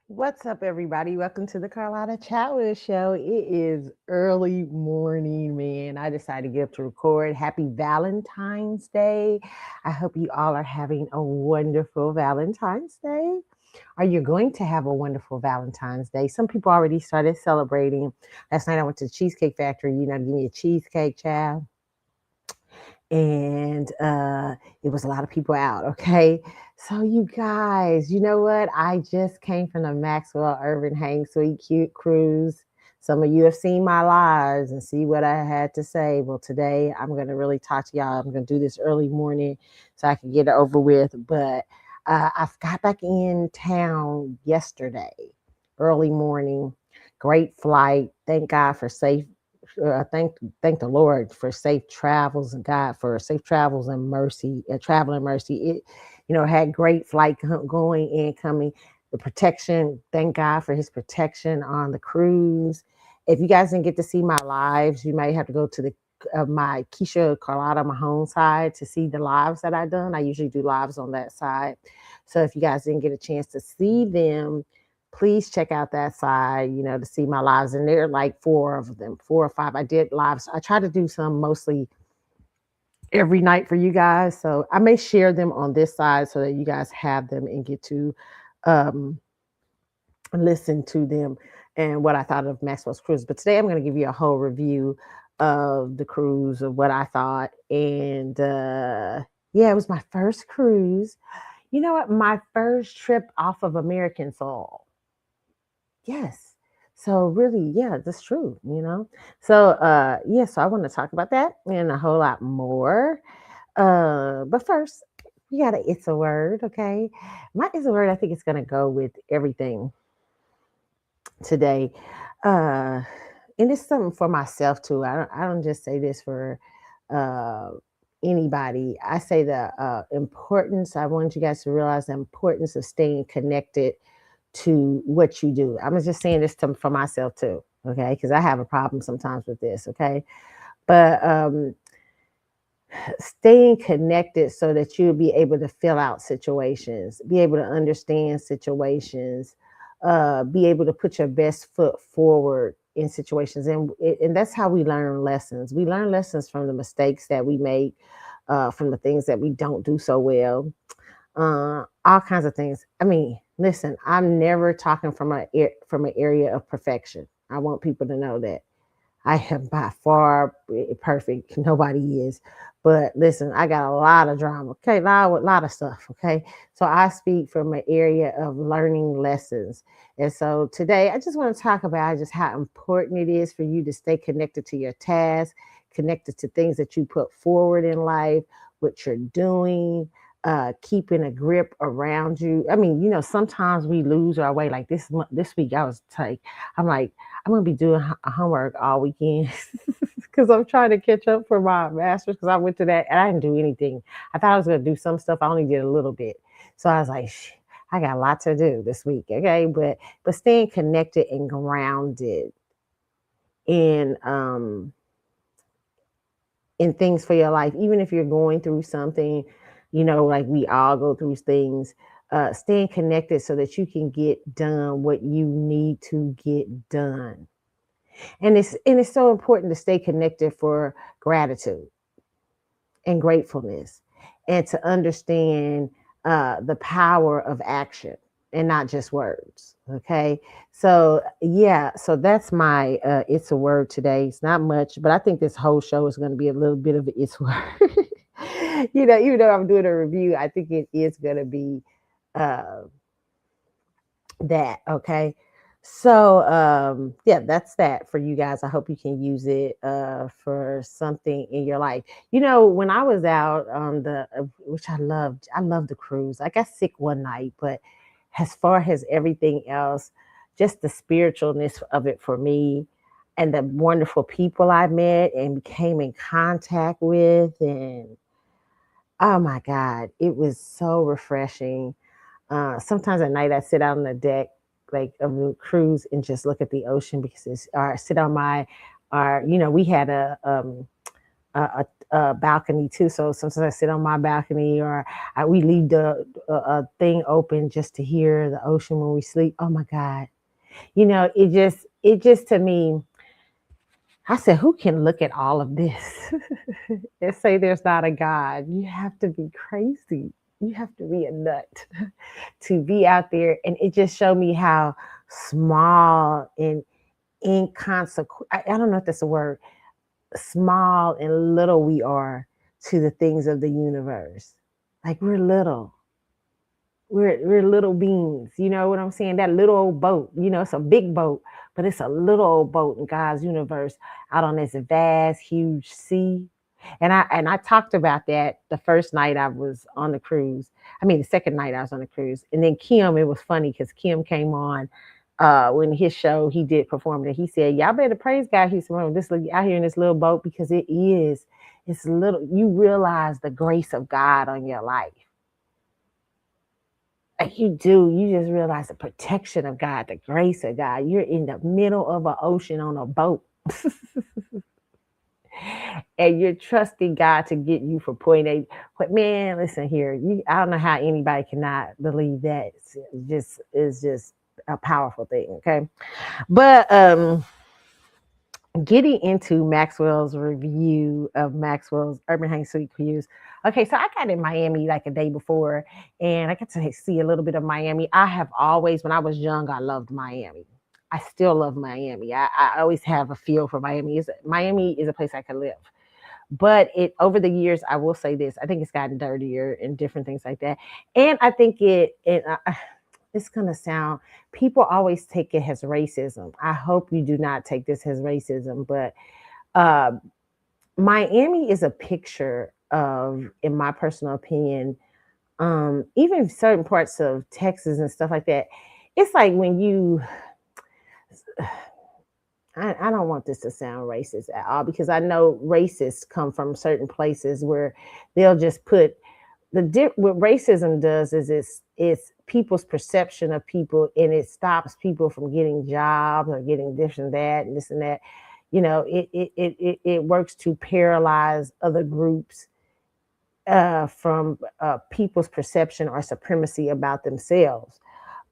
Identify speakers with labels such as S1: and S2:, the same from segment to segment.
S1: What's up, everybody? Welcome to the Carlotta Chatwood Show. It is early morning, man. I decided to get up to record. Happy Valentine's Day. I hope you all are having a wonderful Valentine's Day. Are you going to have a wonderful Valentine's Day? Some people already started celebrating. Last night I went to the Cheesecake Factory, to give me a cheesecake, child, and it was a lot of people out. Okay, so you guys, you know what? I just came from the Maxwell Urban Hang Sweet Cute Cruise. Some of you have seen my lives and see what I had to say. Well, today I'm going to really talk to y'all. I'm going to do this early morning so I can get it over with. But I got back in town yesterday, early morning. Great flight. Thank God for safe thank the Lord for safe travels and God for safe travels and mercy, travel and mercy. It, had great flight going and coming. The protection, thank God for His protection on the cruise. If you guys didn't get to see my lives, you might have to go to the my Keisha Carlotta Mahone side to see the lives that I've done. I usually do lives on that side. So if you guys didn't get a chance to see them, please check out that side, to see my lives. And there are like four of them, four or five. I did lives. I try to do some mostly every night for you guys. So I may share them on this side so that you guys have them and get to um, listen to them and what I thought of Maxwell's Cruise. But today I'm going to give you a whole review of the cruise, of what I thought. And yeah, it was my first cruise. You know what? My first trip off of American soil. Yes. So really, yeah, that's true. So yeah, so I want to talk about that and a whole lot more. But first, we gotta it's a word, okay? My it's a word, I think it's gonna go with everything today. Uh and it's something for myself too. I don't just say this for uh anybody. I say the importance, I want you guys to realize the importance of staying connected to what you do. I'm just saying this for myself too, okay? Because I have a problem sometimes with this, okay? But staying connected so that you'll be able to fill out situations, be able to understand situations, be able to put your best foot forward in situations, and that's how we learn lessons. We learn lessons from the mistakes that we make, from the things that we don't do so well, all kinds of things. I mean, listen, I'm never talking from an area of perfection. I want people to know that I am by far perfect. Nobody is. But listen, I got a lot of drama. Okay, lot of stuff. Okay, so I speak from an area of learning lessons, and so today I just want to talk about just how important it is for you to stay connected to your task, connected to things that you put forward in life, what you're doing, keeping a grip around you. I mean, sometimes we lose our way. Like this week, I'm like, I'm gonna be doing homework all weekend because I'm trying to catch up for my master's. Because I went to that and I didn't do anything. I thought I was gonna do some stuff. I only did a little bit. So I was like, I got a lot to do this week. Okay, but staying connected and grounded in in things for your life, even if you're going through something, like we all go through things, staying connected so that you can get done what you need to get done. And it's so important to stay connected for gratitude and gratefulness, and to understand the power of action and not just words. Okay. So yeah, so that's my it's a word today. It's not much, but I think this whole show is going to be a little bit of an it's word. Even though I'm doing a review, I think it is going to be uh that. Okay. So yeah, that's that for you guys. I hope you can use it for something in your life. When I was out on the which I loved the cruise. I got sick one night, but as far as everything else, just the spiritualness of it for me, and the wonderful people I met and came in contact with, and oh my God, it was so refreshing. Sometimes at night I sit out on the deck like of the cruise and just look at the ocean, because it's or sit on my or we had balcony too. So sometimes I sit on my balcony, or we leave the thing open just to hear the ocean when we sleep. Oh my God. It just to me, I said, who can look at all of this and say there's not a God? You have to be crazy. You have to be a nut to be out there. And it just showed me how small and inconsequential, I don't know if that's a word, small and little we are to the things of the universe. Like we're little. We're little beings, you know what I'm saying? That little old boat, it's a big boat, but it's a little old boat in God's universe out on this vast, huge sea. And I talked about that the first night I was on the cruise. I mean, the second night I was on the cruise. And then Kim, it was funny because Kim came on when his show he did perform it. He said, "Y'all better praise God." He's this out here in this little boat because it's little. You realize the grace of God on your life. Like you do, you just realize the protection of God, the grace of God. You're in the middle of an ocean on a boat. And you're trusting God to get you from point A. But man, listen here, I don't know how anybody cannot believe that. It's just a powerful thing, okay? But getting into Maxwell's review of Maxwell's Urban Hang Suite Cruise. Okay, so I got in Miami like a day before, and I got to see a little bit of Miami. I have always, when I was young, I loved Miami. I still love Miami. I always have a feel for Miami. Miami is a place I could live. But over the years, I will say this: I think it's gotten dirtier and different things like that. And I think it's going to sound, people always take it as racism. I hope you do not take this as racism, but Miami is a picture of, in my personal opinion, even certain parts of Texas and stuff like that. It's like when I don't want this to sound racist at all, because I know racists come from certain places where they'll just put what racism does is it's people's perception of people, and it stops people from getting jobs or getting this and that and this and that. It works to paralyze other groups from people's perception or supremacy about themselves.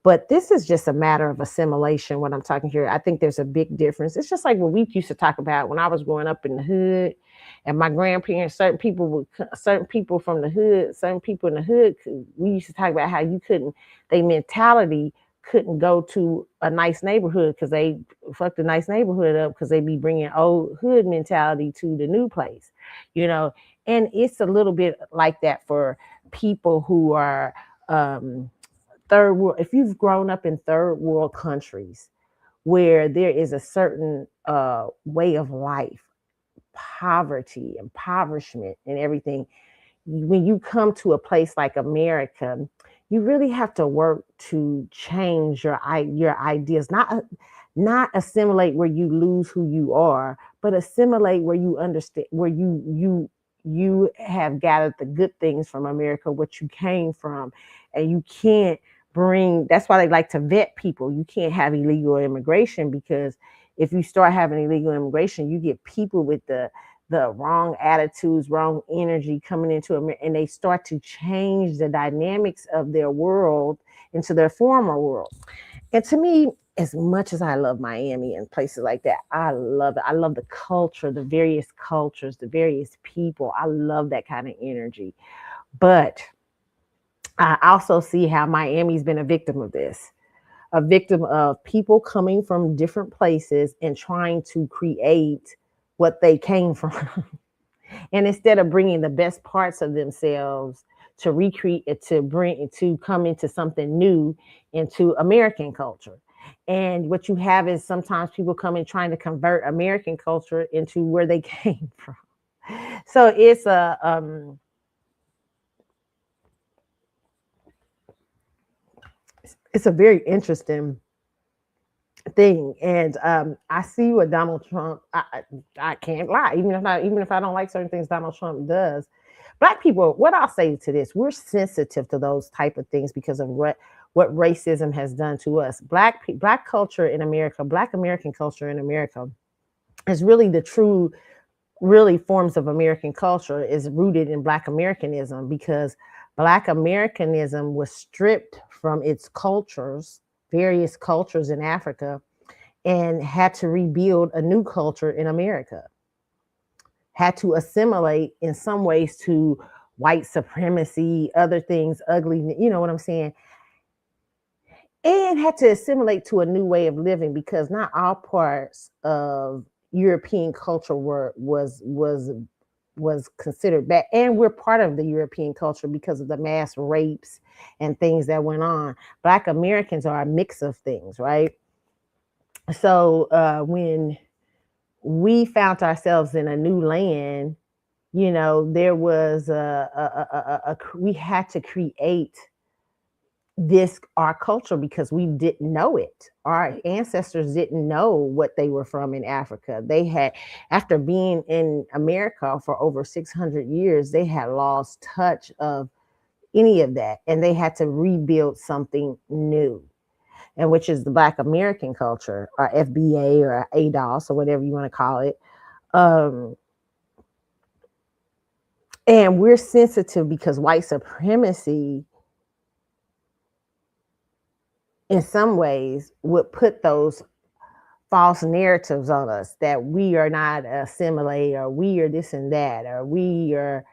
S1: But this is just a matter of assimilation, what I'm talking here. I think there's a big difference. It's just like what we used to talk about when I was growing up in the hood, and my grandparents, certain people from the hood, certain people in the hood, we used to talk about how their mentality couldn't go to a nice neighborhood because they fucked a nice neighborhood up, because they be bringing old hood mentality to the new place, And it's a little bit like that for people who are third world. If you've grown up in third world countries where there is a certain way of life, poverty, impoverishment, and everything, when you come to a place like America, you really have to work to change your ideas, not assimilate where you lose who you are, but assimilate where you understand, where you have gathered the good things from America, what you came from, and you can't that's why they like to vet people. You can't have illegal immigration, because if you start having illegal immigration, you get people with the wrong attitudes, wrong energy coming into America, and they start to change the dynamics of their world into their former world. And to me, as much as I love Miami and places like that, I love it. I love the culture, the various cultures, the various people. I love that kind of energy. But I also see how Miami's been a victim of this, a victim of people coming from different places and trying to create what they came from. And instead of bringing the best parts of themselves to recreate, to come into something new, into American culture. And what you have is sometimes people come in trying to convert American culture into where they came from. So it's a very interesting thing. And I see what Donald Trump, I can't lie, even if I don't like certain things Donald Trump does. Black people, what I'll say to this, we're sensitive to those type of things because of what racism has done to us. Black culture in America, Black American culture in America is really the true really forms of American culture is rooted in Black Americanism, because Black Americanism was stripped from its cultures, various cultures in Africa, and had to rebuild a new culture in America, had to assimilate in some ways to white supremacy, other things, ugly, you know what I'm saying? And had to assimilate to a new way of living, because not all parts of European culture was considered bad. And we're part of the European culture because of the mass rapes and things that went on. Black Americans are a mix of things, right? So when we found ourselves in a new land, you know, there was we had to create this our culture because we didn't know it. Our ancestors didn't know what they were from in Africa. They had, after being in America for over 600 years, they had lost touch of any of that, and they had to rebuild something new, and which is the Black American culture, or FBA, or ADOS, or whatever you want to call it. And we're sensitive because white supremacy in some ways would put those false narratives on us that we are not assimilated, or we are this and that, or we are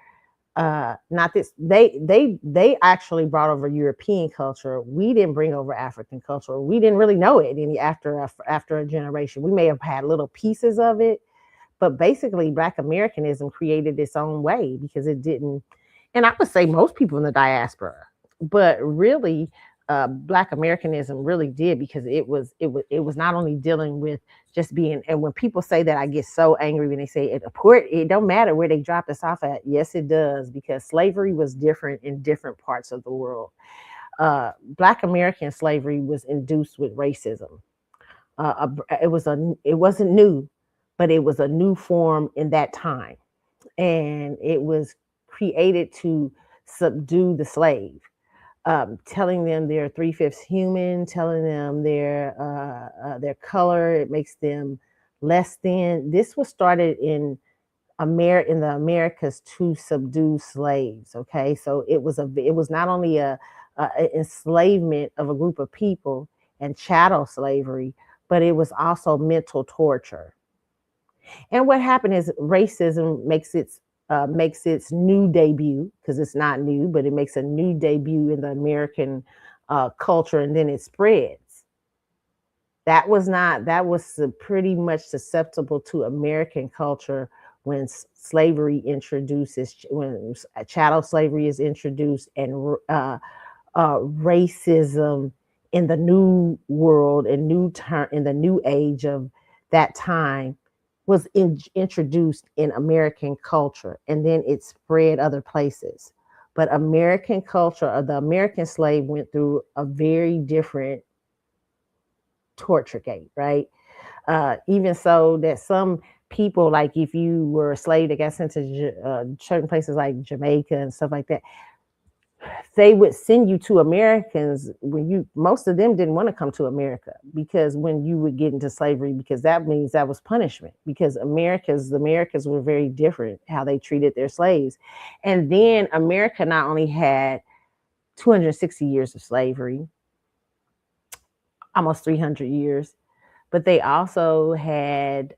S1: not this. They actually brought over European culture. We didn't bring over African culture. We didn't really know it any after a generation. We may have had little pieces of it, but basically Black Americanism created its own way because it didn't. And I would say most people in the diaspora, but really Black Americanism really did, because it was not only dealing with just being. And when people say that, I get so angry when they say it don't matter where they dropped us off at. Yes, it does, because slavery was different in different parts of the world. Black American slavery was induced with racism. It wasn't new, but it was a new form in that time, and it was created to subdue the slave. Telling them they're 3/5 human, telling them their color, it makes them less than. This was started in the Americas to subdue slaves. Okay, so it was not only a enslavement of a group of people and chattel slavery, but it was also mental torture. And what happened is racism makes its new debut, because it's not new, but it makes a new debut in the American culture, and then it spreads. That was pretty much susceptible to American culture when slavery introduces, when chattel slavery is introduced, and racism in the new world and in the new age of that time was introduced in American culture, and then it spread other places. But American culture, or the American slave, went through a very different torture gate, right? Even so that some people, like if you were a slave that got sent to certain places like Jamaica and stuff like that, they would send you to Americans most of them didn't want to come to America, because when you would get into slavery, because that means that was punishment, because the Americans were very different how they treated their slaves. And then America not only had 260 years of slavery, almost 300 years, but they also had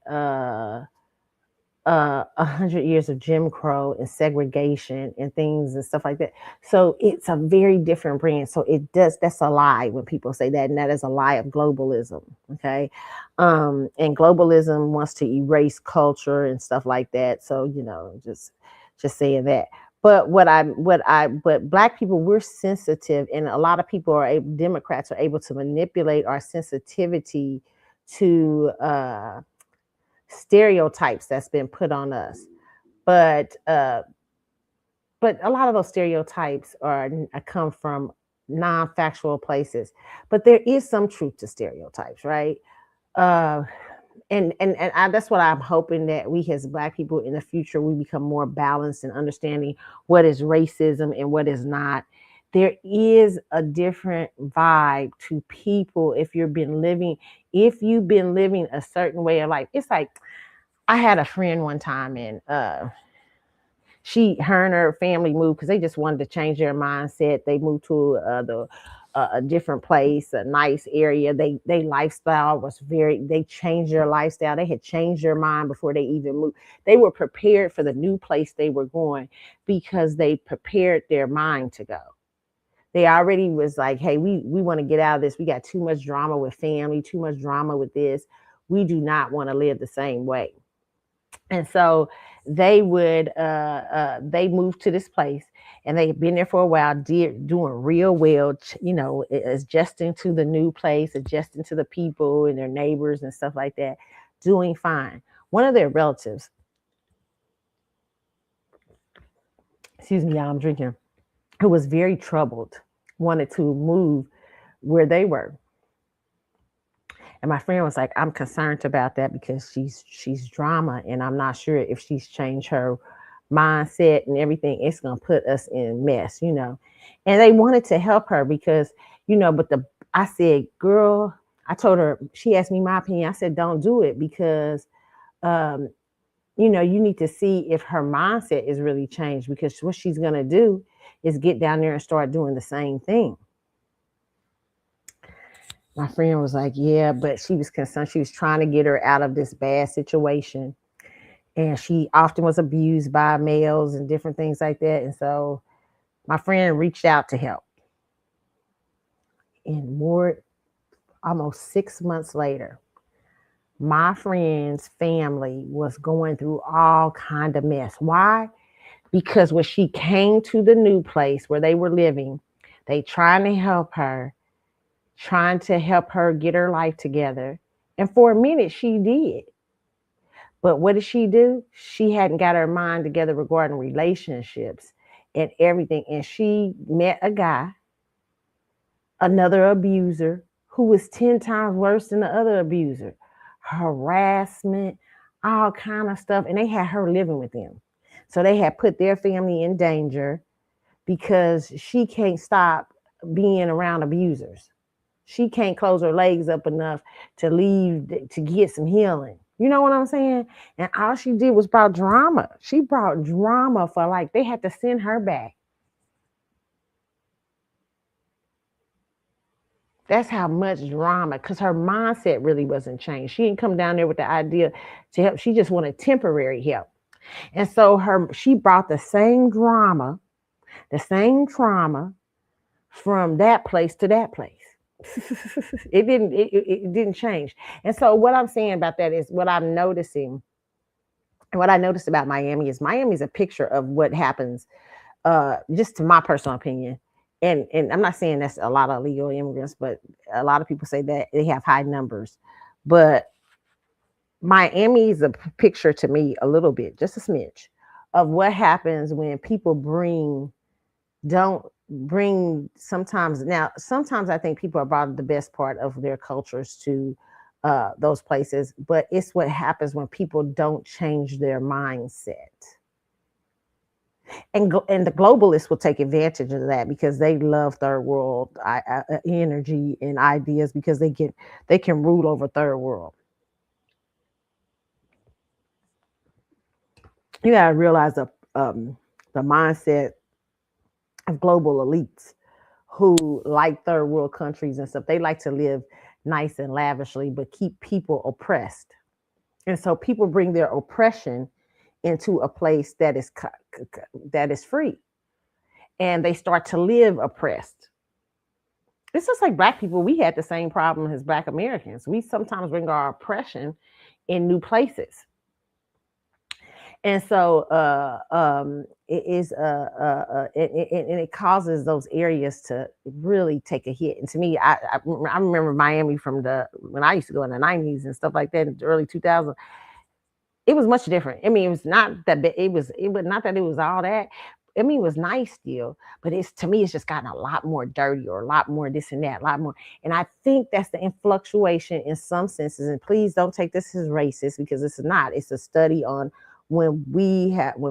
S1: 100 years of Jim Crow and segregation and things and stuff like that. So it's a very different brand. So that's a lie when people say that, and that is a lie of globalism. Okay. And globalism wants to erase culture and stuff like that. So, just saying that. But but Black people, we're sensitive, and a lot of people Democrats are able to manipulate our sensitivity to stereotypes that's been put on us. But a lot of those stereotypes come from non-factual places. But there is some truth to stereotypes, right? Uh, that's what I'm hoping, that we as Black people in the future, we become more balanced in understanding what is racism and what is not. There is a different vibe to people if you've been living a certain way of life. It's like, I had a friend one time, and her and her family moved because they just wanted to change their mindset. They moved to a different place, a nice area. They lifestyle was they changed their lifestyle. They had changed their mind before they even moved. They were prepared for the new place they were going because they prepared their mind to go. They already was like, hey, we want to get out of this. We got too much drama with family, too much drama with this. We do not want to live the same way. And so they moved to this place, and they've been there for a while, doing real well, adjusting to the new place, adjusting to the people and their neighbors and stuff like that, doing fine. One of their relatives, excuse me, y'all, I'm drinking, who was very troubled, wanted to move where they were. And my friend was like, I'm concerned about that because she's drama, and I'm not sure if she's changed her mindset and everything, it's gonna put us in mess. And they wanted to help her because, but I said, girl, I told her, she asked me my opinion. I said, don't do it because um, you need to see if her mindset is really changed, because what she's gonna do is get down there and start doing the same thing. My friend was like, yeah, but she was concerned. She was trying to get her out of this bad situation. And she often was abused by males and different things like that. And so my friend reached out to help. And almost 6 months later, my friend's family was going through all kind of mess. Why? Because when she came to the new place where they were living, they trying to help her get her life together. And for a minute, she did. But what did she do? She hadn't got her mind together regarding relationships and everything. And she met a guy, another abuser, who was 10 times worse than the other abuser. Harassment, all kind of stuff. And they had her living with them. So they had put their family in danger because she can't stop being around abusers. She can't close her legs up enough to leave to get some healing. You know what I'm saying? And all she did was brought drama. She brought drama for, like, they had to send her back. That's how much drama, because her mindset really wasn't changed. She didn't come down there with the idea to help. She just wanted temporary help. And so she brought the same drama, the same trauma from that place to that place. It didn't change. And so what I'm saying about that is what I'm noticing, and what I noticed about Miami's a picture of what happens, just to my personal opinion. And I'm not saying that's a lot of illegal immigrants, but a lot of people say that they have high numbers. But Miami is a picture to me, a little bit, just a smidge, of what happens when people don't bring sometimes. Now, sometimes I think people are brought the best part of their cultures to those places, but it's what happens when people don't change their mindset. And the globalists will take advantage of that because they love third world energy and ideas, because they can rule over third world. You gotta realize the mindset of global elites who like third world countries and stuff. They like to live nice and lavishly, but keep people oppressed. And so people bring their oppression into a place that is free, and they start to live oppressed. It's just like Black people. We had the same problem as Black Americans. We sometimes bring our oppression in new places. And so it is and it causes those areas to really take a hit. And to me, I remember Miami from when I used to go in the 90s and stuff like that, in the early 2000s. It was much different. I mean, it was not that it was not that it was all that. I mean, it was nice still, but to me, it's just gotten a lot more dirty, or a lot more this and that, a lot more. And I think that's the influctuation in some senses. And please don't take this as racist, because it's not. It's a study on when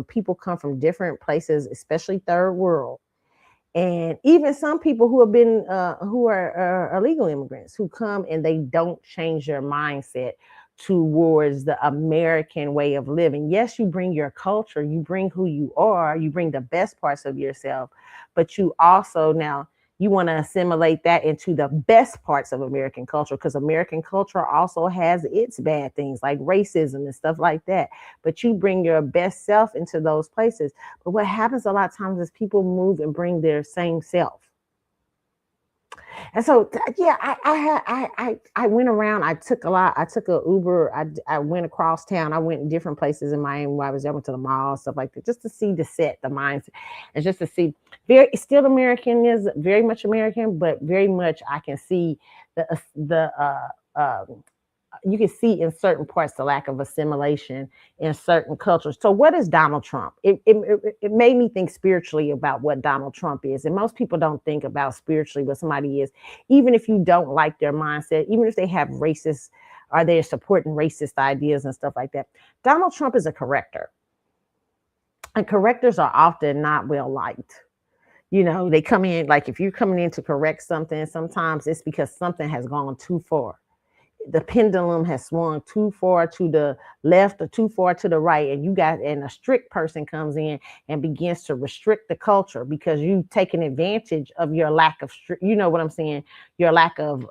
S1: people come from different places, especially third world, and even some people who have been who are illegal immigrants, who come and they don't change their mindset towards the American way of living. Yes, you bring your culture, you bring who you are, you bring the best parts of yourself, but you also now you want to assimilate that into the best parts of American culture, because American culture also has its bad things like racism and stuff like that. But you bring your best self into those places. But what happens a lot of times is people move and bring their same self. And so, yeah, I went around. I took a lot. I took a Uber. I went across town. I went in different places in Miami while I was there. I went to the mall, stuff like that, just to see the set, the minds, and just to see. Very still American, is very much American, but very much I can see the you can see in certain parts the lack of assimilation in certain cultures. So what is Donald Trump? It made me think spiritually about what Donald Trump is. And most people don't think about spiritually what somebody is, even if you don't like their mindset, even if they have racist, or they're supporting racist ideas and stuff like that. Donald Trump is a corrector. And correctors are often not well liked. You know, they come in, like if you're coming in to correct something, sometimes it's because something has gone too far. The pendulum has swung too far to the left or too far to the right, and a strict person comes in and begins to restrict the culture because you've taken advantage of your lack of you know what I'm saying, your lack of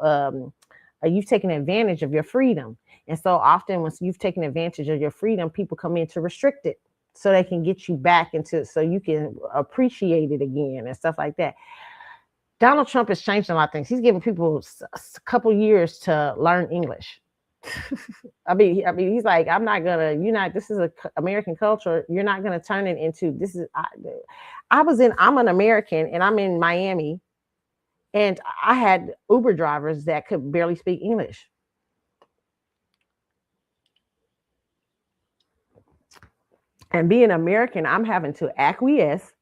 S1: you've taken advantage of your freedom. And so often once you've taken advantage of your freedom, people come in to restrict it so they can get you back into, so you can appreciate it again and stuff like that. Donald Trump has changed a lot of things. He's giving people a couple years to learn English. I mean, he's like, I'm not gonna. You're not. This is a American culture. You're not gonna turn it into. This is. I'm an American, and I'm in Miami, and I had Uber drivers that could barely speak English. And being American, I'm having to acquiesce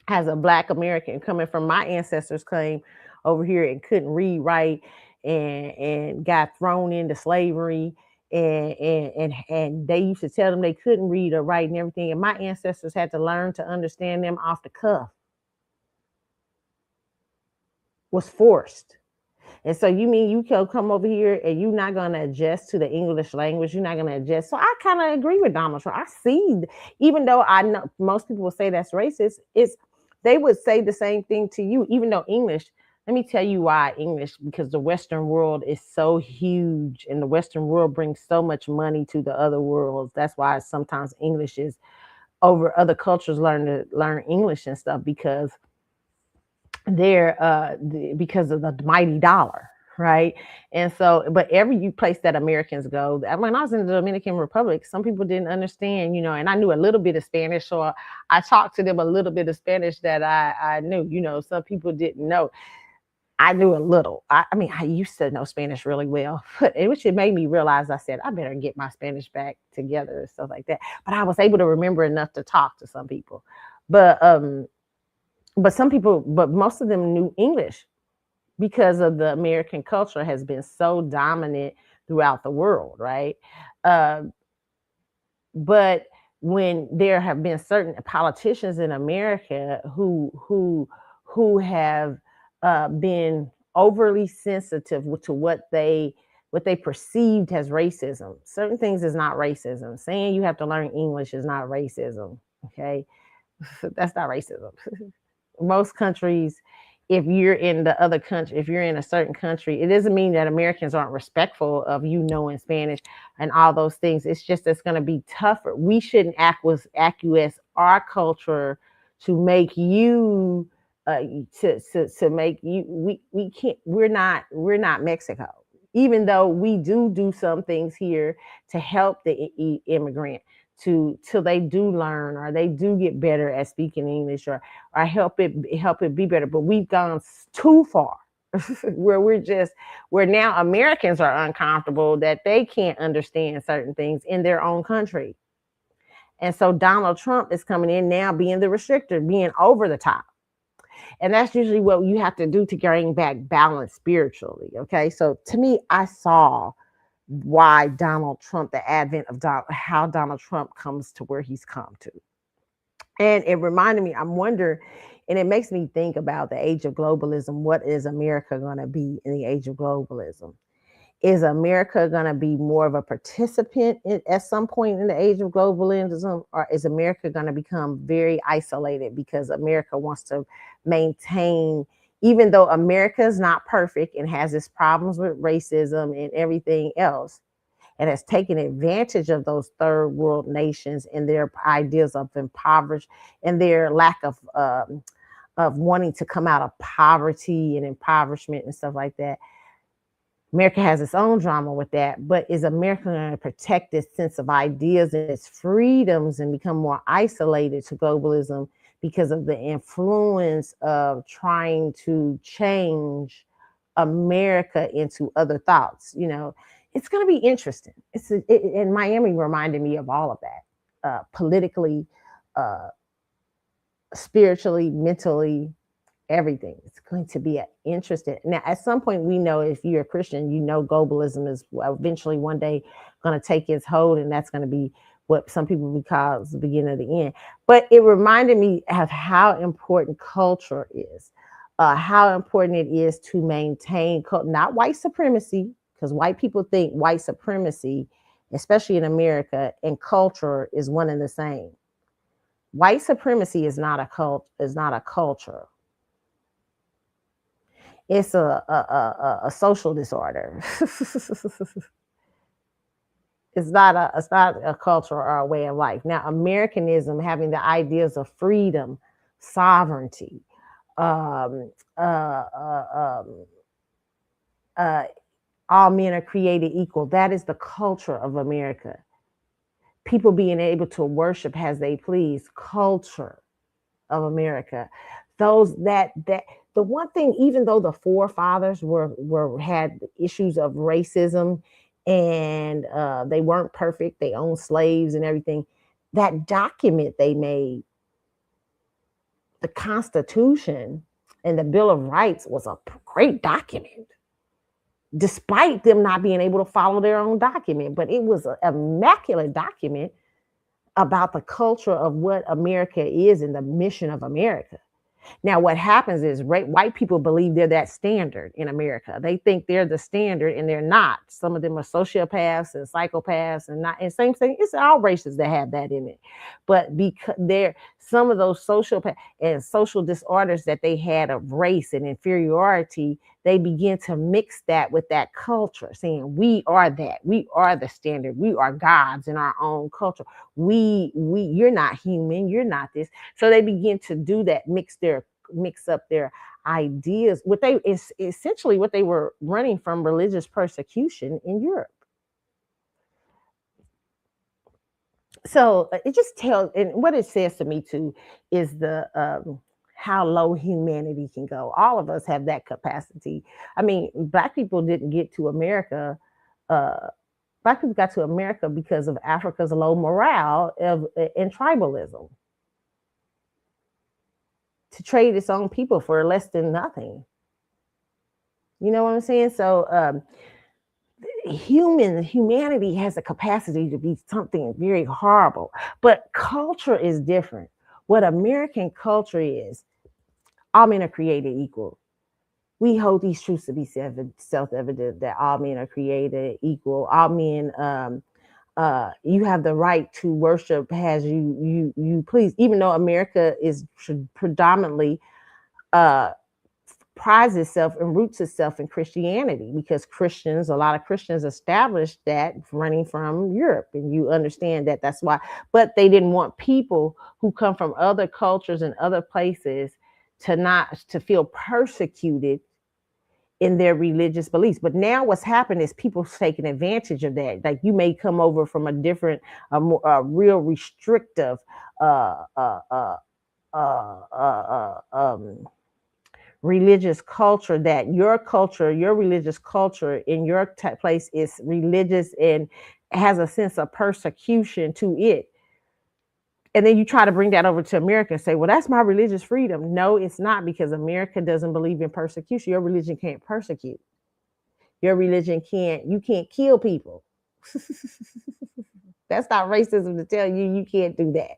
S1: as a Black American coming from my ancestors came over here and couldn't read, write, and got thrown into slavery. And they used to tell them they couldn't read or write and everything. And my ancestors had to learn to understand them off the cuff. Was forced. And so you mean you can come over here and you're not going to adjust to the English language? You're not going to adjust. So I kind of agree with Donald Trump. I see, even though I know most people will say that's racist, they would say the same thing to you, even though English. Let me tell you why English, because the Western world is so huge and the Western world brings so much money to the other worlds. That's why sometimes English is over other cultures learn English and stuff, because because of the mighty dollar, right? And so, but every place that Americans go, when I was in the Dominican Republic, some people didn't understand, and I knew a little bit of Spanish, so I talked to them a little bit of Spanish that I knew. Some people didn't know. I knew a little. I mean, I used to know Spanish really well, which it made me realize. I said I better get my Spanish back together and stuff like that. But I was able to remember enough to talk to some people, but some people, but most of them knew English because of the American culture has been so dominant throughout the world, right? But when there have been certain politicians in America who have been overly sensitive to what they perceived as racism. Certain things is not racism. Saying you have to learn English is not racism. Okay, that's not racism. Most countries, if you're in the other country, if you're in a certain country, it doesn't mean that Americans aren't respectful of knowing Spanish and all those things. It's just it's going to be tougher. We shouldn't acquiesce our culture to make you to make you. We can't. We're not Mexico. Even though we do some things here to help the immigrant, till they do learn or they do get better at speaking English, or help it be better. But we've gone too far where now Americans are uncomfortable that they can't understand certain things in their own country. And so Donald Trump is coming in now being the restrictor, being over the top. And that's usually what you have to do to gain back balance spiritually. Okay. So to me, I saw why Donald Trump, the advent of how Donald Trump comes to where he's come to. And it reminded me, I'm wondering, and it makes me think about the age of globalism. What is America going to be in the age of globalism? Is America going to be more of a participant at some point in the age of globalism, or is America going to become very isolated because America wants to maintain, even though America is not perfect and has its problems with racism and everything else, and has taken advantage of those third world nations and their ideas of impoverished and their lack of wanting to come out of poverty and impoverishment and stuff like that. America has its own drama with that, but is America going to protect its sense of ideas and its freedoms and become more isolated to globalism because of the influence of trying to change America into other thoughts? It's going to be interesting. And Miami reminded me of all of that, politically, uh, spiritually, mentally, everything. It's going to be interesting. Now, at some point, we know if you're a Christian, globalism is eventually one day going to take its hold, and that's going to be what some people would call the beginning of the end. But it reminded me of how important culture is, how important it is to maintain not white supremacy, because white people think white supremacy, especially in America, and culture is one and the same. White supremacy is not a culture. It's a social disorder. It's not a culture or a way of life. Now, Americanism, having the ideas of freedom, sovereignty, um, uh, uh, all men are created equal. That is the culture of America. People being able to worship as they please. Culture of America. The one thing, even though the forefathers had issues of racism and they weren't perfect, they owned slaves and everything, that document they made, the Constitution and the Bill of Rights, was a great document, despite them not being able to follow their own document. But it was an immaculate document about the culture of what America is and the mission of America. Now, what happens is white people believe they're that standard in America. They think they're the standard, and they're not. Some of them are sociopaths and psychopaths, and not. And same thing. It's all races that have that in it, but because they're some of those sociopaths and social disorders that they had of race and inferiority, they begin to mix that with that culture, saying we are that, we are the standard, we are gods in our own culture. You're not human, you're not this. So they begin to do that, mix up their ideas. Essentially what they were running from religious persecution in Europe. So it just tells, and what it says to me too is the how low humanity can go. All of us have that capacity. I mean, Black people didn't get to America. Black people got to America because of Africa's low morale and tribalism, to trade its own people for less than nothing. You know what I'm saying? So humanity has a capacity to be something very horrible, but culture is different. What American culture is, all men are created equal. We hold these truths to be self-evident, that all men are created equal. All men, you have the right to worship as you please, even though America is predominantly prides itself and roots itself in Christianity, because a lot of Christians established that running from Europe, and you understand that that's why. But they didn't want people who come from other cultures and other places to feel persecuted in their religious beliefs. But now what's happened is people taking advantage of that. Like, you may come over from a different, real restrictive, religious culture, that your religious culture in your place is religious and has a sense of persecution to it. And then you try to bring that over to America and say, well, that's my religious freedom. No, it's not, because America doesn't believe in persecution. Your religion can't persecute. Your religion you can't kill people. That's not racism to tell you can't do that.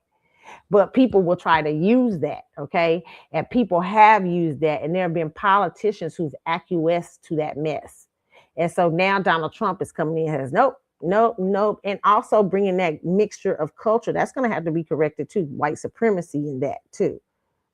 S1: But people will try to use that, okay? And people have used that, and there have been politicians who've acquiesced to that mess. And so now Donald Trump is coming in and says, nope, nope, nope. And also bringing that mixture of culture. That's going to have to be corrected too. White supremacy in that too.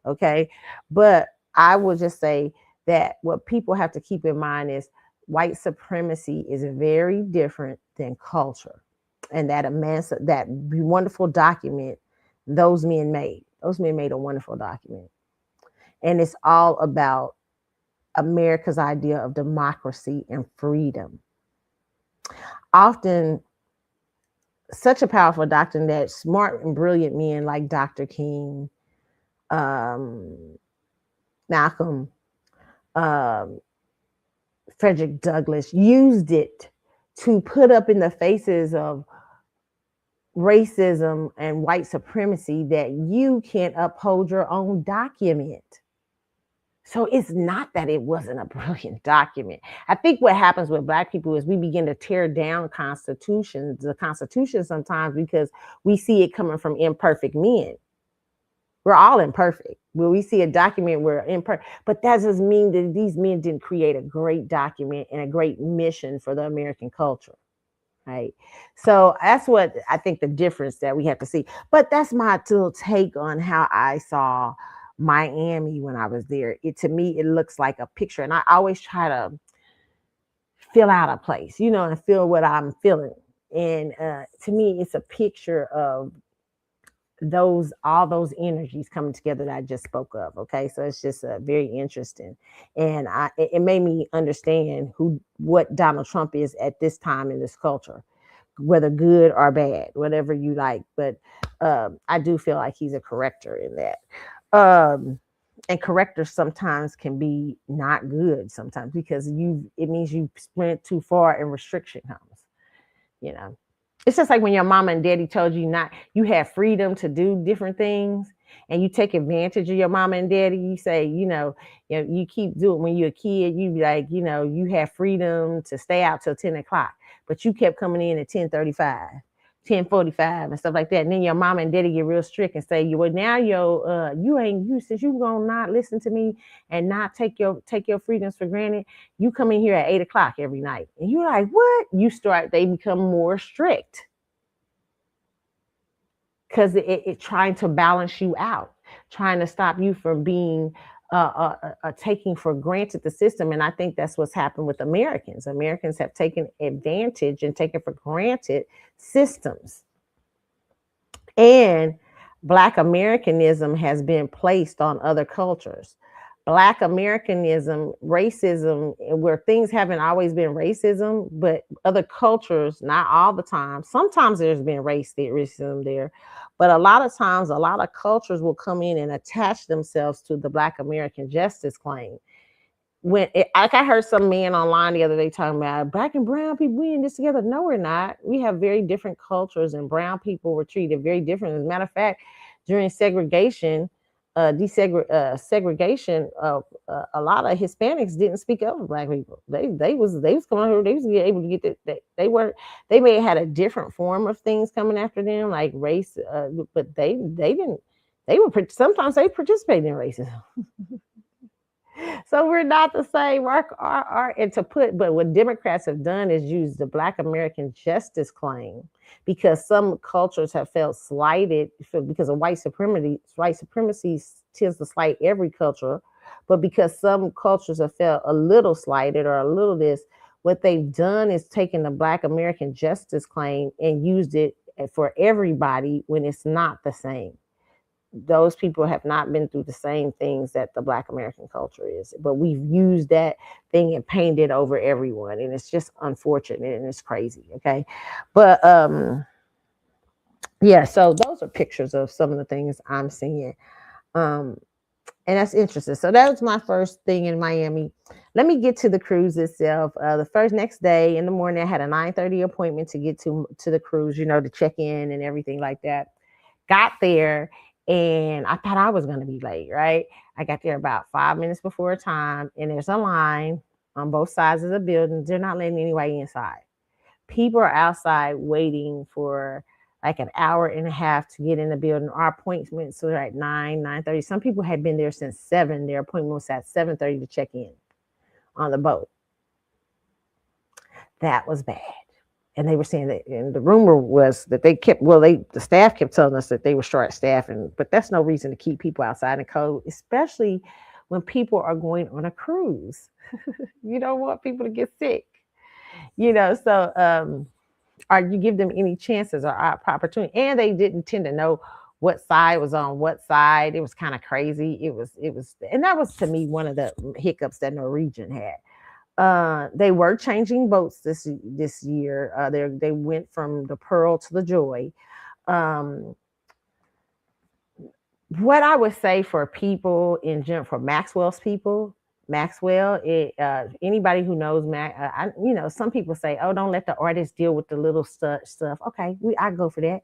S1: Okay. But I will just say that what people have to keep in mind is white supremacy is very different than culture. And that that wonderful document those men made. Those men made a wonderful document. And it's all about America's idea of democracy and freedom. Often, such a powerful doctrine that smart and brilliant men like Dr. King, Malcolm, Frederick Douglass used it to put up in the faces of racism and white supremacy that you can't uphold your own document. So it's not that it wasn't a brilliant document. I think what happens with Black people is we begin to tear down the Constitution sometimes because we see it coming from imperfect men. We're all imperfect. When we see a document, we're imperfect. But that doesn't mean that these men didn't create a great document and a great mission for the American culture. Right. So that's what I think the difference that we have to see. But that's my little take on how I saw Miami when I was there. To me, it looks like a picture. And I always try to fill out a place, and feel what I'm feeling. And to me, it's a picture of all those energies coming together that I just spoke of. Okay. So it's just very interesting. And it made me understand what Donald Trump is at this time in this culture, whether good or bad, whatever you like. But I do feel like he's a corrector in that. And correctors sometimes can be not good sometimes because it means you went too far and restriction comes, It's just like when your mama and daddy told you have freedom to do different things and you take advantage of your mama and daddy. You say, you keep doing when you're a kid, you be like, you have freedom to stay out till 10 o'clock, but you kept coming in at 10:35, 10:45 and stuff like that. And then your mama and daddy get real strict and say, well, now since you gonna not listen to me and not take your freedoms for granted, you come in here at 8 o'clock every night. And you're like, what? They become more strict. Because it trying to balance you out, trying to stop you from being taking for granted the system. And I think that's what's happened with Americans. Americans have taken advantage and taken for granted systems. And Black Americanism has been placed on other cultures. Black Americanism, racism, where things haven't always been racism, but other cultures, not all the time. Sometimes there's been racism there, but a lot of times, a lot of cultures will come in and attach themselves to the Black American justice claim. Like I heard some man online the other day talking about Black and brown people, we in this together. No, we're not. We have very different cultures, and brown people were treated very different. As a matter of fact, during segregation, segregation, a lot of Hispanics didn't speak up for Black people. They was coming over. They was able to get that. They may have had a different form of things coming after them, like race, but they didn't. Sometimes they participated in racism. So we're not the same. But what Democrats have done is use the Black American justice claim because some cultures have felt slighted because of white supremacy. White supremacy tends to slight every culture, but because some cultures have felt a little slighted or a little this, what they've done is taken the Black American justice claim and used it for everybody when it's not the same. Those people have not been through the same things that the Black American culture is, but we've used that thing and painted over everyone. And it's just unfortunate and it's crazy. Okay. But, yeah, so those are pictures of some of the things I'm seeing. And that's interesting. So that was my first thing in Miami. Let me get to the cruise itself. The next day in the morning, I had a 9:30 appointment to get to the cruise, to check in and everything like that. Got there. And I thought I was going to be late, right? I got there about 5 minutes before time, and there's a line on both sides of the building. They're not letting anybody inside. People are outside waiting for like an hour and a half to get in the building. Our appointments were at 9:30. Some people had been there since 7. Their appointment was at 7:30 to check in on the boat. that was bad. And they were saying that, and the rumor was that the staff kept telling us that they were short staffing, but that's no reason to keep people outside in the cold, especially when people are going on a cruise. You don't want people to get sick, so or you give them any chances or opportunity. And they didn't tend to know what side was on what side. It was kind of crazy. And that was to me one of the hiccups that Norwegian had. They were changing boats this year. They went from the Pearl to the Joy. Um, what I would say for people in general, for Maxwell's people, anybody who knows some people say, "Oh, don't let the artist deal with the little stuff." Okay, I go for that.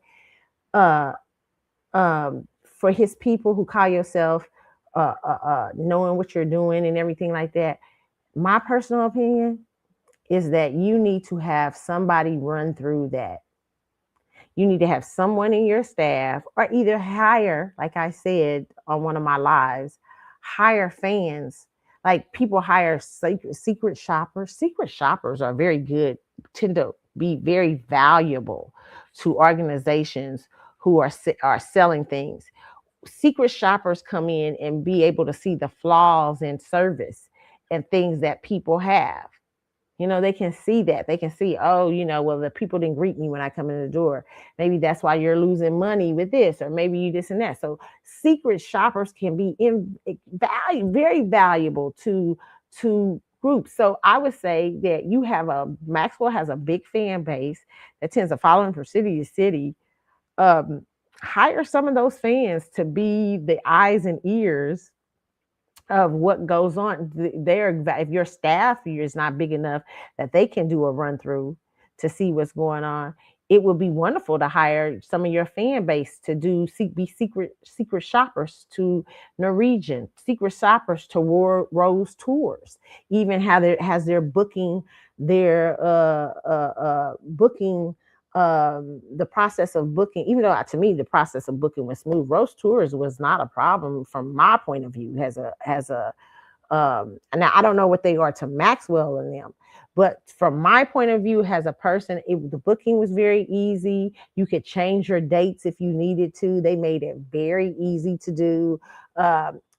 S1: Uh, for his people who call yourself, knowing what you're doing and everything like that. My personal opinion is that you need to have somebody run through that. You need to have someone in your staff, or either hire, like I said on one of my lives, hire fans. Like people hire secret shoppers. Secret shoppers are very good, tend to be very valuable to organizations who are selling things. Secret shoppers come in and be able to see the flaws in service and things that people have. They can see that. They can see, oh, well, the people didn't greet me when I come in the door. Maybe that's why you're losing money with this, or maybe you this and that. So secret shoppers can be very valuable to groups. So I would say that Maxwell has a big fan base that tends to follow him from city to city. Hire some of those fans to be the eyes and ears of what goes on there. If your staff is not big enough that they can do a run through to see what's going on, it would be wonderful to hire some of your fan base to be secret shoppers to Norwegian, secret shoppers to Rose Tours, even has their booking, booking, the process of booking, even though to me the process of booking was smooth. Rose Tours was not a problem from my point of view. Now I don't know what they are to Maxwell and them, but from my point of view, as a person, the booking was very easy. You could change your dates if you needed to. They made it very easy to do.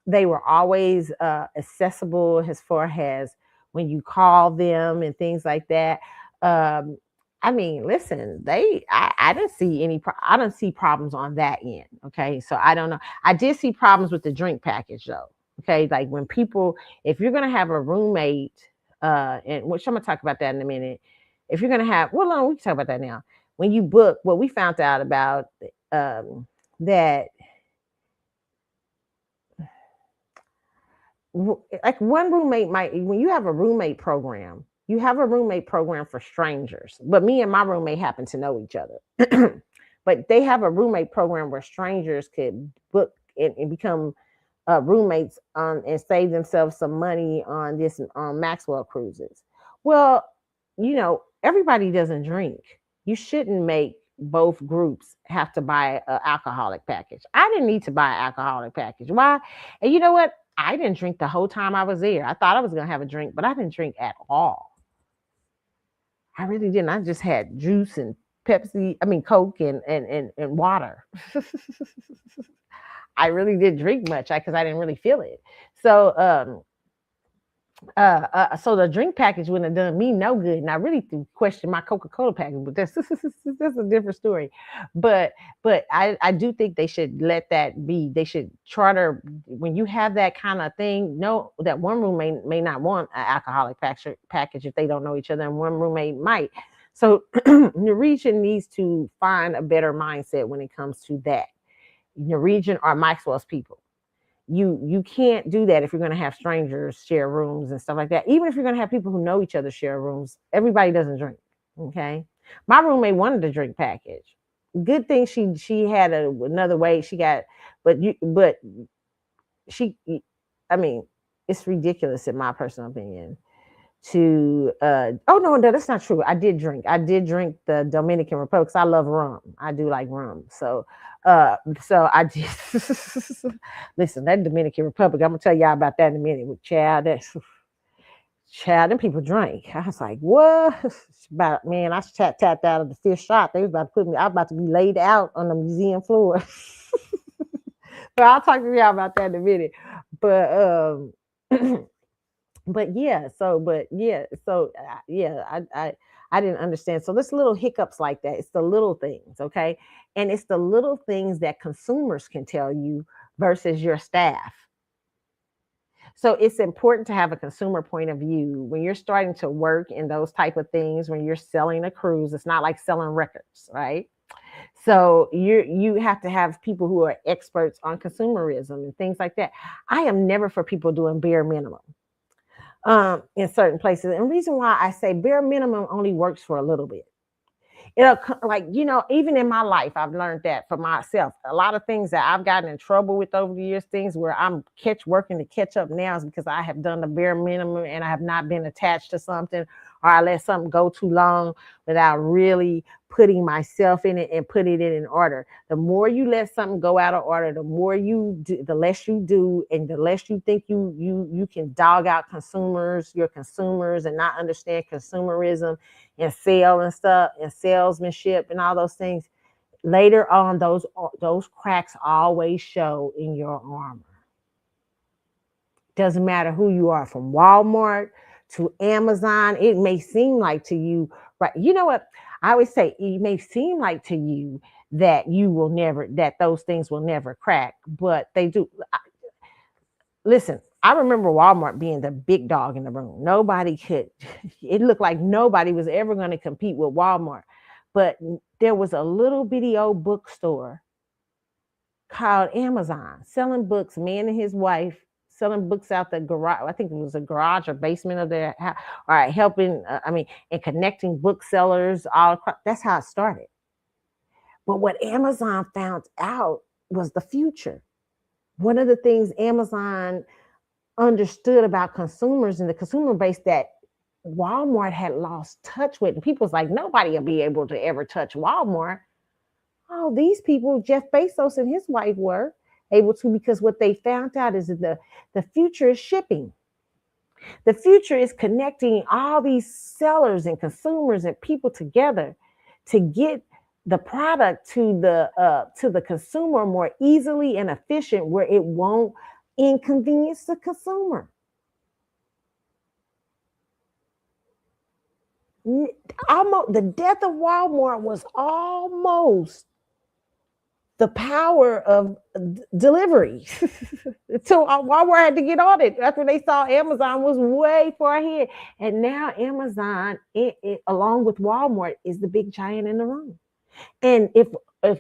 S1: They were always accessible as far as when you call them and things like that. I mean, listen, I didn't see I don't see problems on that end. Okay. So I don't know. I did see problems with the drink package though. Okay. Like if you're going to have a roommate, and which I'm going to talk about that in a minute. If you're going to no, we can talk about that now. When you book, what we found out about, that like one roommate when you have a roommate program, you have a roommate program for strangers, but me and my roommate happen to know each other. But they have a roommate program where strangers could book and become roommates and save themselves some money on Maxwell Cruises. Well, everybody doesn't drink. You shouldn't make both groups have to buy an alcoholic package. I didn't need to buy an alcoholic package. Why? And you know what? I didn't drink the whole time I was there. I thought I was going to have a drink, but I didn't drink at all. I really didn't. I just had juice and Coke and water. I really didn't drink much because I didn't really feel it. So, so the drink package wouldn't have done me no good. And I really questioned my Coca-Cola package, but that's a different story. But I do think they should let that be. They should charter, when you have that kind of thing, know that one roommate may not want an alcoholic package if they don't know each other, and one roommate might. So Norwegian needs to find a better mindset when it comes to that. Norwegian or Maxwell's people. You can't do that if you're going to have strangers share rooms and stuff like that. Even if you're going to have people who know each other share rooms, everybody doesn't drink. Okay. My roommate wanted a drink package. Good thing she had another way she got, but it's ridiculous in my personal opinion no, that's not true. I did drink the Dominican Republic because I love rum. I do like rum. So I did. Listen, that Dominican Republic, I'm gonna tell y'all about that in a minute with child. Child, them people drank. I was like, what? About, man, I tapped out of the fifth shot. They was about to put me, I was about to be laid out on the museum floor. But I'll talk to y'all about that in a minute. But but yeah, yeah, I didn't understand. So there's little hiccups like that. It's the little things, okay? And it's the little things that consumers can tell you versus your staff. So it's important to have a consumer point of view when you're starting to work in those type of things. When you're selling a cruise, it's not like selling records, right? So you have to have people who are experts on consumerism and things like that. I am never for people doing bare minimum in certain places. And the reason why I say bare minimum only works for a little bit. It'll like, you know, even in my life, I've learned that for myself. A lot of things that I've gotten in trouble with over the years, things where I'm working to catch up now, is because I have done the bare minimum and I have not been attached to something, or I let something go too long without really putting myself in it and putting it in order. The more you let something go out of order, the more you do, the less you do, and the less you think you can dog out your consumers, and not understand consumerism and sale and stuff and salesmanship and all those things. Later on, those cracks always show in your armor. Doesn't matter who you are, from Walmart to Amazon. It may seem like to you, right? You know what? I always say it may seem like to you that that those things will never crack, but they do. Listen, I remember Walmart being the big dog in the room. Nobody could, it looked like nobody was ever going to compete with Walmart. But there was a little bitty old bookstore called Amazon, selling books, man and his wife selling books out the garage. I think it was a garage or basement of their house. All right, helping, and connecting booksellers all across. That's how it started. But what Amazon found out was the future. One of the things Amazon understood about consumers and the consumer base that Walmart had lost touch with. And people's like, nobody will be able to ever touch Walmart. Oh, these people, Jeff Bezos and his wife, were able to, because what they found out is that the future is shipping. The future is connecting all these sellers and consumers and people together to get the product to the consumer more easily and efficient, where it won't inconvenience the consumer. Almost the death of Walmart was almost the power of delivery. So Walmart had to get on it after they saw Amazon was way far ahead. And now Amazon, along with Walmart, is the big giant in the room. And if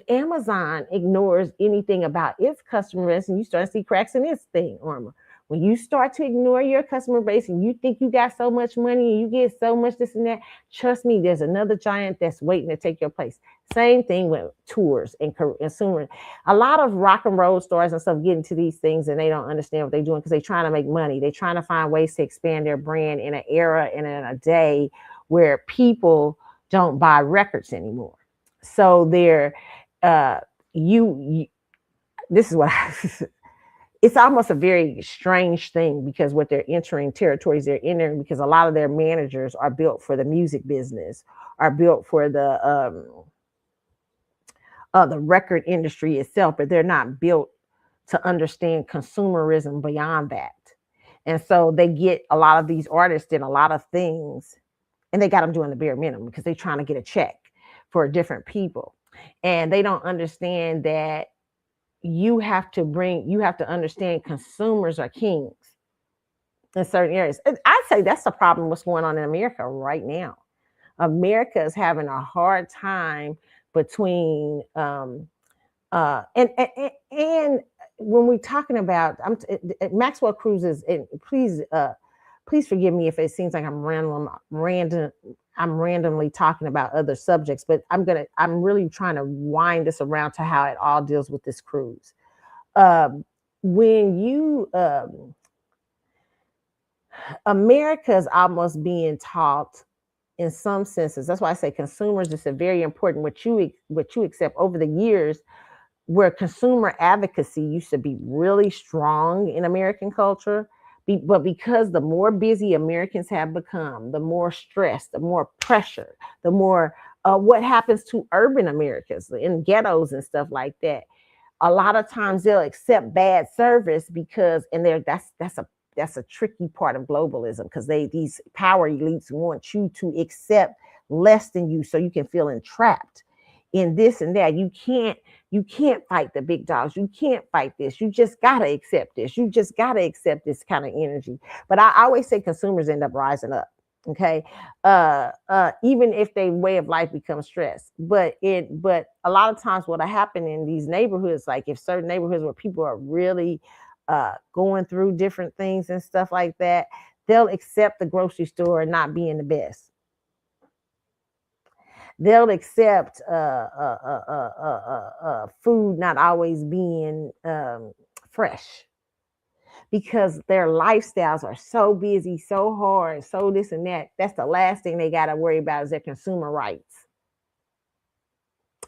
S1: Amazon ignores anything about its customer base, and you start to see cracks in its thing, armor. When you start to ignore your customer base and you think you got so much money and you get so much this and that, trust me, there's another giant that's waiting to take your place. Same thing with tours and consumer. A lot of rock and roll stars and stuff get into these things and they don't understand what they're doing because they're trying to make money. They're trying to find ways to expand their brand in an era and in a day where people don't buy records anymore. So they're this is what it's almost a very strange thing, because what they're entering territories they're entering, because a lot of their managers are built for the music business, are built for the record industry itself, but they're not built to understand consumerism beyond that. And so they get a lot of these artists in a lot of things, and they got them doing the bare minimum because they're trying to get a check for different people. And they don't understand that you have to understand consumers are kings in certain areas. I'd say that's the problem what's going on in America right now. America is having a hard time between and when we're talking about Maxwell Cruise is, and please forgive me if it seems like I'm randomly talking about other subjects, but I'm really trying to wind this around to how it all deals with this cruise. When you America's almost being taught in some senses. That's why I say consumers is a very important, what you accept over the years, where consumer advocacy used to be really strong in American culture. But because the more busy Americans have become, the more stress, the more pressure, the more what happens to urban Americans in ghettos and stuff like that. A lot of times they'll accept bad service because, and that's a tricky part of globalism, because these power elites want you to accept less than you so you can feel entrapped in this and that. You can't fight the big dogs. You can't fight this. You just gotta accept this. You just gotta accept this kind of energy. But I always say consumers end up rising up. Okay. Even if their way of life becomes stressed. But a lot of times what'll happen in these neighborhoods, like if certain neighborhoods where people are really going through different things and stuff like that, they'll accept the grocery store not being the best. They'll accept food not always being fresh, because their lifestyles are so busy, so hard, so this and that. That's the last thing they got to worry about is their consumer rights.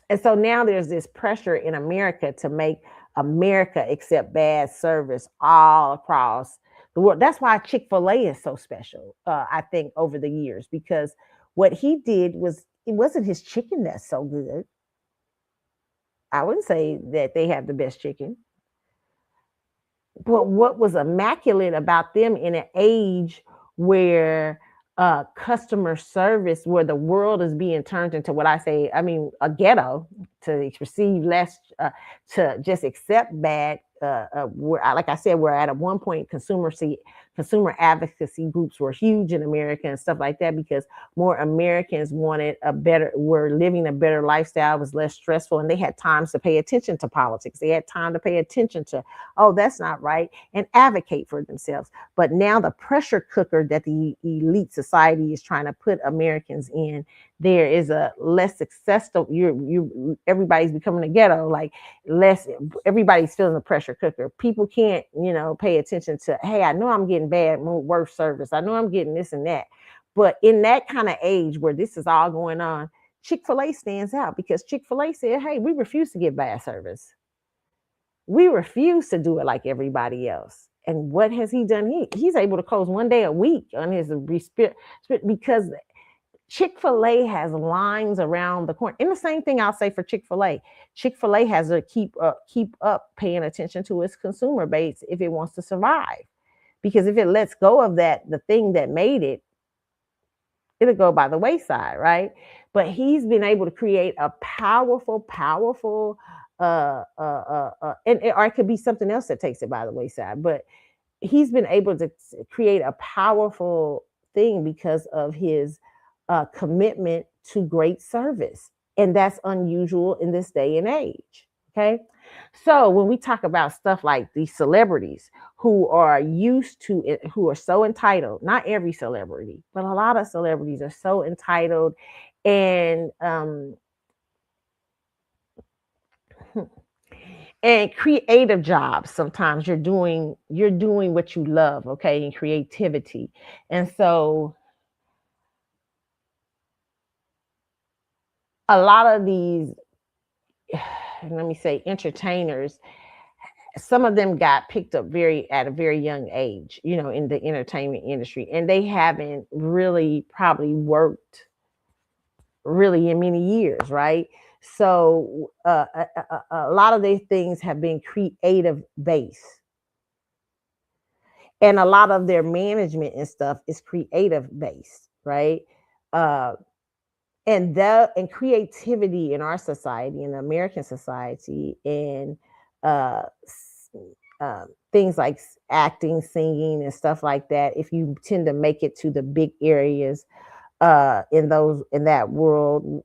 S1: And so now there's this pressure in America to make America accept bad service all across the world. That's why Chick-fil-A is so special, I think, over the years, because what he did was, it wasn't his chicken that's so good. I wouldn't say that they have the best chicken. But what was immaculate about them in an age where customer service, where the world is being turned into what I mean, a ghetto, to receive less, to just accept bad. Like I said, we're at one point consumer advocacy groups were huge in America and stuff like that, because more Americans were living a better lifestyle, was less stressful, and they had times to pay attention to politics. They had time to pay attention to, oh, that's not right, and advocate for themselves. But now the pressure cooker that the elite society is trying to put Americans in, there is a less successful. Everybody's becoming a ghetto. Like everybody's feeling the pressure cooker. People can't, pay attention to, hey, I know I'm getting worse service. I know I'm getting this and that. But in that kind of age where this is all going on, Chick-fil-A stands out, because Chick-fil-A said, hey, we refuse to give bad service. We refuse to do it like everybody else. And what has he done? He's able to close one day a week on his because Chick-fil-A has lines around the corner. And the same thing I'll say for Chick-fil-A. Chick-fil-A has to keep up paying attention to its consumer base if it wants to survive. Because if it lets go of the thing that made it, it'll go by the wayside, right? But he's been able to create a powerful, or it could be something else that takes it by the wayside. But he's been able to create a powerful thing because of his commitment to great service. And that's unusual in this day and age. Okay. So when we talk about stuff like these celebrities who are used to it, who are so entitled, not every celebrity, but a lot of celebrities are so entitled, and creative jobs. Sometimes you're doing what you love, okay, and creativity. And so a lot of these, let me say, entertainers, some of them got picked up at a very young age, in the entertainment industry, and they haven't really probably worked really in many years, right? So a lot of these things have been creative based, and a lot of their management and stuff is creative based, right? And creativity in our society, in American society, and things like acting, singing, and stuff like that, if you tend to make it to the big areas in that world,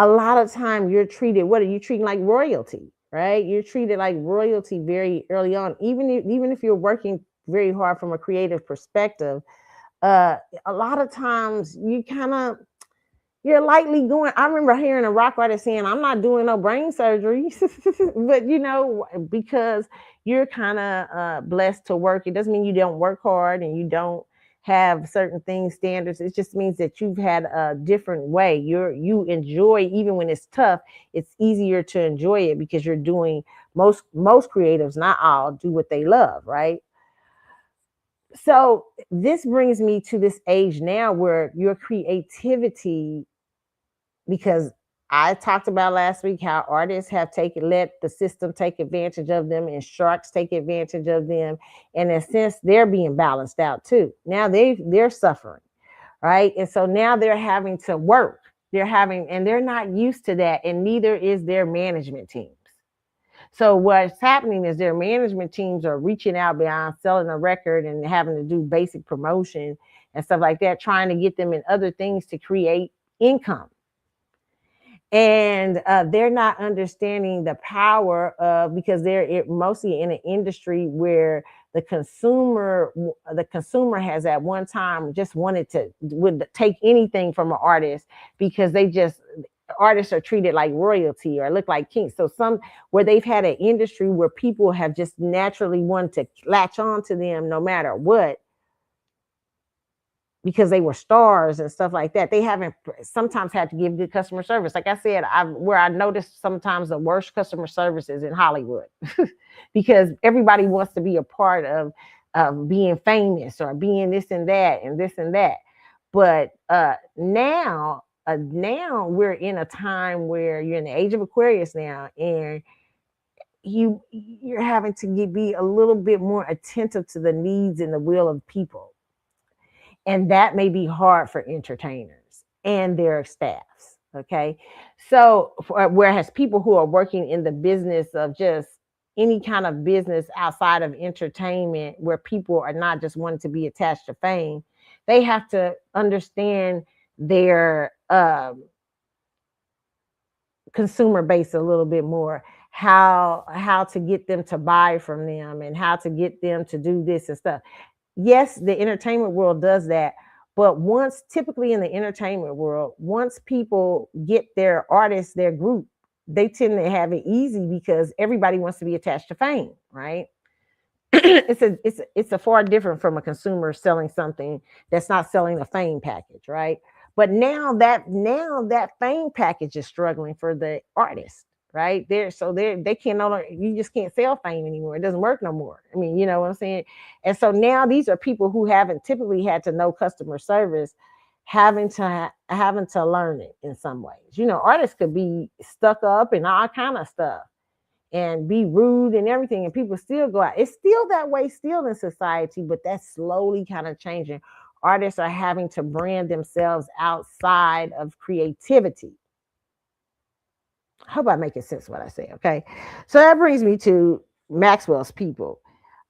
S1: a lot of time you're treated, what are you treating, like royalty, right? You're treated like royalty very early on, even if you're working very hard from a creative perspective. A lot of times you're lightly going. I remember hearing a rock writer saying, I'm not doing no brain surgery. But because you're kind of blessed to work, it doesn't mean you don't work hard and you don't have certain things, standards. It just means that you've had a different way. You enjoy, even when it's tough, it's easier to enjoy it because you're doing, most creatives, not all, do what they love, right? So this brings me to this age now where your creativity, because I talked about last week how artists have taken, let the system take advantage of them, and sharks take advantage of them. And in a sense, they're being balanced out too. Now they're suffering, right? And so now they're having to work. And they're not used to that, and neither is their management teams. So what's happening is their management teams are reaching out beyond selling a record and having to do basic promotion and stuff like that, trying to get them in other things to create income. And they're not understanding the power of, because they're mostly in an industry where the consumer has at one time just would take anything from an artist, because artists are treated like royalty or look like kings. So where they've had an industry where people have just naturally wanted to latch on to them no matter what, because they were stars and stuff like that. They haven't sometimes had to give good customer service. Like I said, where I noticed sometimes the worst customer service is in Hollywood, because everybody wants to be a part of being famous or being this and that and this and that. But now we're in a time where you're in the age of Aquarius now, and you're having to be a little bit more attentive to the needs and the will of people. And that may be hard for entertainers and their staffs. Okay. So, whereas people who are working in the business of just any kind of business outside of entertainment, where people are not just wanting to be attached to fame, they have to understand their consumer base a little bit more, how to get them to buy from them and how to get them to do this and stuff. Yes, the entertainment world does that. But typically in the entertainment world, once people get their artists, their group, they tend to have it easy because everybody wants to be attached to fame, right? It's a far different from a consumer selling something that's not selling a fame package, right? But now that fame package is struggling for the artist, right? They can no longer, you just can't sell fame anymore. It doesn't work no more. I mean, you know what I'm saying? And so now these are people who haven't typically had to know customer service, having to learn it in some ways. You know, artists could be stuck up and all kind of stuff and be rude and everything, and people still go out. It's still that way still in society, but that's slowly kind of changing. Artists are having to brand themselves outside of creativity. I hope I'm making sense what I say, okay? So that brings me to Maxwell's people.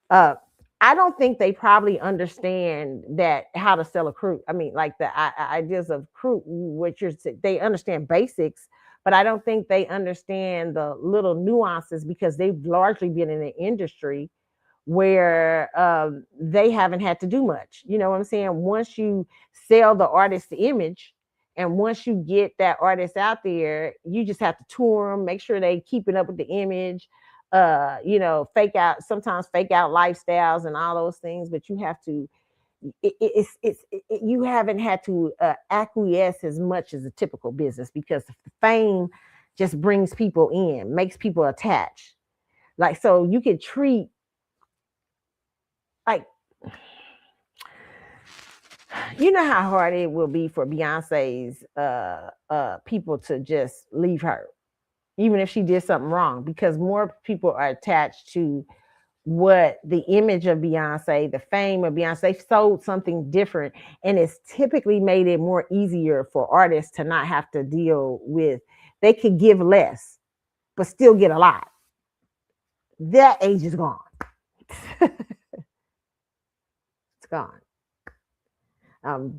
S1: I don't think they probably understand that how to sell a cruise. I mean, like the ideas of cruise, they understand basics, but I don't think they understand the little nuances because they've largely been in an industry where they haven't had to do much. You know what I'm saying? Once you sell the artist's image, and once you get that artist out there, you just have to tour them, make sure they keeping up with the image, sometimes fake out lifestyles and all those things, but you have to, you haven't had to acquiesce as much as a typical business, because fame just brings people in, makes people attached. Like, so you can treat, like, you know how hard it will be for Beyonce's people to just leave her, even if she did something wrong, because more people are attached to what the image of Beyonce, the fame of Beyonce. They've sold something different, and it's typically made it more easier for artists to not have to deal with. They could give less, but still get a lot. That age is gone. It's gone.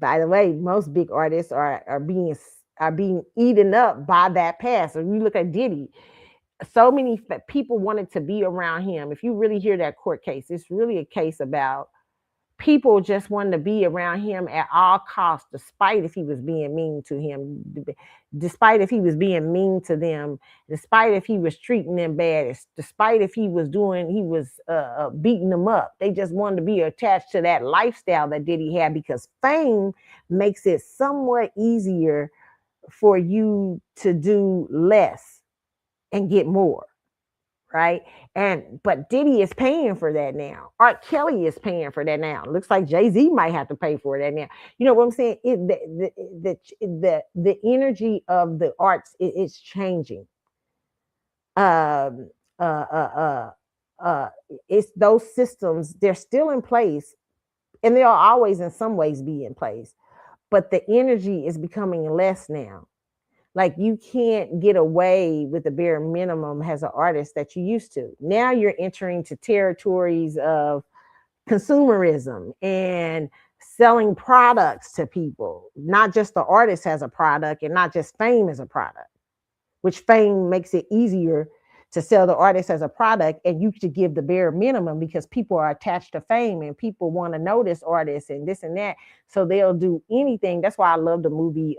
S1: By the way, most big artists are being eaten up by that past. So you look at Diddy, so many people wanted to be around him. If you really hear that court case, it's really a case about people just wanted to be around him at all costs, despite if he was being mean to him, despite if he was being mean to them, despite if he was treating them bad, despite if he was beating them up. They just wanted to be attached to that lifestyle that Diddy had, because fame makes it somewhat easier for you to do less and get more. Right. But Diddy is paying for that now. Art Kelly is paying for that now. Looks like Jay-Z might have to pay for that now. You know what I'm saying? The energy of the arts is changing. Um uh uh uh it's those systems, they're still in place, and they'll always in some ways be in place, but the energy is becoming less now. Like, you can't get away with the bare minimum as an artist that you used to. Now you're entering to territories of consumerism and selling products to people. Not just the artist as a product, and not just fame as a product, which fame makes it easier to sell the artist as a product, and you should give the bare minimum because people are attached to fame and people want to know this artist and this and that, so they'll do anything. That's why I love the movie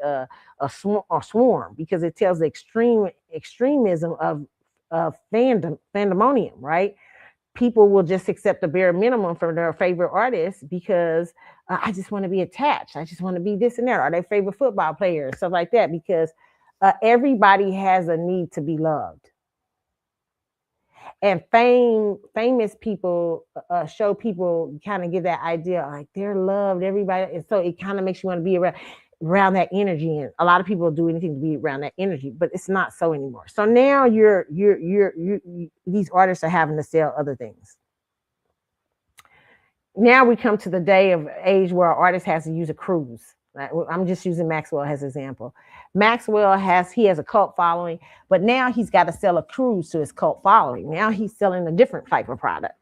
S1: Swarm, because it tells the extremism of fandomonium, right? People will just accept the bare minimum for their favorite artists because I just want to be attached, I just want to be this and that, or their favorite football player, stuff like that, because everybody has a need to be loved. And famous people show people, kind of give that idea like they're loved, everybody, and so it kind of makes you want to be around that energy. And a lot of people do anything to be around that energy, but it's not so anymore. So now these artists are having to sell other things. Now we come to the day of age where an artist has to use a cruise. I'm just using Maxwell as an example. Maxwell has a cult following, but now he's got to sell a cruise to his cult following. Now he's selling a different type of product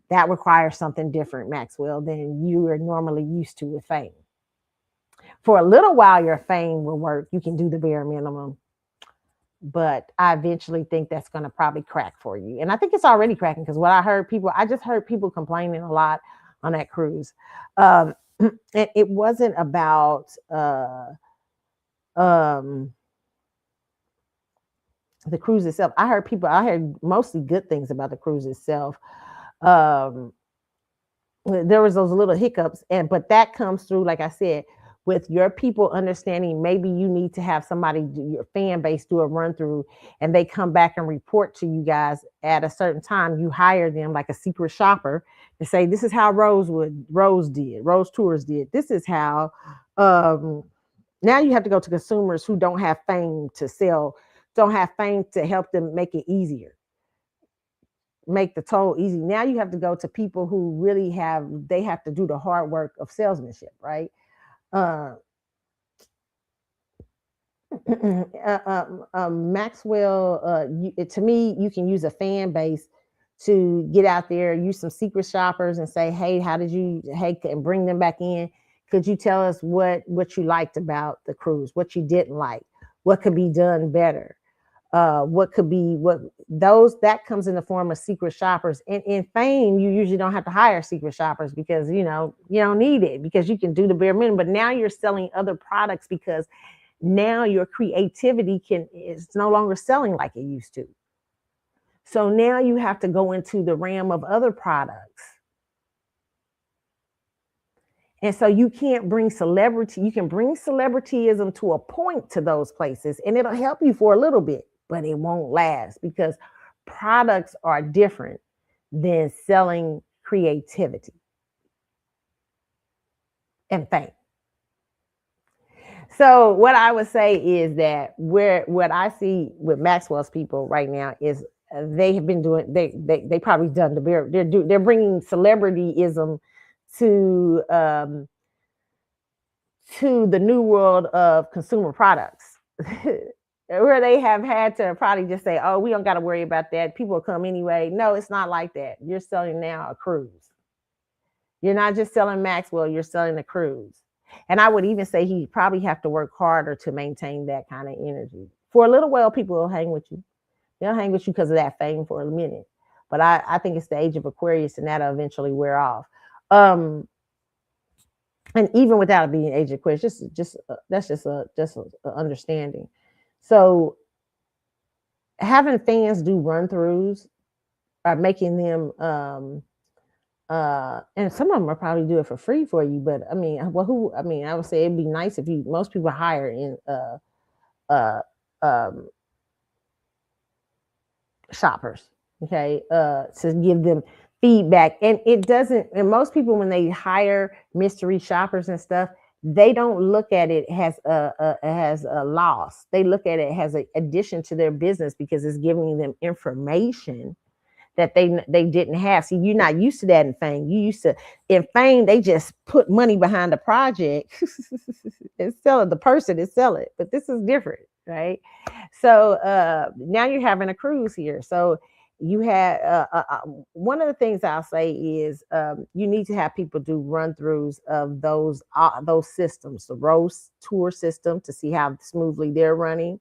S1: that requires something different, Maxwell, than you are normally used to with fame. For a little while, your fame will work. You can do the bare minimum, but I eventually think that's going to probably crack for you. And I think it's already cracking, because I just heard people complaining a lot on that cruise. It wasn't about the cruise itself. I heard mostly good things about the cruise itself. There was those little hiccups, but that comes through, like I said, with your people understanding maybe you need to have somebody, your fan base, do a run through, and they come back and report to you guys at a certain time. You hire them like a secret shopper to say, this is how Rose Tours did. This is how, now you have to go to consumers who don't have fame to sell, don't have fame to help them make it easier, make the toll easy. Now you have to go to people who really have to do the hard work of salesmanship, right? Maxwell, to me, you can use a fan base to get out there, use some secret shoppers and say, hey, and bring them back in. Could you tell us what you liked about the cruise, what you didn't like, what could be done better? That comes in the form of secret shoppers. And in fame, you usually don't have to hire secret shoppers because, you don't need it, because you can do the bare minimum. But now you're selling other products, because now your creativity is no longer selling like it used to. So now you have to go into the realm of other products. And so you can't bring celebrity. You can bring celebrityism to a point to those places, and it'll help you for a little bit, but it won't last, because products are different than selling creativity and fame. So what I would say is that what I see with Maxwell's people right now is they have been doing, they probably done they're bringing celebrityism to the new world of consumer products. Where they have had to probably just say, oh, we don't got to worry about that, people will come anyway. No, it's not like that. You're selling now a cruise. You're not just selling Maxwell, you're selling a cruise. And I would even say he probably have to work harder to maintain that kind of energy. For a little while, people will hang with you. They'll hang with you because of that fame for a minute. But I think it's the age of Aquarius, and that'll eventually wear off. and even without it being age equated, just that's just a understanding. So having fans do run throughs are making them and some of them will probably do it for free for you, but I mean, well, who, I mean, I would say it'd be nice if you, most people hire in uh um shoppers, okay, to give them feedback. And it doesn't, and most people, when they hire mystery shoppers and stuff, they don't look at it as a loss. They look at it as an addition to their business because it's giving them information that they didn't have. See, you're not used to that in Fame. You used to, in Fame, they just put money behind the project and sell it. The person is sell it, but this is different, right? So now you're having a cruise here. So you had one of the things I'll say is you need to have people do run throughs of those systems, the Rose tour system, to see how smoothly they're running.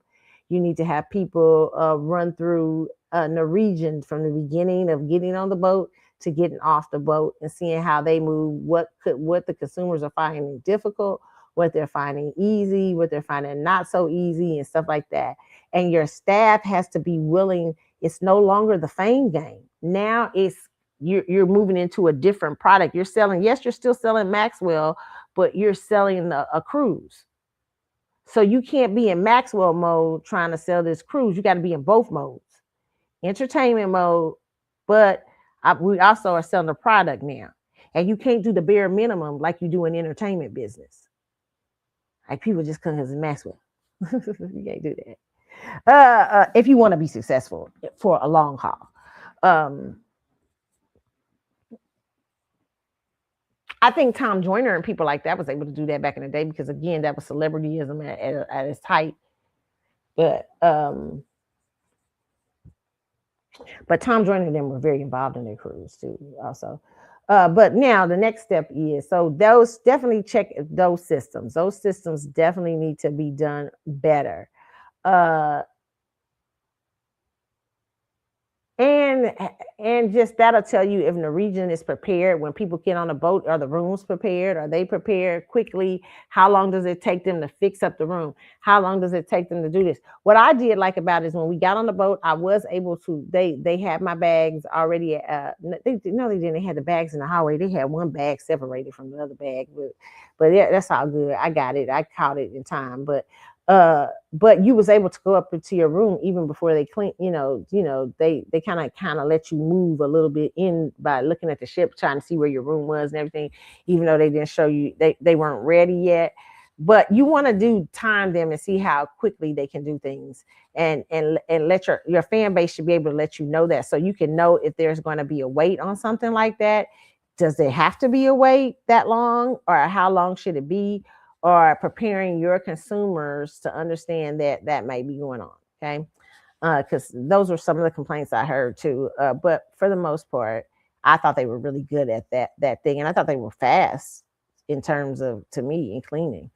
S1: You need to have people run through Norwegian from the beginning of getting on the boat to getting off the boat and seeing how they move, what the consumers are finding difficult, what they're finding easy, what they're finding not so easy, and stuff like that. And your staff has to be willing. It's no longer the Fame game. Now it's you're moving into a different product. You're selling, yes, you're still selling Maxwell, but you're selling a cruise. So you can't be in Maxwell mode trying to sell this cruise. You got to be in both modes, entertainment mode, but we also are selling a product now. And you can't do the bare minimum like you do in entertainment business. Like people just come as Maxwell. You can't do that. If you want to be successful for a long haul. I think Tom Joyner and people like that was able to do that back in the day because, again, that was celebrityism at its height. But Tom Joyner and them were very involved in their cruise too, also. But now the next step is, so those definitely check those systems. Those systems definitely need to be done better. And just that'll tell you if Norwegian is prepared when people get on a boat. Are the rooms prepared? Are they prepared quickly? How long does it take them to fix up the room? How long does it take them to do this? What I did like about it is when we got on the boat, I was able to, they had my bags already. They didn't. They had the bags in the hallway. They had one bag separated from the other bag, but yeah, that's all good. I got it. I caught it in time, but you was able to go up into your room even before they clean, they kind of let you move a little bit in by looking at the ship, trying to see where your room was and everything, even though they didn't show you, they weren't ready yet. But you want to do time them and see how quickly they can do things, and let your fan base should be able to let you know that, so you can know if there's going to be a wait on something like that. Does there have to be a wait that long, or how long should it be? Or preparing your consumers to understand that may be going on, okay? Because those were some of the complaints I heard too. But for the most part, I thought they were really good at that thing, and I thought they were fast in terms of, to me, in cleaning.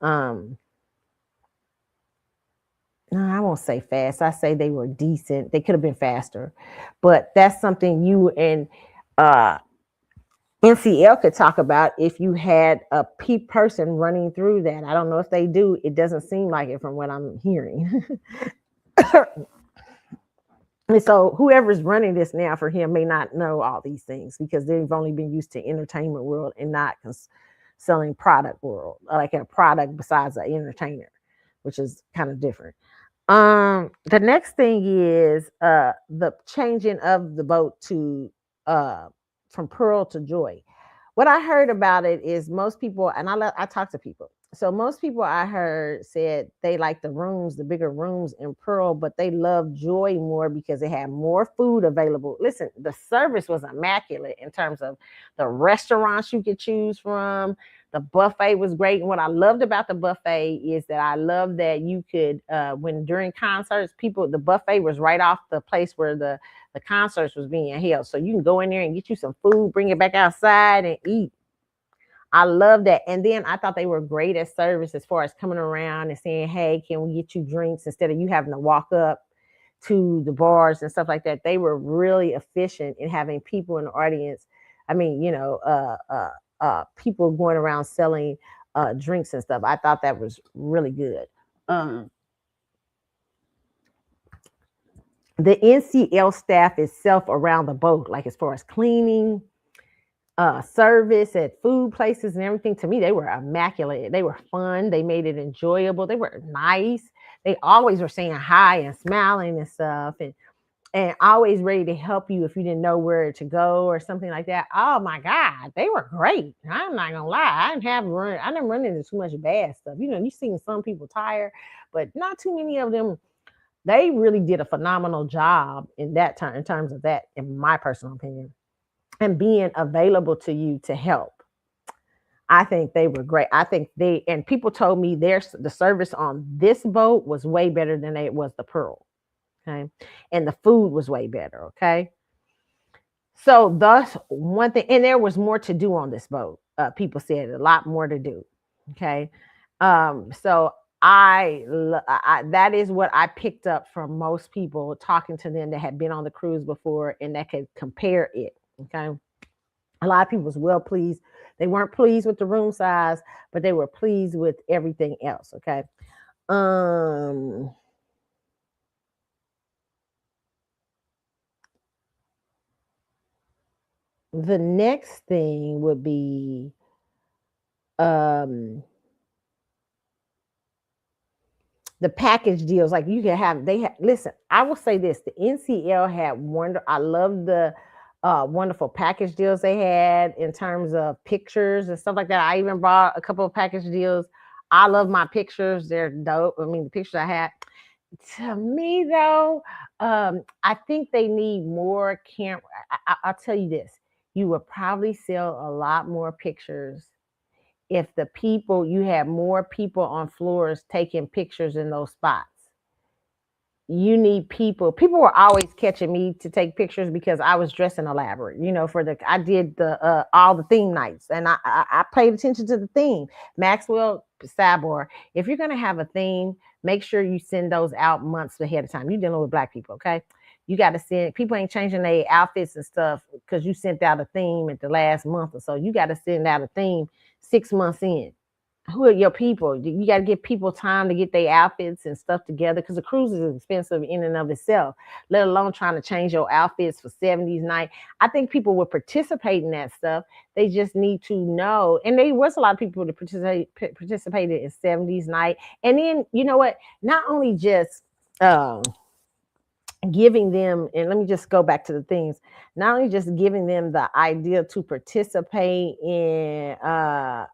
S1: No, I won't say fast. I say they were decent. They could have been faster, but that's something you and NCL could talk about if you had a person running through that. I don't know if they do. It doesn't seem like it from what I'm hearing. And so whoever's running this now for him may not know all these things because they've only been used to entertainment world and not selling product world, like a product besides an entertainer, which is kind of different. The next thing is the changing of the boat to from Pearl to Joy. What I heard about it is most people, and I talk to people. So most people I heard said they like the rooms, the bigger rooms in Pearl, but they love Joy more because they had more food available. Listen, the service was immaculate in terms of the restaurants you could choose from. The buffet was great. And what I loved about the buffet is that I love that you could, when during concerts, the buffet was right off the place where the concerts was being held. So you can go in there and get you some food, bring it back outside and eat. I love that. And then I thought they were great at service as far as coming around and saying, hey, can we get you drinks instead of you having to walk up to the bars and stuff like that. They were really efficient in having people in the audience. I mean, people going around selling drinks and stuff. I thought that was really good. Um, the NCL staff itself around the boat, like as far as cleaning, service at food places and everything, to me, they were immaculate. They were fun. They made it enjoyable. They were nice. They always were saying hi and smiling and stuff, and always ready to help you if you didn't know where to go or something like that. Oh my God, they were great. I'm not gonna lie. I didn't run into too much bad stuff. You've seen some people tired, but not too many of them. They really did a phenomenal job in that time, in terms of that, in my personal opinion, and being available to you to help. I think they were great. I think and people told me the service on this boat was way better than it was the Pearl. Okay. And the food was way better. Okay. So thus one thing, and there was more to do on this boat. People said a lot more to do. Okay. So that is what I picked up from most people talking to them that had been on the cruise before and that could compare it. Okay. A lot of people was well pleased. They weren't pleased with the room size, but they were pleased with everything else. Okay. Um, the next thing would be um the package deals. Like you can have listen, I will say this, the NCL had I love the wonderful package deals they had in terms of pictures and stuff like that. I even bought a couple of package deals. I love my pictures. They're dope. I mean, the pictures I had. To me though, I think they need more camera. I'll tell you this. You will probably sell a lot more pictures if you had more people on floors taking pictures in those spots. You need people. People were always catching me to take pictures because I was dressing elaborate. I did the all the theme nights, and I paid attention to the theme. Maxwell Sabor. If you're gonna have a theme, make sure you send those out months ahead of time. You're dealing with Black people, okay? You got to send. People ain't changing their outfits and stuff because you sent out a theme at the last month or so. You got to send out a theme 6 months in. Who are your people? You got to give people time to get their outfits and stuff together, because a cruise is expensive in and of itself, let alone trying to change your outfits for 70s night. I think people would participate in that stuff. They just need to know. And there was a lot of people that participated in 70s night. And then, you know what? Not only just giving them, and let me just go back to the things, not only just giving them the idea to participate in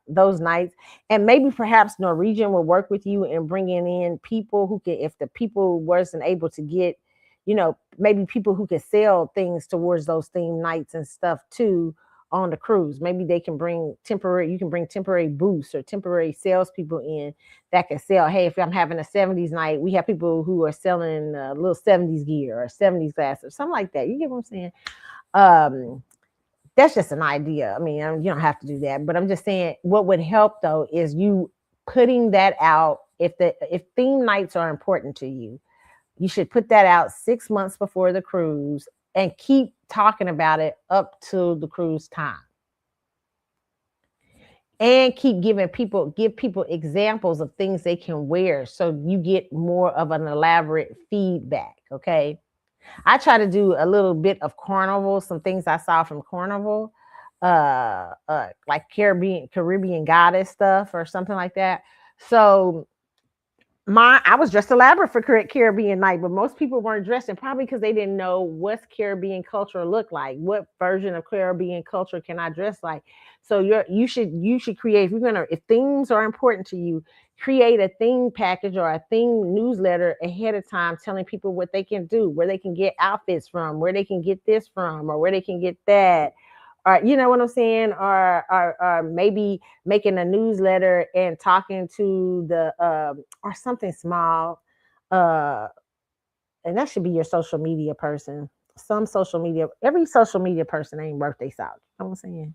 S1: those nights, and maybe perhaps Norwegian will work with you in bringing in people who can, if the people wasn't able to get, maybe people who can sell things towards those theme nights and stuff too on the cruise. Maybe you can bring temporary booths or temporary salespeople in that can sell. Hey, if I'm having a 70s night, we have people who are selling little 70s gear or 70s glasses or something like that. You get what I'm saying? That's just an idea. I mean, you don't have to do that, but I'm just saying what would help though is you putting that out. If theme nights are important to you, you should put that out 6 months before the cruise and keep talking about it up to the cruise time. And give people examples of things they can wear so you get more of an elaborate feedback. Okay. I try to do a little bit of Carnival, some things I saw from Carnival, like Caribbean goddess stuff or something like that. So I was dressed elaborate for Caribbean night, but most people weren't dressing, probably because they didn't know what's Caribbean culture look like. What version of Caribbean culture can I dress like? So you should create, if themes are important to you, create a theme package or a theme newsletter ahead of time, telling people what they can do, where they can get outfits from, where they can get this from, or where they can get that. Or you know what I'm saying, or maybe making a newsletter and talking to the or something small, and that should be your social media person. Every social media person ain't birthday salad. You know what I'm saying?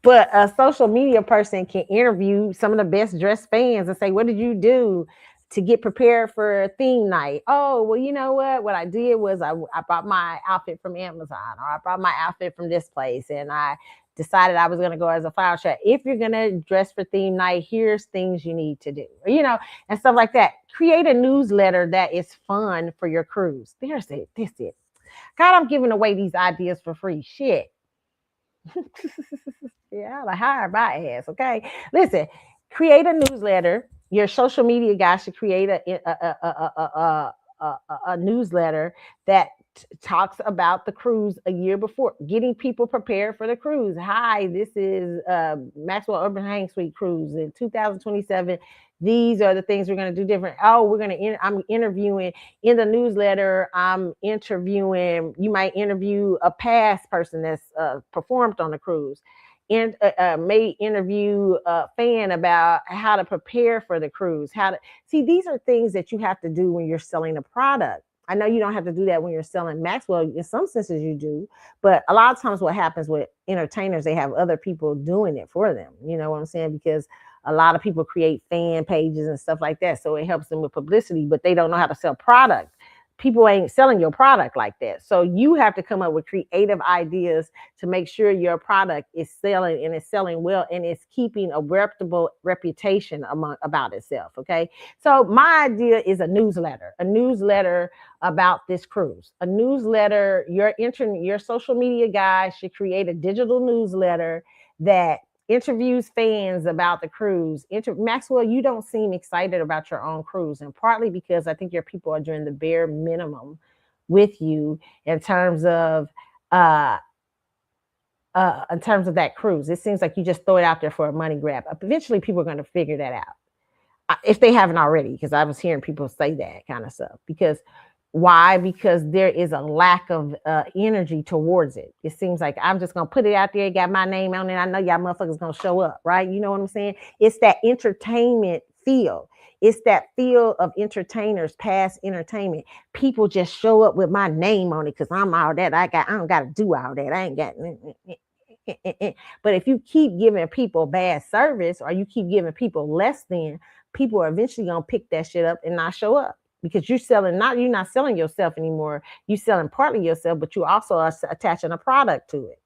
S1: but a social media person can interview some of the best dressed fans and say, what did you do to get prepared for a theme night? Oh, well, you know what I did was I bought my outfit from Amazon, or I bought my outfit from this place, and I decided I was going to go as a flower shop. If you're going to dress for theme night, here's things you need to do, and stuff like that. Create a newsletter that is fun for your cruise. There's it. This it. God, I'm giving away these ideas for free. Shit. Yeah, like hire my ass. Okay, listen. Create a newsletter. Your social media guy should create a newsletter that talks about the cruise a year before, getting people prepared for the cruise. Hi, this is Maxwell Urban Hang Suite Cruise in 2027. These are the things we're going to do different. Oh, I'm interviewing in the newsletter. I'm interviewing, you might interview a past person that's performed on the cruise, and may interview a fan about how to prepare for the cruise. How to see, these are things that you have to do when you're selling a product. I know you don't have to do that when you're selling Maxwell. In some senses you do, but a lot of times what happens with entertainers, they have other people doing it for them. You know what I'm saying? Because a lot of people create fan pages and stuff like that. So it helps them with publicity, but they don't know how to sell product. People ain't selling your product like that. So you have to come up with creative ideas to make sure your product is selling, and it's selling well, and it's keeping a reputable reputation about itself. Okay. So my idea is a newsletter about this cruise, a newsletter. Your social media guy should create a digital newsletter that interviews fans about the cruise. Maxwell, you don't seem excited about your own cruise, and partly because I think your people are doing the bare minimum with you in terms of that cruise. It seems like you just throw it out there for a money grab. Eventually, people are going to figure that out if they haven't already, because I was hearing people say that kind of stuff. Because why? Because there is a lack of energy towards it. It seems like I'm just going to put it out there, got my name on it. I know y'all motherfuckers going to show up, right? You know what I'm saying? It's that entertainment feel. It's that feel of entertainers, past entertainment. People just show up with my name on it because I'm all that. I don't got to do all that. I ain't got. But if you keep giving people bad service, or you keep giving people less than, people are eventually going to pick that shit up and not show up. Because you're not selling yourself anymore. You're selling partly yourself, but you also are attaching a product to it.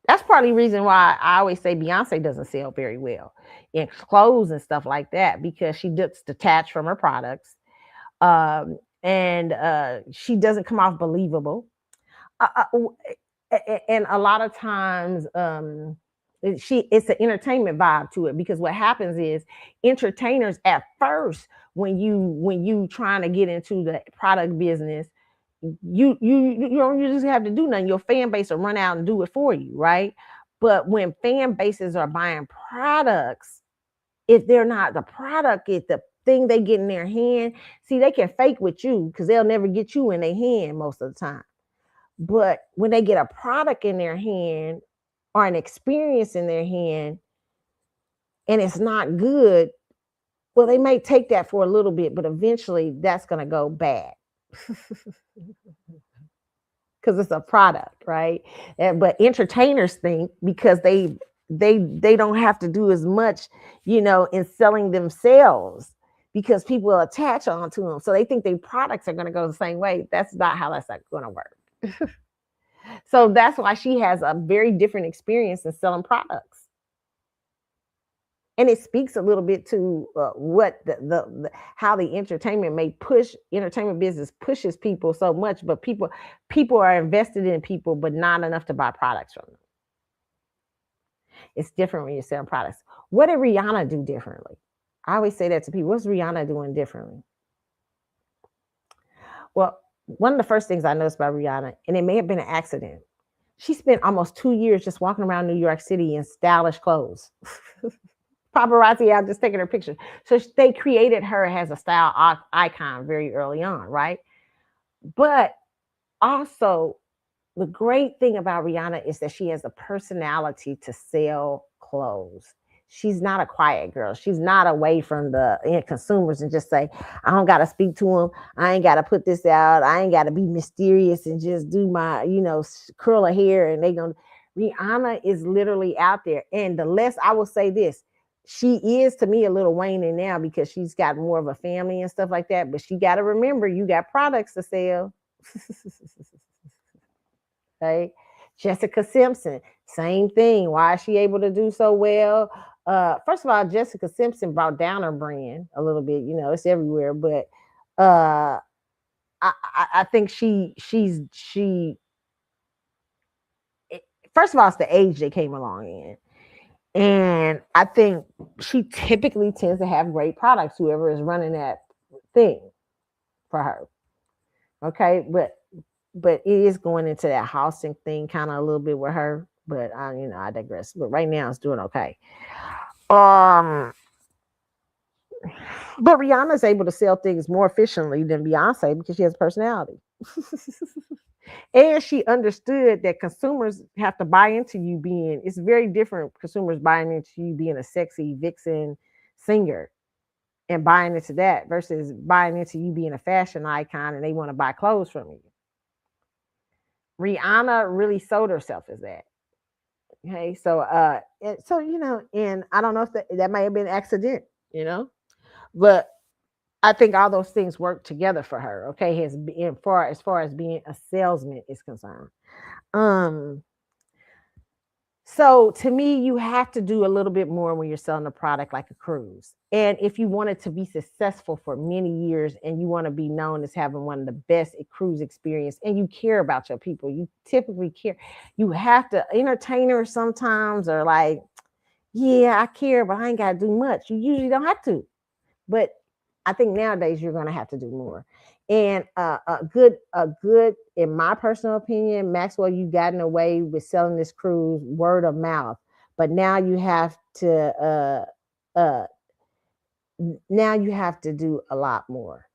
S1: That's partly the reason why I always say Beyonce doesn't sell very well in clothes and stuff like that, because she gets detached from her products, and she doesn't come off believable. And a lot of times, it's an entertainment vibe to it, because what happens is entertainers at first, when you trying to get into the product business, you don't just have to do nothing. Your fan base will run out and do it for you, right? But when fan bases are buying products, if they're not, the product is the thing they get in their hand. See, they can fake with you because they'll never get you in their hand most of the time. But when they get a product in their hand or an experience in their hand and it's not good, well, they may take that for a little bit, but eventually that's going to go bad because it's a product, right? But entertainers think, because they don't have to do as much, in selling themselves, because people will attach onto them. So they think their products are going to go the same way. That's not how that's going to work. So that's why she has a very different experience in selling products. And it speaks a little bit to what how the entertainment business pushes people so much, but people are invested in people, but not enough to buy products from them. It's different when you're selling products. What did Rihanna do differently? I always say that to people. What's Rihanna doing differently? Well, one of the first things I noticed about Rihanna, and it may have been an accident, she spent almost 2 years just walking around New York City in stylish clothes. Paparazzi out just taking her pictures. So they created her as a style icon very early on, right? But also, the great thing about Rihanna is that she has a personality to sell clothes. She's not a quiet girl. She's not away from the consumers and just say, I don't got to speak to them. I ain't got to put this out. I ain't got to be mysterious and just do my, curl her hair. And Rihanna is literally out there. And I will say this, she is to me a little waning now because she's got more of a family and stuff like that. But she got to remember, you got products to sell. Right? Jessica Simpson, same thing. Why is she able to do so well? First of all, Jessica Simpson brought down her brand a little bit. You know, it's everywhere, but uh, I think she. First of all, it's the age they came along in. And I think she typically tends to have great products, whoever is running that thing for her. Okay, but it is going into that housing thing kind of a little bit with her. But I digress. But right now it's doing okay. Um, but Rihanna's able to sell things more efficiently than Beyonce because she has personality. And she understood that consumers have to buy into you being, it's very different consumers buying into you being a sexy vixen singer and buying into that versus buying into you being a fashion icon and they want to buy clothes from you. Rihanna really sold herself as that. Okay, and I don't know if that may have been an accident, but I think all those things work together for her. Okay, as far as being a salesman is concerned. Um, So to me, you have to do a little bit more when you're selling a product like a cruise. And if you want it to be successful for many years and you want to be known as having one of the best cruise experience and you care about your people, you typically care. You have to entertainers sometimes are like, yeah, I care, but I ain't got to do much. You usually don't have to. But I think nowadays you're going to have to do more. And a good, in my personal opinion, Maxwell, you've gotten away with selling this cruise word of mouth, but uh, now you have to do a lot more.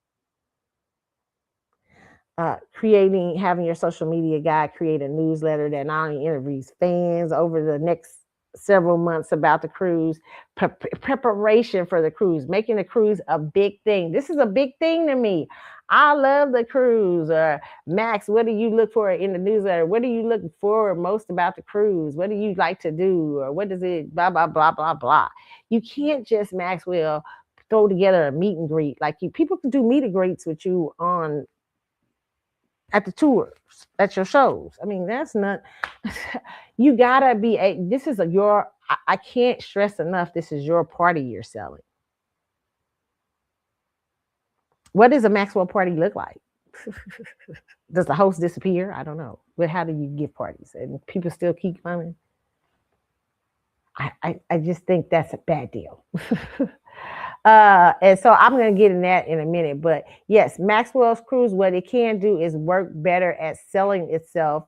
S1: Having your social media guy create a newsletter that not only interviews fans over the next several months about the cruise, preparation for the cruise, making the cruise a big thing. This is a big thing to me. I love the cruise. Or Max, what do you look for in the newsletter? What do you look for most about the cruise? What do you like to do? Or what does it, blah, blah, blah, blah, blah. You can't just, Maxwell, throw together a meet and greet. Like people can do meet and greets with you on at the tours, at your shows. I mean, that's not. You gotta be a. This is your. I can't stress enough. This is your party you're selling. What does a Maxwell party look like? Does the host disappear? I don't know. But how do you give parties and people still keep coming? I just think that's a bad deal. And so I'm going to get in that in a minute. But yes, Maxwell's Cruise, what it can do is work better at selling itself,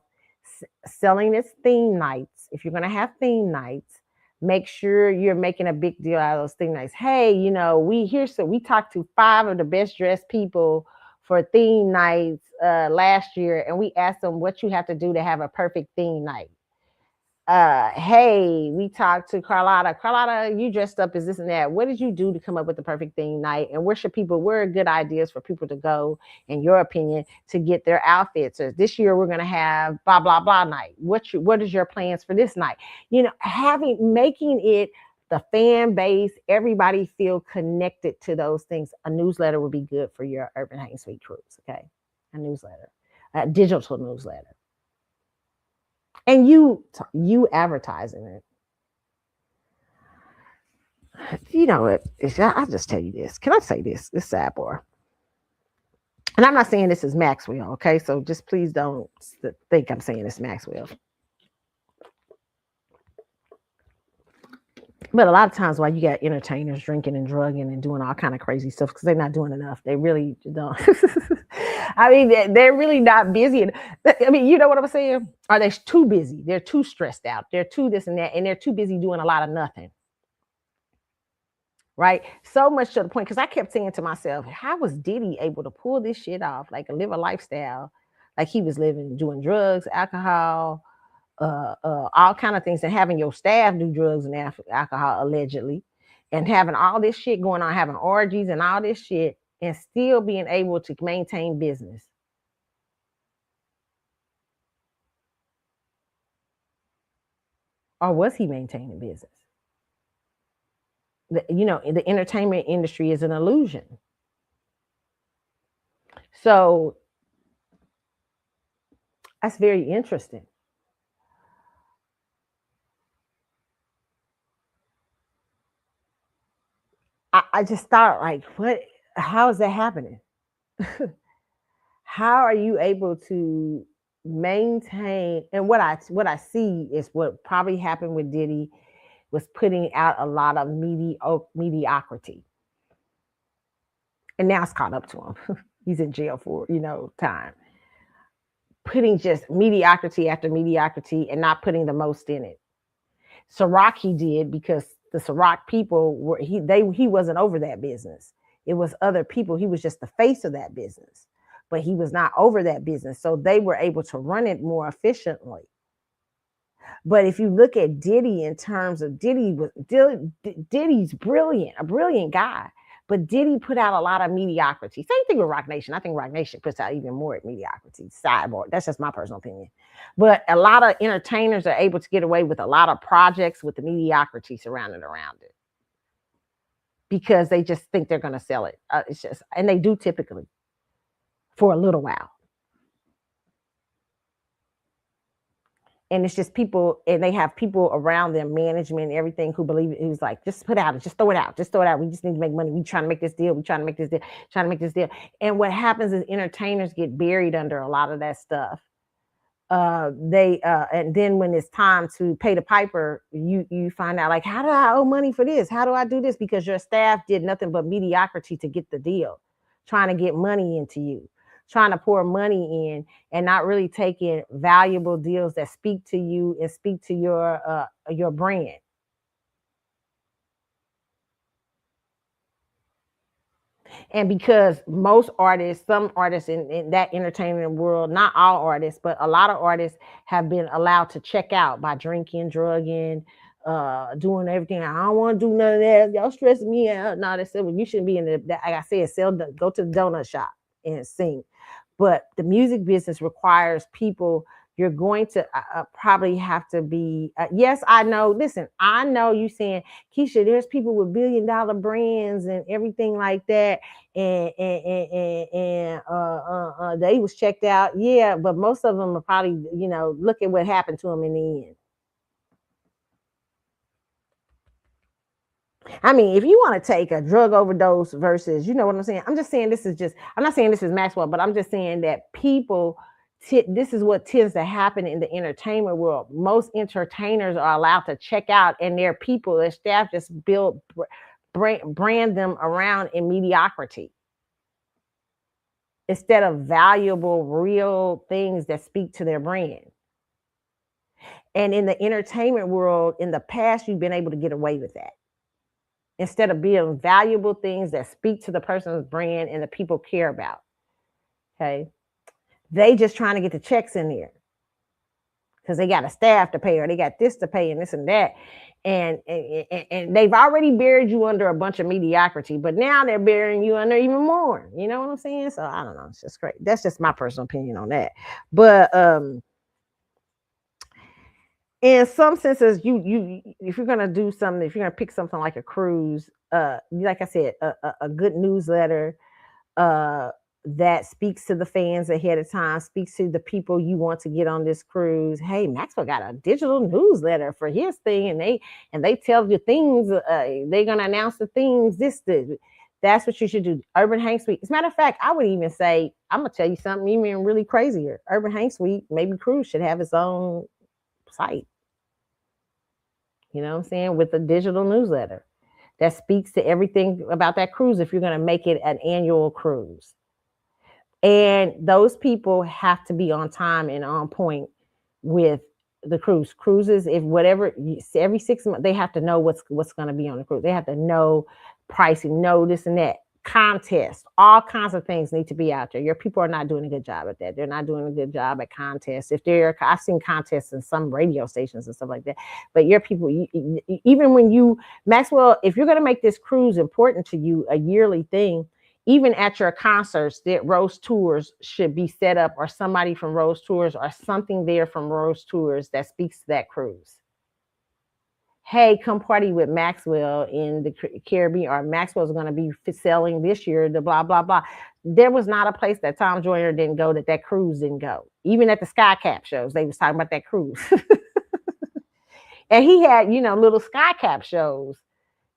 S1: selling its theme nights. If you're going to have theme nights, make sure you're making a big deal out of those theme nights. Hey, we talked to 5 of the best dressed people for theme nights last year, and we asked them what you have to do to have a perfect theme night. Hey, we talked to Carlotta. Carlotta, you dressed up as this and that. What did you do to come up with the perfect theme night? And where are good ideas for people to go, in your opinion, to get their outfits? Or this year we're gonna have blah blah blah night. What is your plans for this night? Making it the fan base, everybody feel connected to those things. A newsletter would be good for your Urban Hang Suite cruise. Okay, a newsletter, a digital newsletter. And you advertising it. You know what? I'll just tell you this. Can I say this? This sidebar. And I'm not saying this is Maxwell, okay? So just please don't think I'm saying this Maxwell. But a lot of times why you got entertainers drinking and drugging and doing all kind of crazy stuff because they're not doing enough. They really don't. I mean, they're really not busy. I mean, you know what I'm saying? Are they too busy? They're too stressed out. They're too this and that, and they're too busy doing a lot of nothing. Right? So much to the point, because I kept saying to myself, how was Diddy able to pull this shit off, like live a lifestyle like he was living, doing drugs, alcohol, all kind of things, and having your staff do drugs and alcohol allegedly, and having all this shit going on, having orgies and all this shit, and still being able to maintain business. Or was he maintaining business? The entertainment industry is an illusion. So that's very interesting. I just thought, like, how is that happening? How are you able to maintain? And what I see is what probably happened with Diddy was putting out a lot of mediocrity, and now it's caught up to him. He's in jail for time, putting just mediocrity after mediocrity and not putting the most in it. Ciroc he did because the Ciroc people he wasn't over that business. It was other people. He was just the face of that business, but he was not over that business. So they were able to run it more efficiently. But if you look at Diddy in terms of Diddy's brilliant, a brilliant guy. But Diddy put out a lot of mediocrity. Same thing with Rock Nation. I think Rock Nation puts out even more mediocrity. Sidebar. That's just my personal opinion. But a lot of entertainers are able to get away with a lot of projects with the mediocrity surrounded around it because they just think they're going to sell it. And they do typically for a little while. And it's just people, and they have people around them, management, everything, who believe it. Who's like, just put out, just throw it out, just throw it out. We just need to make money. We trying to make this deal. We trying to make this deal. Trying to make this deal. And what happens is entertainers get buried under a lot of that stuff. And then when it's time to pay the piper, you find out, like, how do I owe money for this? How do I do this? Because your staff did nothing but mediocrity to get the deal, trying to get money into you, trying to pour money in, and not really taking valuable deals that speak to you and speak to your brand. And because some artists in that entertainment world, not all artists, but a lot of artists have been allowed to check out by drinking, drugging, doing everything. I don't want to do none of that. Y'all stressing me out. No, they said, well, you shouldn't be in like I said, go to the donut shop and sing. But the music business requires people. You're going to probably have to be. Yes, I know. Listen, I know you saying, Keisha, there's people with $1 billion brands and everything like that, and they was checked out. Yeah, but most of them are probably, look at what happened to them in the end. I mean, if you want to take a drug overdose versus, you know what I'm saying? I'm just saying I'm not saying this is Maxwell, but I'm just saying that people, this is what tends to happen in the entertainment world. Most entertainers are allowed to check out, and their people, their staff just brand them around in mediocrity instead of valuable, real things that speak to their brand. And in the entertainment world, in the past, you've been able to get away with that. Instead of being valuable things that speak to the person's brand and the people care about. Okay. They just trying to get the checks in there because they got a staff to pay, or they got this to pay and this and that. And they've already buried you under a bunch of mediocrity, but now they're burying you under even more. You know what I'm saying? So I don't know. It's just great. That's just my personal opinion on that. But in some senses, you if you're gonna do something, if you're gonna pick something like a cruise, like I said, a good newsletter that speaks to the fans ahead of time, speaks to the people you want to get on this cruise. Hey, Maxwell got a digital newsletter for his thing, and they tell you things. They're gonna announce the things. That's what you should do. Urban Hang Suite. As a matter of fact, I would even say, I'm gonna tell you something even really crazier. Urban Hang Suite, maybe cruise should have its own site. You know what I'm saying? With a digital newsletter that speaks to everything about that cruise if you're going to make it an annual cruise. And those people have to be on time and on point with the cruises. If whatever, every 6 months, they have to know what's going to be on the cruise. They have to know pricing, know this and that. Contests, all kinds of things need to be out there. Your people are not doing a good job at that. They're not doing a good job at contests. I've seen contests in some radio stations and stuff like that. But your people, even when Maxwell, if you're going to make this cruise important to you, a yearly thing, even at your concerts, that Rose Tours should be set up, or somebody from Rose Tours, or something there from Rose Tours that speaks to that cruise. Hey, come party with Maxwell in the Caribbean, or Maxwell's going to be selling this year, the blah, blah, blah. There was not a place that Tom Joyner didn't go that cruise didn't go. Even at the Skycap shows, they was talking about that cruise. And he had, little Skycap shows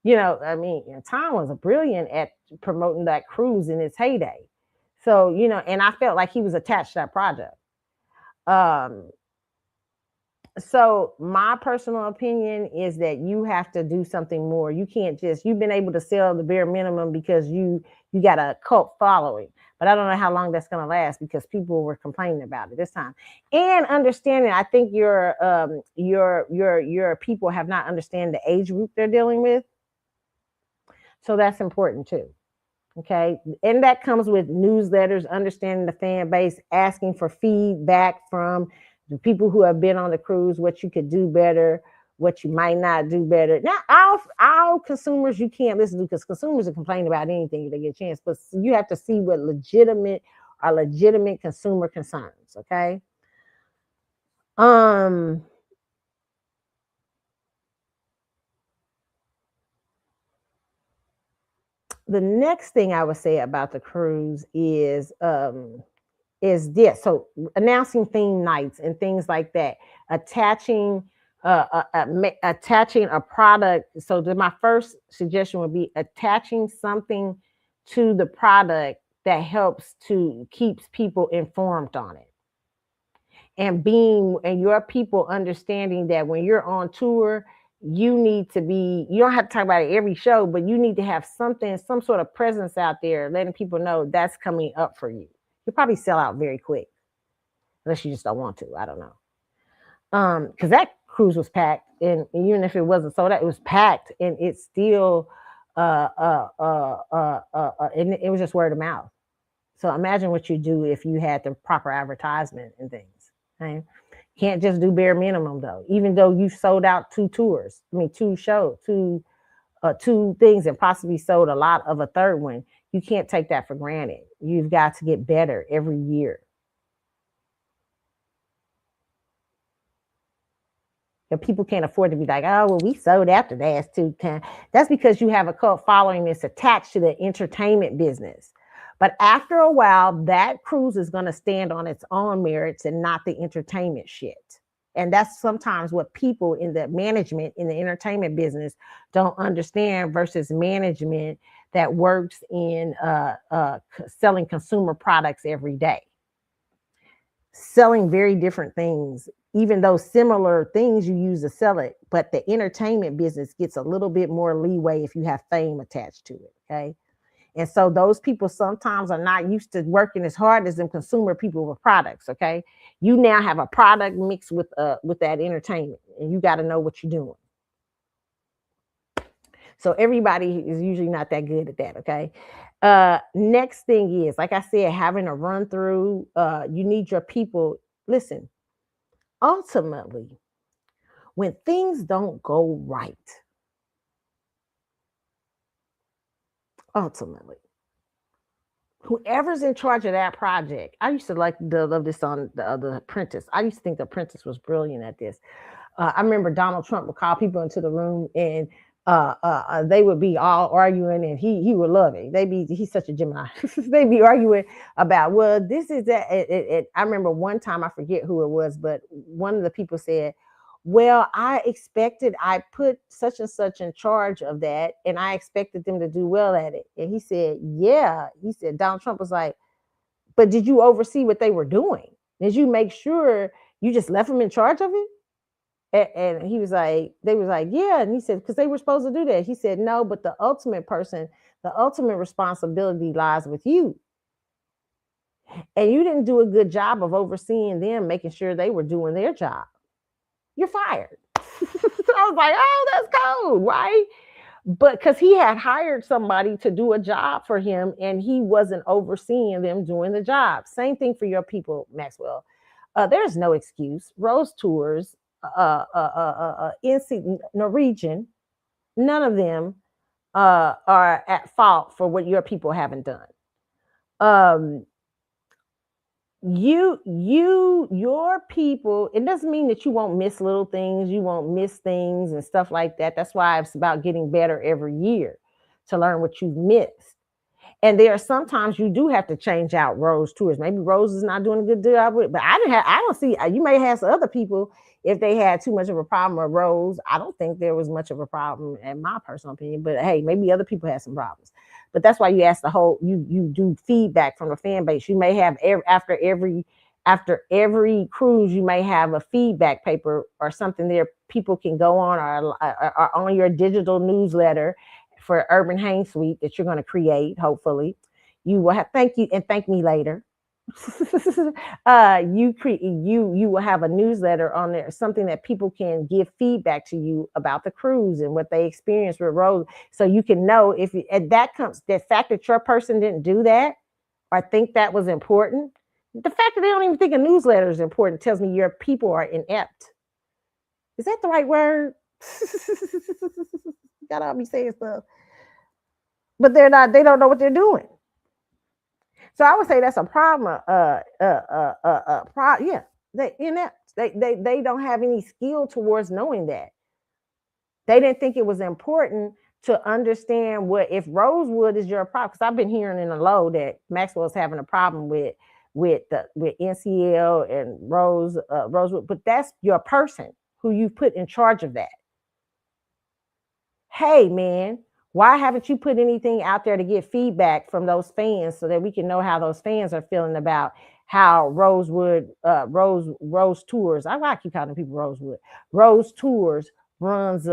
S1: I mean, Tom was brilliant at promoting that cruise in its heyday. So, and I felt like he was attached to that project. Um, so my personal opinion is that you have to do something more. You can't just you've been able to sell the bare minimum because you got a cult following. But I don't know how long that's going to last because people were complaining about it this time. And understanding, I think your people have not understand the age group they're dealing with. So that's important too. Okay. And that comes with newsletters, understanding the fan base, asking for feedback from the people who have been on the cruise, what you could do better, what you might not do better. Now, all consumers you can't listen to because consumers are complaining about anything if they get a chance, but you have to see what are legitimate consumer concerns. Okay. Um, the next thing I would say about the cruise is this. So announcing theme nights and things like that, attaching attaching a product. So my first suggestion would be attaching something to the product that helps to keeps people informed on it. And your people understanding that when you're on tour, you don't have to talk about it every show, but you need to have something, some sort of presence out there, letting people know that's coming up for you. You'll probably sell out very quick, unless you just don't want to. I don't know. Because that cruise was packed, and even if it wasn't sold out, it was packed, and it's still, and it was just word of mouth. So imagine what you do if you had the proper advertisement and things. Okay? Can't just do bare minimum though. Even though you've sold out 2 tours, I mean 2 shows, 2 things, and possibly sold a lot of a third one. You can't take that for granted. You've got to get better every year. And people can't afford to be like, oh, well, we sold after that too. That's because you have a cult following that's attached to the entertainment business. But after a while, that cruise is going to stand on its own merits and not the entertainment shit. And that's sometimes what people in the management in the entertainment business don't understand versus management that works in selling consumer products every day. Selling very different things, even though similar things you use to sell it, but the entertainment business gets a little bit more leeway if you have fame attached to it. Okay. And so those people sometimes are not used to working as hard as them consumer people with products. Okay. You now have a product mixed with that entertainment, and you got to know what you're doing. So everybody is usually not that good at that. Okay. Next thing is, like I said, having a run through, you need your people. Listen, ultimately, when things don't go right, ultimately, whoever's in charge of that project, I used to love this on the Apprentice. I used to think the Apprentice was brilliant at this. I remember Donald Trump would call people into the room, and they would be all arguing, and he would love it. He's such a Gemini. They'd be arguing about, well, this is that. I remember one time, I forget who it was, but one of the people said, well, I put such and such in charge of that, and I expected them to do well at it. And he said, yeah. He said, Donald Trump was like, but did you oversee what they were doing? Did you make sure you just left them in charge of it? And he was like, they was like, yeah. And he said, because they were supposed to do that. He said, no, but the ultimate responsibility lies with you. And you didn't do a good job of overseeing them, making sure they were doing their job. You're fired. So I was like, oh, that's cold, right? But because he had hired somebody to do a job for him, and he wasn't overseeing them doing the job. Same thing for your people, Maxwell. There's no excuse. Rose Tours, NC Norwegian, none of them are at fault for what your people haven't done. Your people, it doesn't mean that you won't miss little things, you won't miss things and stuff like that. That's why it's about getting better every year to learn what you've missed. And there are sometimes you do have to change out Rose Tours. Maybe Rose is not doing a good job with it, but I don't see, you may have some other people if they had too much of a problem with Rose. I don't think there was much of a problem, in my personal opinion. But hey, maybe other people had some problems. But that's why you ask the whole you do feedback from the fan base. You may have after every cruise, you may have a feedback paper or something there people can go on, or on your digital newsletter for Urban Hang Suite that you're going to create. Hopefully, you will have thank you and thank me later. You will have a newsletter on there, something that people can give feedback to you about the cruise and what they experienced with Rose, so you can know if and that comes the fact that your person didn't do that or think that was important. The fact that they don't even think a newsletter is important tells me your people are inept. Is that the right word? Gotta all be saying stuff, but they're not. They don't know what they're doing. So I would say that's a problem. Yeah, they inept. They don't have any skill towards knowing that. They didn't think it was important to understand what if Rosewood is your problem. Because I've been hearing in the low that Maxwell's having a problem with NCL and Rosewood, but that's your person who you put in charge of that. Hey, man, why haven't you put anything out there to get feedback from those fans so that we can know how those fans are feeling about how Rose Tours? I keep calling people Rosewood. Rose Tours runs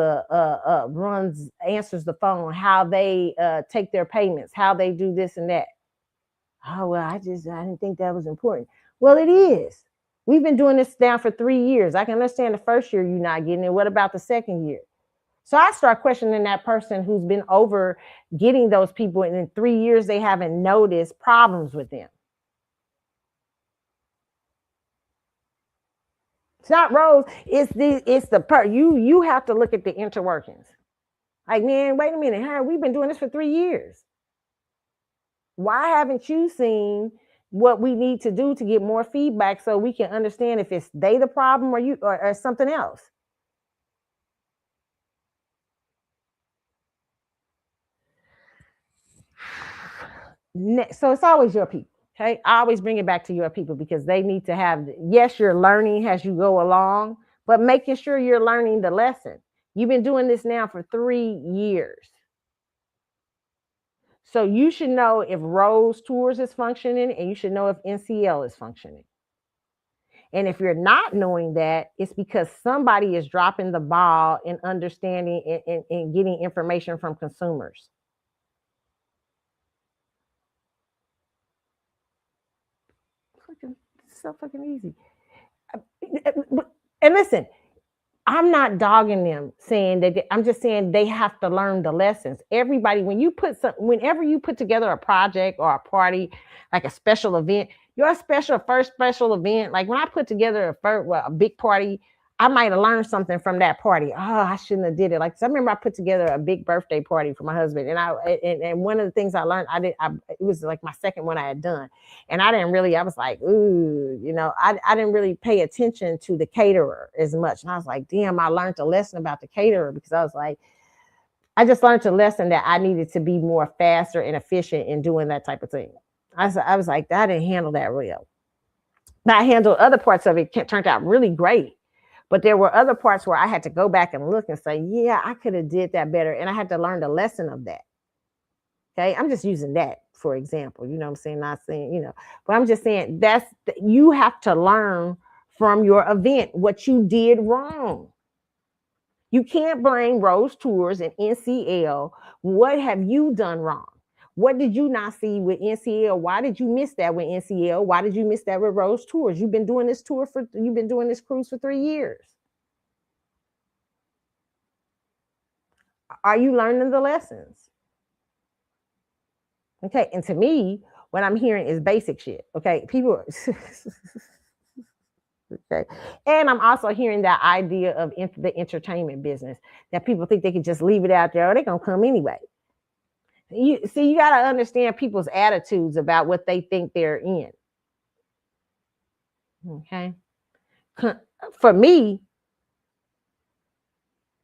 S1: answers the phone, how they take their payments, how they do this and that. Oh well, I didn't think that was important. Well, it is. We've been doing this now for 3 years. I can understand the first year you're not getting it. What about the second year? So I start questioning that person who's been over getting those people, and in 3 years they haven't noticed problems with them. It's not Rose. It's you have to look at the interworkings. Like, man, wait a minute, Harry, we've been doing this for 3 years. Why haven't you seen what we need to do to get more feedback so we can understand if it's they the problem or you or something else? So it's always your people. Okay, I always bring it back to your people because they need to have. Yes, you're learning as you go along, but making sure you're learning the lesson. You've been doing this now for 3 years. So you should know if Rose Tours is functioning, and you should know if NCL is functioning. And if you're not knowing that, it's because somebody is dropping the ball in understanding and getting information from consumers. It's so fucking easy. And listen, I'm not dogging them saying that I'm just saying they have to learn the lessons. Everybody, whenever you put together a project or a party, like a special event, your first special event, like when I put together a big party, I might have learned something from that party. Oh, I shouldn't have did it. Like, I remember I put together a big birthday party for my husband, and one of the things I learned, it was like my second one I had done, and I was like, ooh, I didn't really pay attention to the caterer as much, and I was like, damn, I learned a lesson about the caterer because I was like, I just learned a lesson that I needed to be more faster and efficient in doing that type of thing. I was like, I didn't handle that well, but I handled other parts of it. Turned out really great. But there were other parts where I had to go back and look and say, yeah, I could have did that better. And I had to learn the lesson of that. Okay. I'm just using that for example, you know what I'm saying? Not saying, but I'm just saying you have to learn from your event what you did wrong. You can't blame Rose Tours and NCL. What have you done wrong? What did you not see with NCL? Why did you miss that with NCL? Why did you miss that with Rose Tours? You've been doing this cruise for 3 years. Are you learning the lessons? Okay, and to me, what I'm hearing is basic shit. Okay, people. Okay, and I'm also hearing that idea of the entertainment business that people think they can just leave it out there or they're gonna come anyway. You got to understand people's attitudes about what they think they're in. Okay. For me,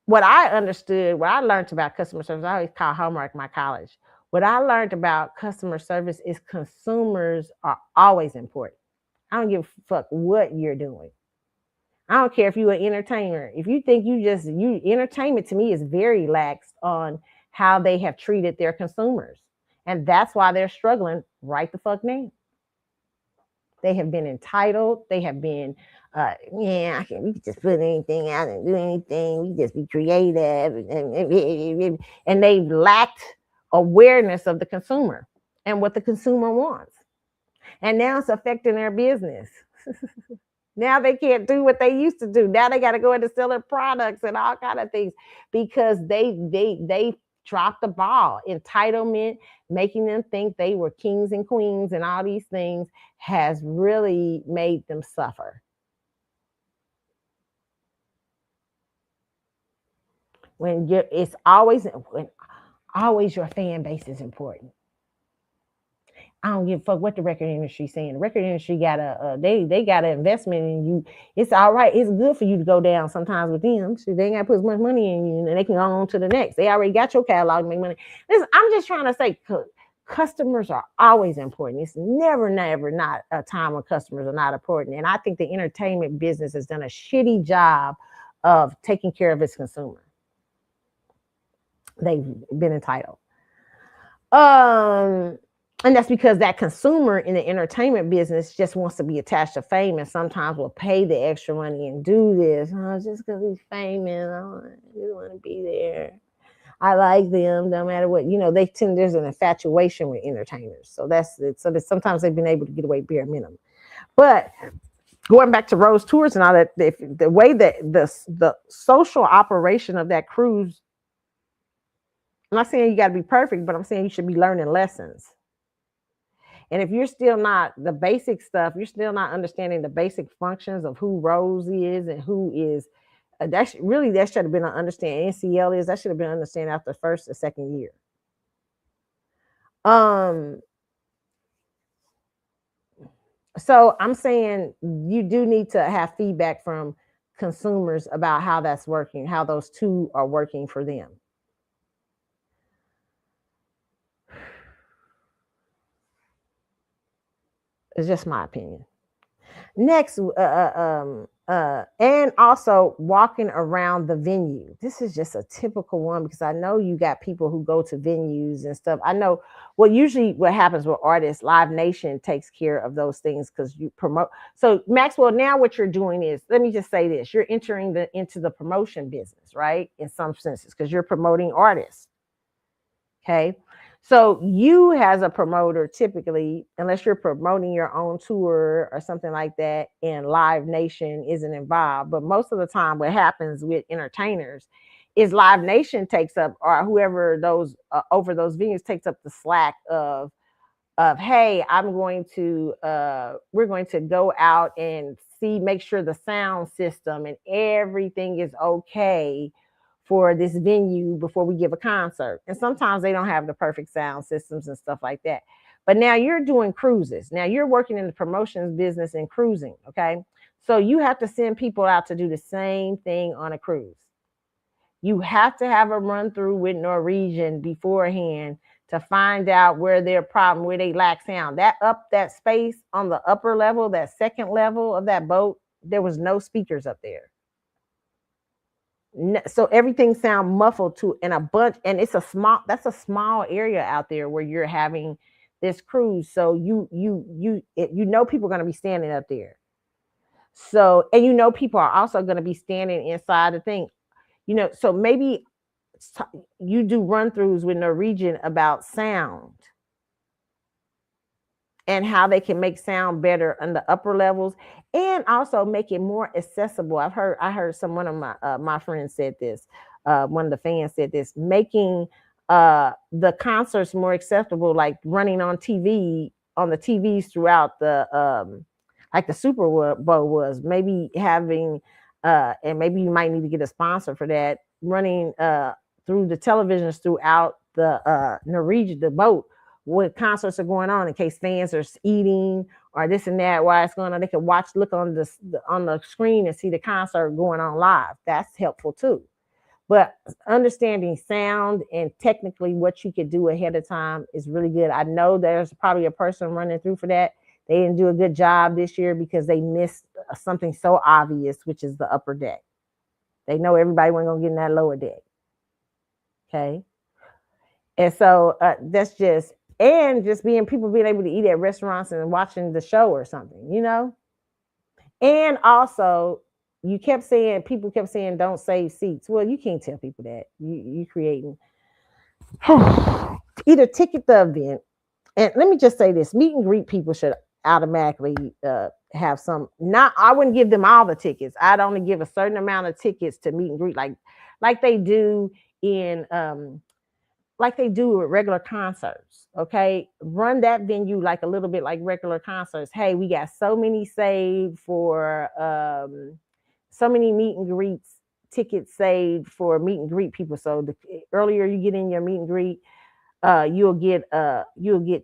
S1: what I learned about customer service, I always call homework my college. What I learned about customer service is consumers are always important. I don't give a fuck what you're doing. I don't care if you're an entertainer. If you think you entertainment to me is very lax on how they have treated their consumers. And that's why they're struggling right the fuck now. They have been entitled. They have been, yeah, I can, we can just put anything out and do anything. We just be creative. And they've lacked awareness of the consumer and what the consumer wants. And now it's affecting their business. Now they can't do what they used to do. Now they got to go into selling products and all kind of things because they dropped the ball. Entitlement, making them think they were kings and queens and all these things has really made them suffer. When it's always your fan base is important. I don't give a fuck what the record industry saying. The record industry got they got an investment in you. It's all right. It's good for you to go down sometimes with them. So they ain't got to put as much money in you, and they can go on to the next. They already got your catalog to make money. Listen, I'm just trying to say, customers are always important. It's never not a time when customers are not important. And I think the entertainment business has done a shitty job of taking care of its consumer. They've been entitled. And that's because that consumer in the entertainment business just wants to be attached to fame and sometimes will pay the extra money and do this. Oh, just because he's famous, I just want to be there. I like them no matter what. There's an infatuation with entertainers. So that's it. So that sometimes they've been able to get away bare minimum. But going back to Rose Tours and all that, the way that the social operation of that cruise, I'm not saying you got to be perfect, but I'm saying you should be learning lessons. And if you're still not the basic stuff, you're still not understanding the basic functions of who Rose is and who is, that should have been an understanding. NCL is, that should have been understanding after the first or second year. So I'm saying you do need to have feedback from consumers about how that's working, how those two are working for them. It's just my opinion. Next, and also walking around the venue. This is just a typical one because I know you got people who go to venues and stuff. I know usually what happens with artists, Live Nation takes care of those things because you promote. So Maxwell, now what you're doing is, let me just say this, you're entering into the promotion business, right? In some senses, because you're promoting artists. Okay. So you as a promoter, typically, unless you're promoting your own tour or something like that, and Live Nation isn't involved, but most of the time what happens with entertainers is Live Nation takes up, or whoever those over those venues takes up the slack of hey, we're going to go out and make sure the sound system and everything is okay for this venue before we give a concert. And sometimes they don't have the perfect sound systems and stuff like that. But now you're doing cruises. Now you're working in the promotions business and cruising, okay? So you have to send people out to do the same thing on a cruise. You have to have a run through with Norwegian beforehand to find out where they lack sound. That space on the upper level, that second level of that boat, there was no speakers up there. So everything sound muffled in a bunch, and that's a small area out there where you're having this cruise. So you know people are going to be standing up there. So, and people are also going to be standing inside the thing. So maybe you do run-throughs with Norwegian about sound and how they can make sound better on the upper levels and also make it more accessible. I heard one of my friends said this, one of the fans said this, making the concerts more accessible, like running on the TVs throughout like the Super Bowl was, maybe having and maybe you might need to get a sponsor for that, running through the televisions throughout the Norwegian, the boat, when concerts are going on, in case fans are eating or this and that while it's going on, they can look on the screen and see the concert going on live. That's helpful too. But understanding sound and technically what you could do ahead of time is really good. I know there's probably a person running through for that They didn't do a good job this year because they missed something so obvious, which is the upper deck. They know everybody wasn't gonna get in that lower deck. Okay. And so that's just, and just people being able to eat at restaurants and watching the show or something, you know? And also, people kept saying, don't save seats. Well, you can't tell people that. You creating either ticket the event. And let me just say this, meet and greet people should automatically have some, I wouldn't give them all the tickets. I'd only give a certain amount of tickets to meet and greet, like they do in like they do with regular concerts. Okay, run that venue like a little bit like regular concerts. Hey, we got so many saved for so many meet and greets, tickets saved for meet and greet people. So the earlier you get in your meet and greet, you'll get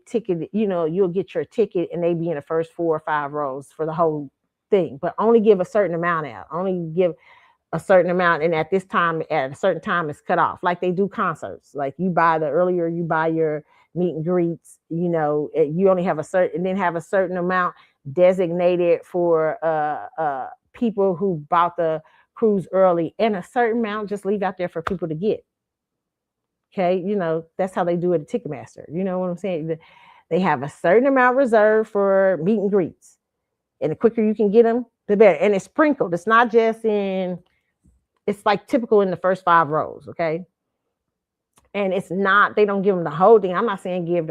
S1: ticket, you'll get your ticket and they be in the first 4 or 5 rows for the whole thing, but only give a certain amount out. Only give a certain amount, and at a certain time it's cut off, like they do concerts. Like you buy your meet and greets, you only have a certain amount designated for people who bought the cruise early, and a certain amount just leave out there for people to get. Okay, that's how they do it at Ticketmaster. You know what I'm saying? They have a certain amount reserved for meet and greets, and the quicker you can get them, the better. And it's sprinkled. It's not just it's like typical in the first 5 rows, okay? And it's not, they don't give them the whole thing. I'm not saying give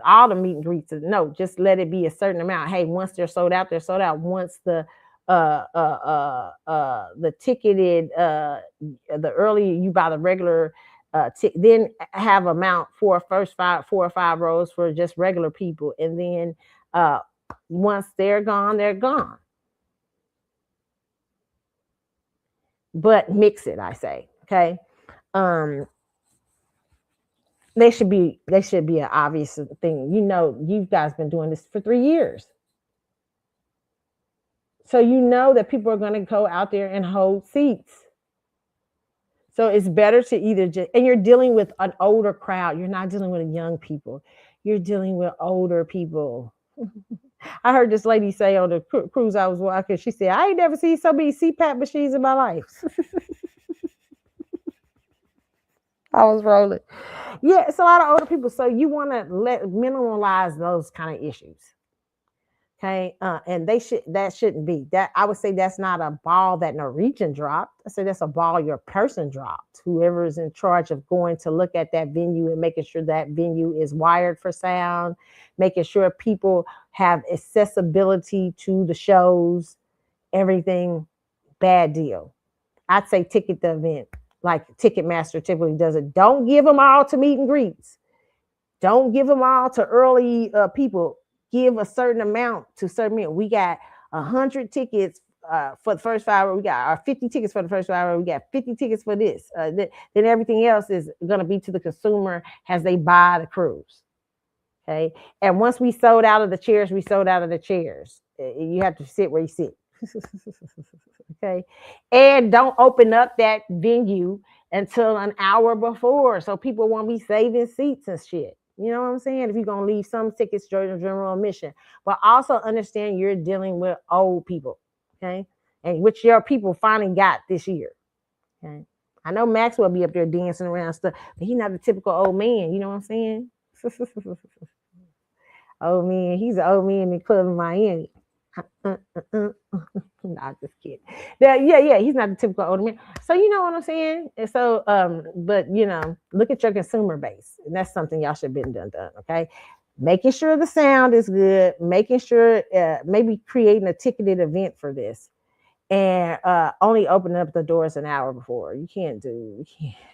S1: all the meet and greets. No, just let it be a certain amount. Hey, once they're sold out, they're sold out. Once the ticketed, the earlier you buy the regular, then have amount for 4 or 5 rows for just regular people. And then once they're gone, they're gone. But mix it, I say, okay? They should be an obvious thing. You guys been doing this for 3 years. So that people are going to go out there and hold seats. So it's better to either and you're dealing with an older crowd. You're not dealing with young people. You're dealing with older people. I heard this lady say on the cruise I was walking, she said, I ain't never seen so many CPAP machines in my life. I was rolling. Yeah, it's a lot of older people. So you want to minimize those kind of issues. Okay. And that shouldn't be that. I would say that's not a ball that Norwegian dropped. I say that's a ball your person dropped. Whoever is in charge of going to look at that venue and making sure that venue is wired for sound, making sure people have accessibility to the shows, everything. Bad deal. I'd say ticket the event like Ticketmaster typically does it. Don't give them all to meet and greets. Don't give them all to early people. Give a certain amount to certain people. We got 100 tickets for the first 5 hours. We got our 50 tickets for the first 5 hours. We got 50 tickets for this. Then everything else is going to be to the consumer as they buy the cruise. Okay. And once we sold out of the chairs, we sold out of the chairs. You have to sit where you sit. Okay. And don't open up that venue until an hour before, so people won't be saving seats and shit. You know what I'm saying? If you're going to leave some tickets during general admission, but also understand you're dealing with old people, okay? And which your people finally got this year, okay? I know Maxwell be up there dancing around stuff, but he's not the typical old man. You know what I'm saying? Old man. He's an old man in the club in Miami. Nah, just kidding. Yeah, he's not the typical older man. So you know what I'm saying? And so, but look at your consumer base, and that's something y'all should have been done. Okay, making sure the sound is good, making sure maybe creating a ticketed event for this, and only opening up the doors an hour before. You can't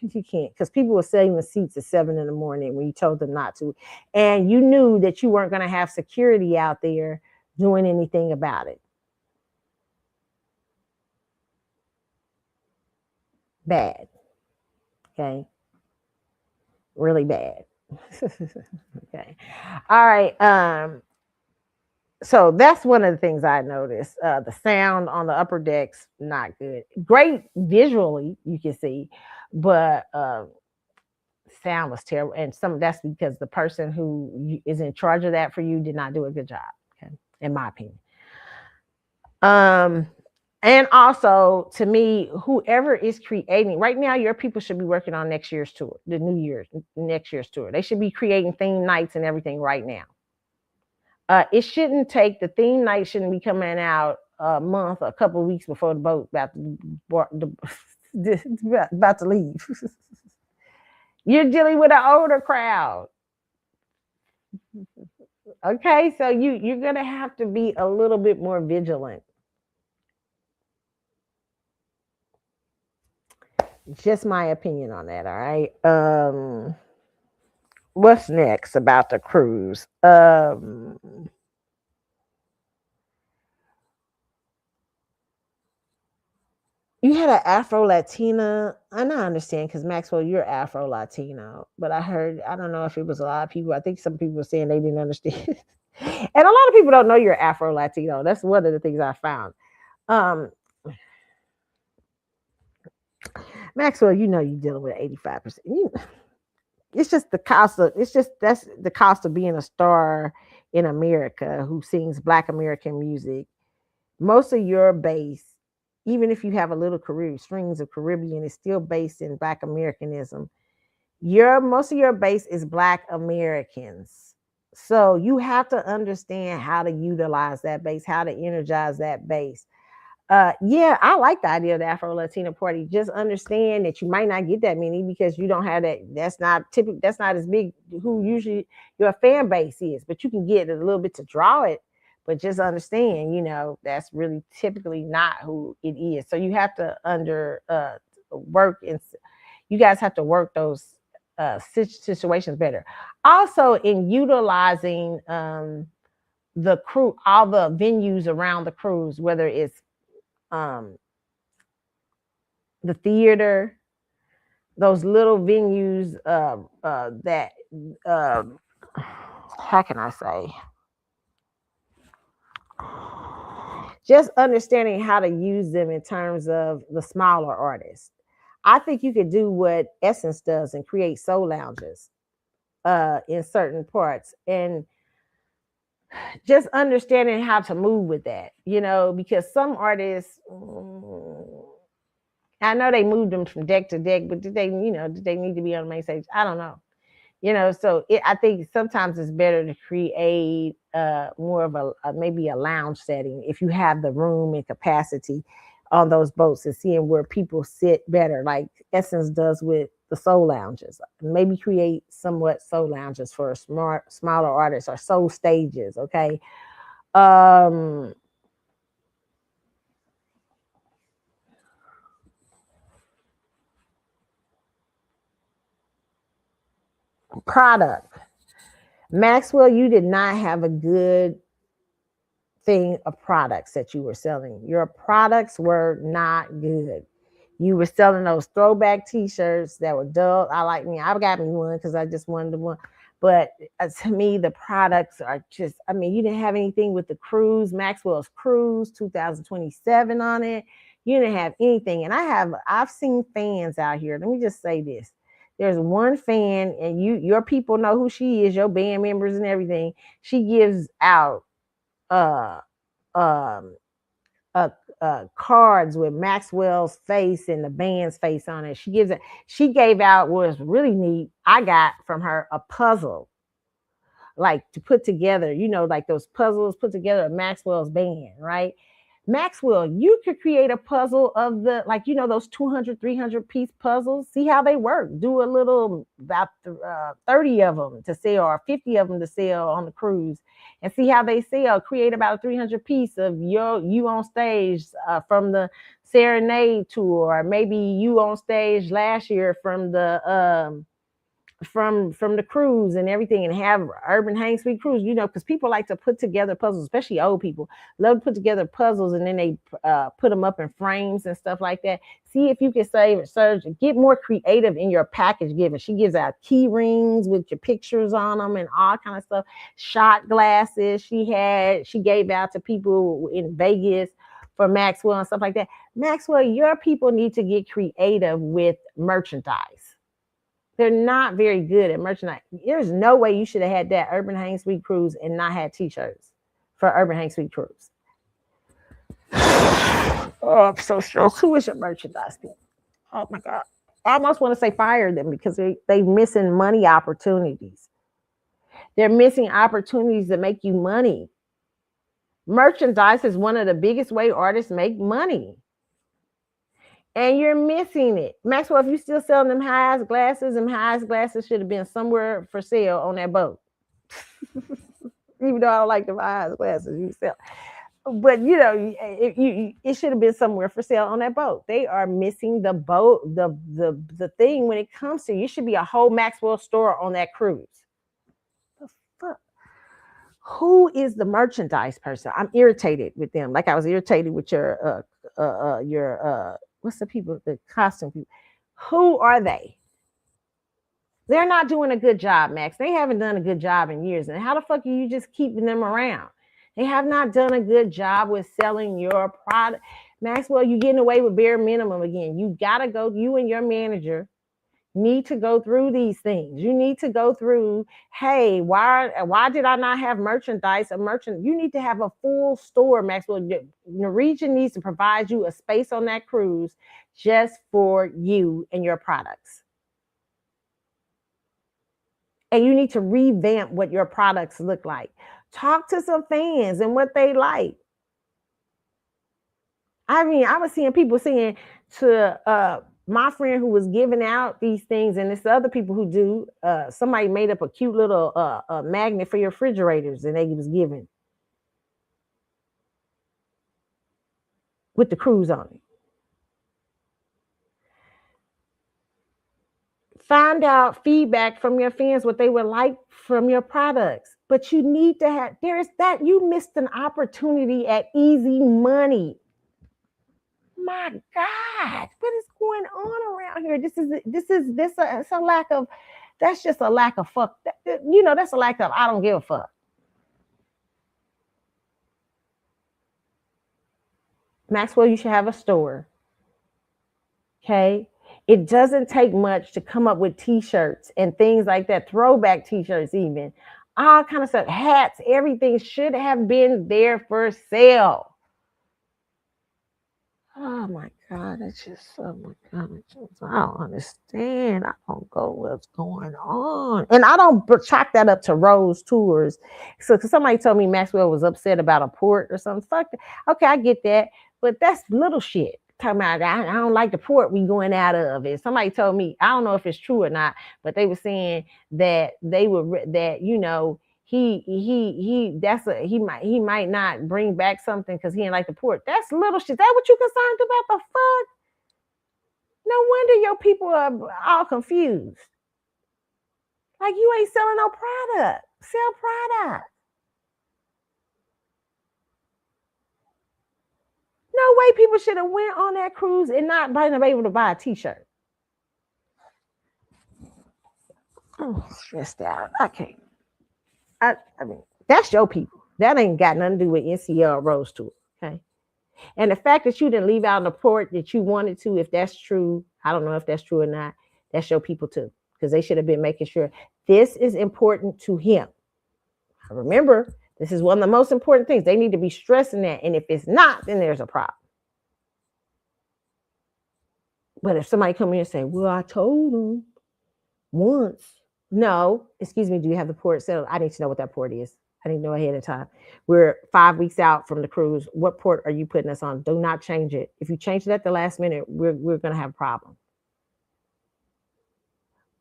S1: because people were selling the seats at 7 a.m. when you told them not to, and you knew that you weren't going to have security out there doing anything about it. Bad. Okay. Really bad. Okay. All right. So that's one of the things I noticed. The sound on the upper decks, not good. Great visually, you can see, but sound was terrible, and that's because the person who is in charge of that for you did not do a good job. Okay, in my opinion. And also to me, whoever is creating right now, your people should be working on next year's tour, the New Year's next year's tour. They should be creating theme nights and everything right now. It shouldn't take the theme night shouldn't be coming out a month, a couple of weeks before the boat about to leave. You're dealing with an older crowd. Okay, so you're gonna have to be a little bit more vigilant. Just my opinion on that, all right? What's next about the cruise? You had an Afro Latina, and I understand because Maxwell, you're Afro Latino, but I don't know if it was a lot of people. I think some people were saying they didn't understand. And a lot of people don't know you're Afro Latino. That's one of the things I found. Um, Maxwell, you know you're dealing with 85%. It's just the cost of that's the cost of being a star in America who sings Black American music. Most of your base, even if you have a little Caribbean strings of Caribbean, is still based in Black Americanism. Most of your base is Black Americans. So you have to understand how to utilize that base, how to energize that base. Yeah, I like the idea of the Afro Latino party. Just understand that you might not get that many because you don't have that. That's not typical. That's not as big who usually your fan base is, but you can get a little bit to draw it. But just understand, that's really typically not who it is. So you have to work, and you guys have to work those situations better. Also, in utilizing the crew, all the venues around the cruise, whether it's the theater, those little venues that how can I say? Just understanding how to use them in terms of the smaller artists. I think you could do what Essence does and create soul lounges in certain parts, and just understanding how to move with that, because some artists, I know they moved them from deck to deck, but did they need to be on the main stage? I don't know. So I think sometimes it's better to create more of maybe a lounge setting if you have the room and capacity on those boats, and seeing where people sit better, like Essence does with the soul lounges. Maybe create somewhat soul lounges for smaller artists, or soul stages. Okay. Product. Maxwell, you did not have a good thing of products that you were selling. Your products were not good. You were selling those throwback t-shirts that were dull. I got me one because I just wanted one. But to me, the products are just, you didn't have anything with the cruise, Maxwell's Cruise 2027 on it. You didn't have anything. And I've seen fans out here. Let me just say this. There's one fan, and your people know who she is, your band members and everything. She gives out cards with Maxwell's face and the band's face on it. She gave out what was really neat. I got from her a puzzle, like to put together, like those puzzles put together Maxwell's band, right? Maxwell, you could create a puzzle of those 200, 300 piece puzzles. See how they work. Do a little, about 30 of them to sell, or 50 of them to sell on the cruise, and see how they sell. Create about a 300 piece of you on stage from the Serenade tour, or maybe you on stage last year from the from the cruise and everything, and have Urban Hang Suite Cruise, because people like to put together puzzles, especially old people love to put together puzzles, and then they put them up in frames and stuff like that. See if you can get more creative in your package giving. She gives out key rings with your pictures on them and all kind of stuff. Shot glasses she gave out to people in Vegas for Maxwell and stuff like that. Maxwell, your people need to get creative with merchandise. They're not very good at merchandise. There's no way you should have had that Urban Hang Suite Cruise and not had t-shirts for Urban Hang Suite Cruise. Oh, I'm so stressed. Who is your merchandise people? Oh my God. I almost want to say fire them because they're missing money opportunities. They're missing opportunities to make you money. Merchandise is one of the biggest way artists make money. And you're missing it. Maxwell, if you still selling them high-ass glasses should have been somewhere for sale on that boat. Even though I don't like the high-ass glasses you sell. But it should have been somewhere for sale on that boat. They are missing the boat, the thing when it comes to, you should be a whole Maxwell store on that cruise. The fuck? Who is the merchandise person? I'm irritated with them. Like I was irritated with your what's the people, the costume people. Who are they? They're not doing a good job, Max. They haven't done a good job in years. And how the fuck are you just keeping them around? They have not done a good job with selling your product. Maxwell, you're getting away with bare minimum again. You gotta go, you and your manager need to go through these things. You need to go through, hey, why did I not have merchandise? You need to have a full store, Maxwell. Norwegian needs to provide you a space on that cruise just for you and your products. And you need to revamp what your products look like. Talk to some fans and what they like. I mean, I was seeing people saying to my friend who was giving out these things, and it's the other people who do, somebody made up a cute little magnet for your refrigerators, and they was giving with the cruise on it. Find out feedback from your fans, what they would like from your products. But you need to have, you missed an opportunity at easy money. My God, what is going on around here? It's a lack of, that's just a lack of fuck. That's a lack of, I don't give a fuck. Maxwell, you should have a store. Okay. It doesn't take much to come up with t-shirts and things like that, throwback t-shirts even, all kind of stuff, hats, everything should have been there for sale. Oh my God, oh my God, I don't understand. I don't go what's going on. And I don't chalk that up to Rose Tours. So somebody told me Maxwell was upset about a port or something. Fuck that. Okay, I get that. But that's little shit. Talking about, I don't like the port we going out of. And somebody told me, I don't know if it's true or not, but they were saying that he might not bring back something because he ain't like the port. That's little shit. That what you concerned about? The fuck? No wonder your people are all confused. Like you ain't selling no product. Sell product. No way people should have went on that cruise and not been able to buy a t-shirt. I'm stressed out. I can't. I mean, that's your people. That ain't got nothing to do with NCL Rose Tour. Okay. And the fact that you didn't leave out the port that you wanted to, if that's true, I don't know if that's true or not, that's your people too. Because they should have been making sure this is important to him. Remember, this is one of the most important things. They need to be stressing that. And if it's not, then there's a problem. But if somebody come in and say, well, I told them once. No, excuse me, do you have the port settled? I need to know what that port is. I need to know ahead of time. We're 5 weeks out from the cruise. What port are you putting us on? Do not change it. If you change it at the last minute, we're going to have a problem.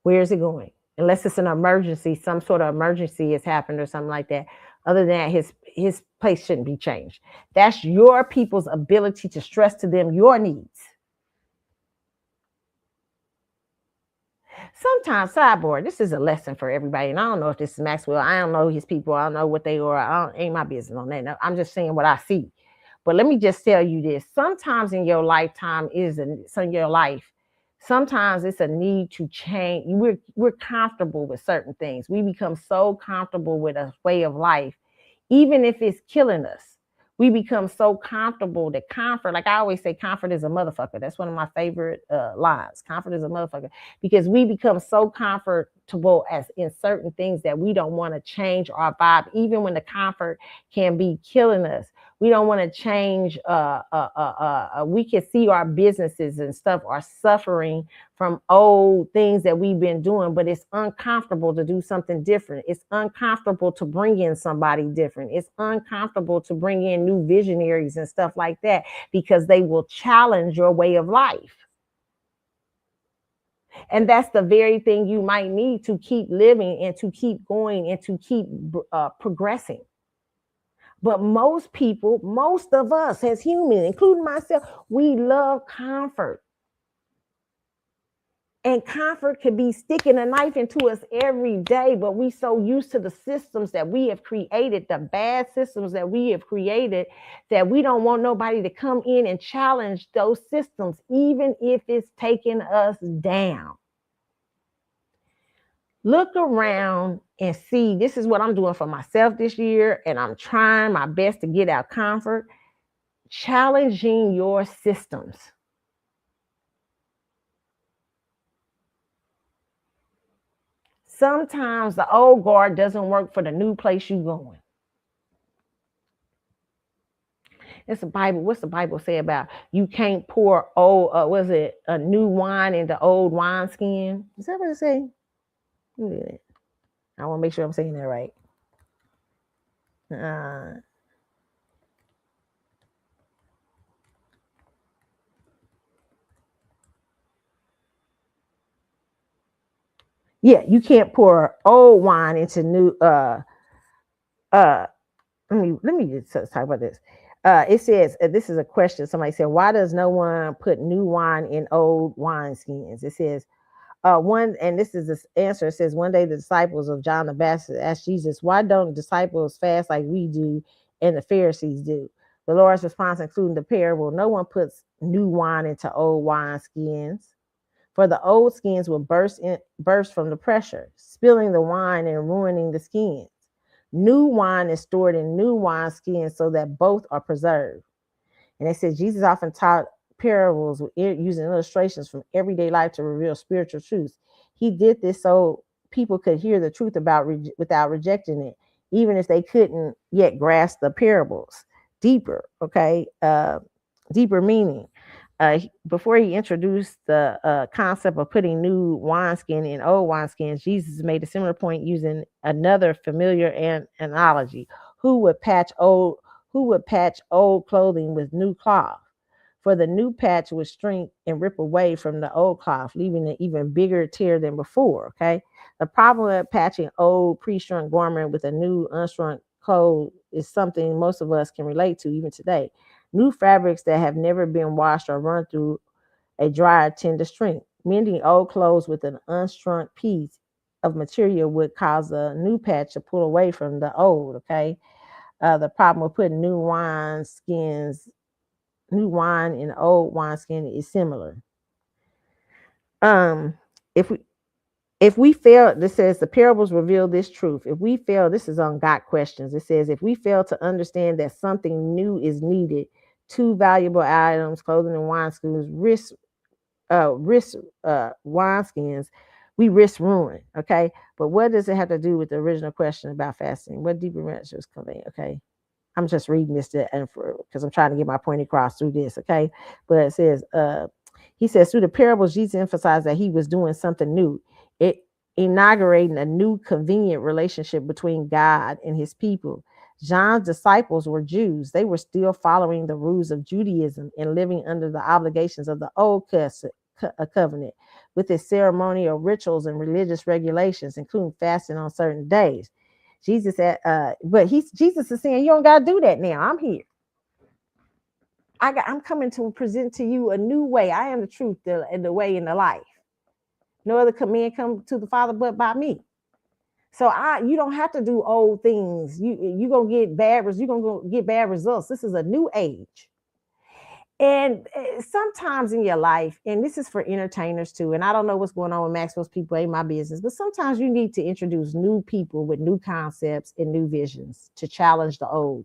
S1: Where is it going? Unless it's an emergency, some sort of emergency has happened or something like that. Other than that, his place shouldn't be changed. That's your people's ability to stress to them your needs. Sometimes, sidebar, this is a lesson for everybody. And I don't know if this is Maxwell. I don't know his people. I don't know what they are. Ain't my business on that. No, I'm just saying what I see. But let me just tell you this. Sometimes in your lifetime sometimes it's a need to change. We're comfortable with certain things. We become so comfortable with a way of life, even if it's killing us. We become so comfortable that comfort, like I always say, comfort is a motherfucker. That's one of my favorite lines. Comfort is a motherfucker, because we become so comfortable as in certain things that we don't want to change our vibe, even when the comfort can be killing us. We don't want to change. We can see our businesses and stuff are suffering from old things that we've been doing, but it's uncomfortable to do something different. It's uncomfortable to bring in somebody different. It's uncomfortable to bring in new visionaries and stuff like that, because they will challenge your way of life. And that's the very thing you might need to keep living and to keep going and to keep progressing. But most people, most of us as humans, including myself, we love comfort. And comfort could be sticking a knife into us every day, but we so used to the systems that we have created, the bad systems that we have created, that we don't want nobody to come in and challenge those systems, even if it's taking us down. Look around and see, this is what I'm doing for myself this year, and I'm trying my best to get out comfort, challenging your systems. Sometimes the old guard doesn't work for the new place you're going. It's the Bible. What's the Bible say about you can't pour a new wine into old wineskin? Is that what it say? I want to make sure I'm saying that right. Yeah, you can't pour old wine into new. Let me just talk about this. It says, this is a question. Somebody said, why does no one put new wine in old wineskins? It says, one, and this is the answer. It says, one day the disciples of John the Baptist asked Jesus, why don't disciples fast like we do and the Pharisees do? The Lord's response, including the parable, no one puts new wine into old wineskins, for the old skins will burst from the pressure, spilling the wine and ruining the skins. New wine is stored in new wineskins so that both are preserved. And they said Jesus often taught parables using illustrations from everyday life to reveal spiritual truths. He did this so people could hear the truth without rejecting it, even if they couldn't yet grasp the parables deeper. Deeper meaning. Before he introduced the concept of putting new wineskin in old wineskins, Jesus made a similar point using another familiar analogy. Who would patch old clothing with new cloth? For the new patch would shrink and rip away from the old cloth, leaving an even bigger tear than before. Okay. The problem with patching old pre-shrunk garment with a new unshrunk clothes is something most of us can relate to even today. New fabrics that have never been washed or run through a dryer tend to shrink. Mending old clothes with an unshrunk piece of material would cause a new patch to pull away from the old. Okay. The problem with putting new wine in old wineskin is similar. If we fail, this says the parables reveal this truth. If we fail, this is on Got Questions. It says, if we fail to understand that something new is needed, two valuable items, clothing and wineskins, wineskins, we risk ruin. Okay. But what does it have to do with the original question about fasting? What deeper messages come in? Okay. I'm just reading this because I'm trying to get my point across through this. Okay. But it says, he says, through the parables, Jesus emphasized that he was doing something new. It inaugurating a new convenient relationship between God and his people. John's disciples were Jews. They were still following the rules of Judaism and living under the obligations of the old covenant with its ceremonial rituals and religious regulations, including fasting on certain days. Jesus is saying, you don't got to do that now. I'm here. I'm coming to present to you a new way. I am the truth, the way, and the life. No other command come to the Father but by me. So you don't have to do old things. You're gonna get bad results. This is a new age. And sometimes in your life, and this is for entertainers too, and I don't know what's going on with Maxwell's people, ain't my business, but sometimes you need to introduce new people with new concepts and new visions to challenge the old.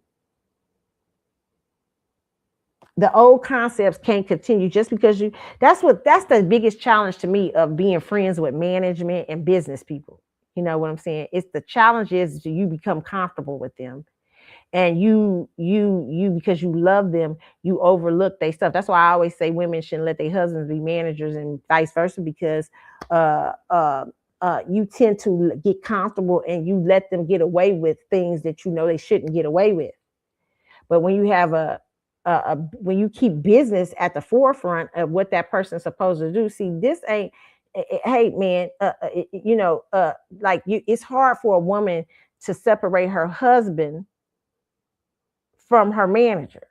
S1: The old concepts can't continue just because you, that's the biggest challenge to me of being friends with management and business people. You know what I'm saying? It's the challenge is you become comfortable with them, and you because you love them, you overlook their stuff. That's why I always say women shouldn't let their husbands be managers and vice versa, because uh uh you tend to get comfortable and you let them get away with things that you know they shouldn't get away with. But when you have when you keep business at the forefront of what that person's supposed to do, see, this ain't. Hey, man, like it's hard for a woman to separate her husband from her manager.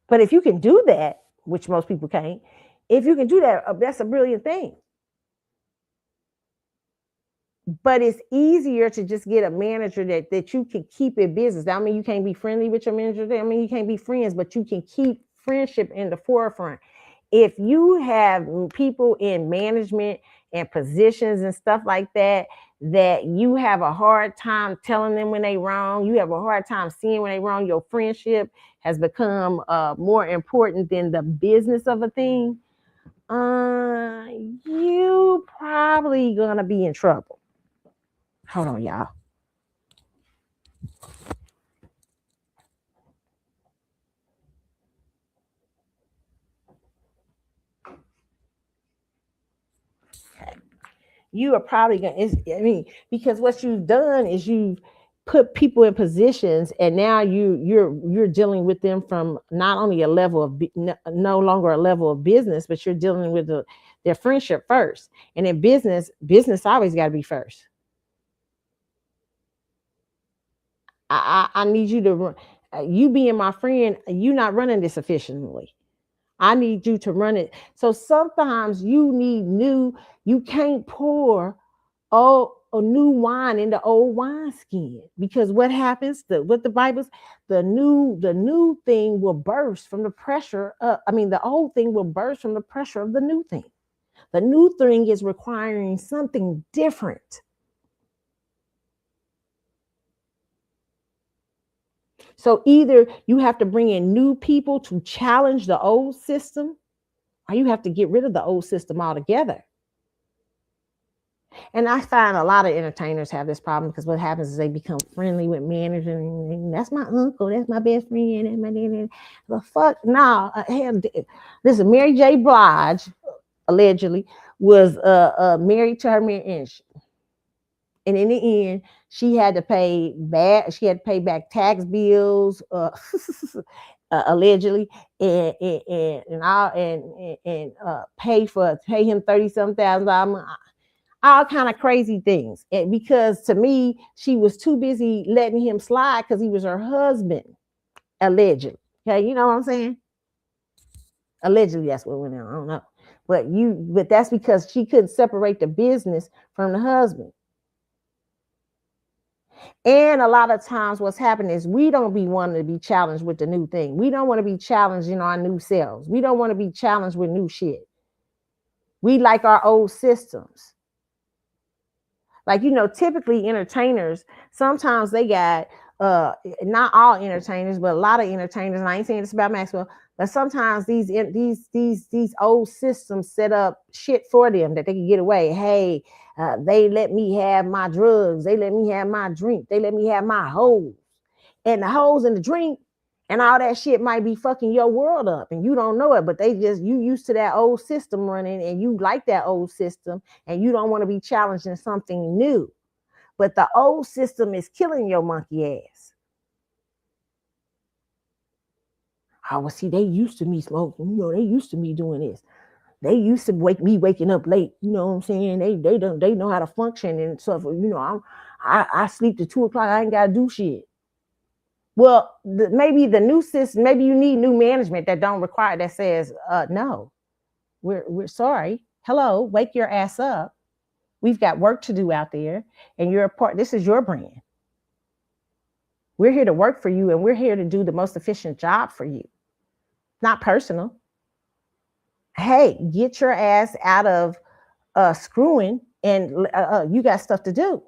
S1: But if you can do that, which most people can't, if you can do that, that's a brilliant thing. But it's easier to just get a manager that you can keep in business. I mean, you can't be friendly with your manager. I mean, you can't be friends, but you can keep friendship in the forefront. If you have people in management and positions and stuff like that, that you have a hard time telling them when they wrong, you have a hard time seeing when they wrong, your friendship has become more important than the business of a thing, you probably gonna be in trouble. Hold on, y'all. You are probably gonna. I mean, because what you've done is you've put people in positions, and now you're dealing with them from not only a level of no longer a level of business, but you're dealing with their friendship first. And in business always got to be first. I need you to run. You being my friend, you not running this efficiently. I need you to run it. So sometimes you need new. You can't pour a new wine in the old wineskin, because what happens? What the Bible's the new thing will burst from the pressure. The old thing will burst from the pressure of the new thing. The new thing is requiring something different. So either you have to bring in new people to challenge the old system, or you have to get rid of the old system altogether. And I find a lot of entertainers have this problem, because what happens is they become friendly with managers. And that's my uncle, that's my best friend, that's my dad. The fuck, no. Listen, Mary J. Blige allegedly was married to her man, and in the end, she had to pay back. She had to pay back tax bills, allegedly, and pay him 30-some thousand dollars, all kind of crazy things. And because to me, she was too busy letting him slide because he was her husband, allegedly. Okay, you know what I'm saying? Allegedly, that's what went on. I don't know, but that's because she couldn't separate the business from the husband. And a lot of times what's happening is we don't be wanting to be challenged with the new thing. We don't want to be challenged in our new selves. We don't want to be challenged with new shit. We like our old systems. Like, typically entertainers, sometimes they got not all entertainers, but a lot of entertainers, and I ain't saying this about Maxwell, but sometimes these old systems set up shit for them that they can get away. Hey, they let me have my drugs, they let me have my drink, they let me have my hoes. And the hoes and the drink and all that shit might be fucking your world up, and you don't know it, but you used to that old system running, and you like that old system, and you don't want to be challenged in something new. But the old system is killing your monkey ass. Oh, well, see, they used to me smoking. They used to me doing this. They used to waking up late. You know what I'm saying? They know how to function and stuff. I sleep to 2 o'clock. I ain't gotta do shit. Well, maybe the new system, maybe you need new management that don't require, that says, no, we're sorry. Hello, wake your ass up. We've got work to do out there, and you're a part. This is your brand. We're here to work for you, and we're here to do the most efficient job for you. Not personal. Hey, get your ass out of screwing, and you got stuff to do.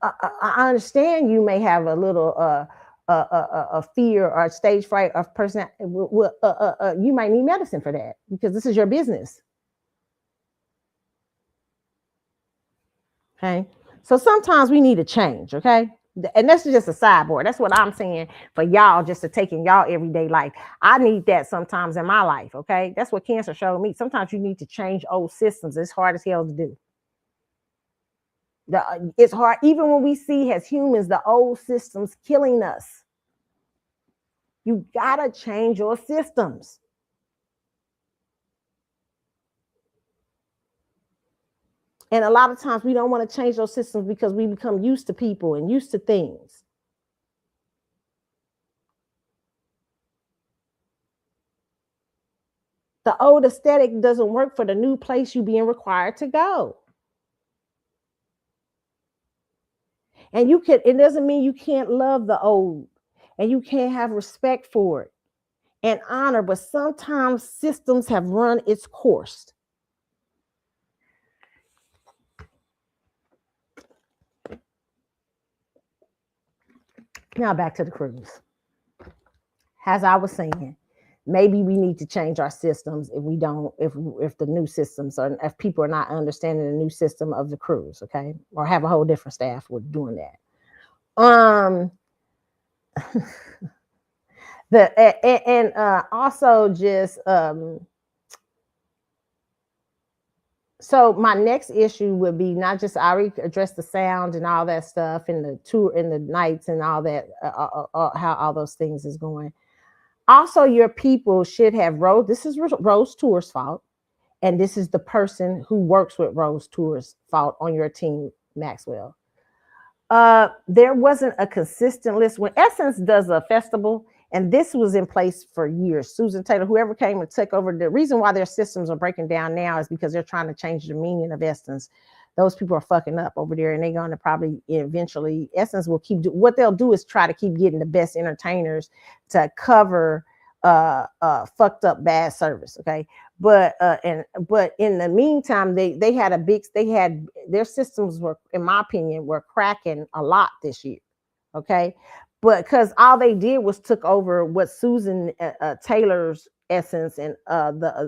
S1: I understand you may have a little a fear or stage fright of person, you might need medicine for that because this is your business. Okay. So sometimes we need a change. Okay. And that's just a sideboard. That's what I'm saying for y'all, just to take in y'all everyday life. I need that sometimes in my life. Okay. That's what cancer showed me. Sometimes you need to change old systems. It's hard as hell to do. It's hard, even when we see as humans the old systems killing us. You gotta change your systems. And a lot of times we don't want to change those systems because we become used to people and used to things. The old aesthetic doesn't work for the new place you're being required to go. And it doesn't mean you can't love the old and you can't have respect for it and honor, but sometimes systems have run its course. Now back to the cruise. As I was saying, maybe we need to change our systems if we don't, if the new systems are, if people are not understanding the new system of the cruise, okay, or have a whole different staff with doing that. Also just so my next issue would be not just I already addressed the sound and all that stuff and the tour and the nights and all that, how all those things is going. Also, your people should have Rose. This is Rose Tour's fault. And this is the person who works with Rose Tour's fault on your team, Maxwell. There wasn't a consistent list. When Essence does a festival, and this was in place for years, Susan Taylor, whoever came and took over, the reason why their systems are breaking down now is because they're trying to change the meaning of Essence. Those people are fucking up over there, and they're going to probably eventually, Essence will what they'll do is try to keep getting the best entertainers to cover fucked up bad service. Okay. But in the meantime, they had their systems were, in my opinion, were cracking a lot this year. Okay. But because all they did was took over what Susan Taylor's Essence and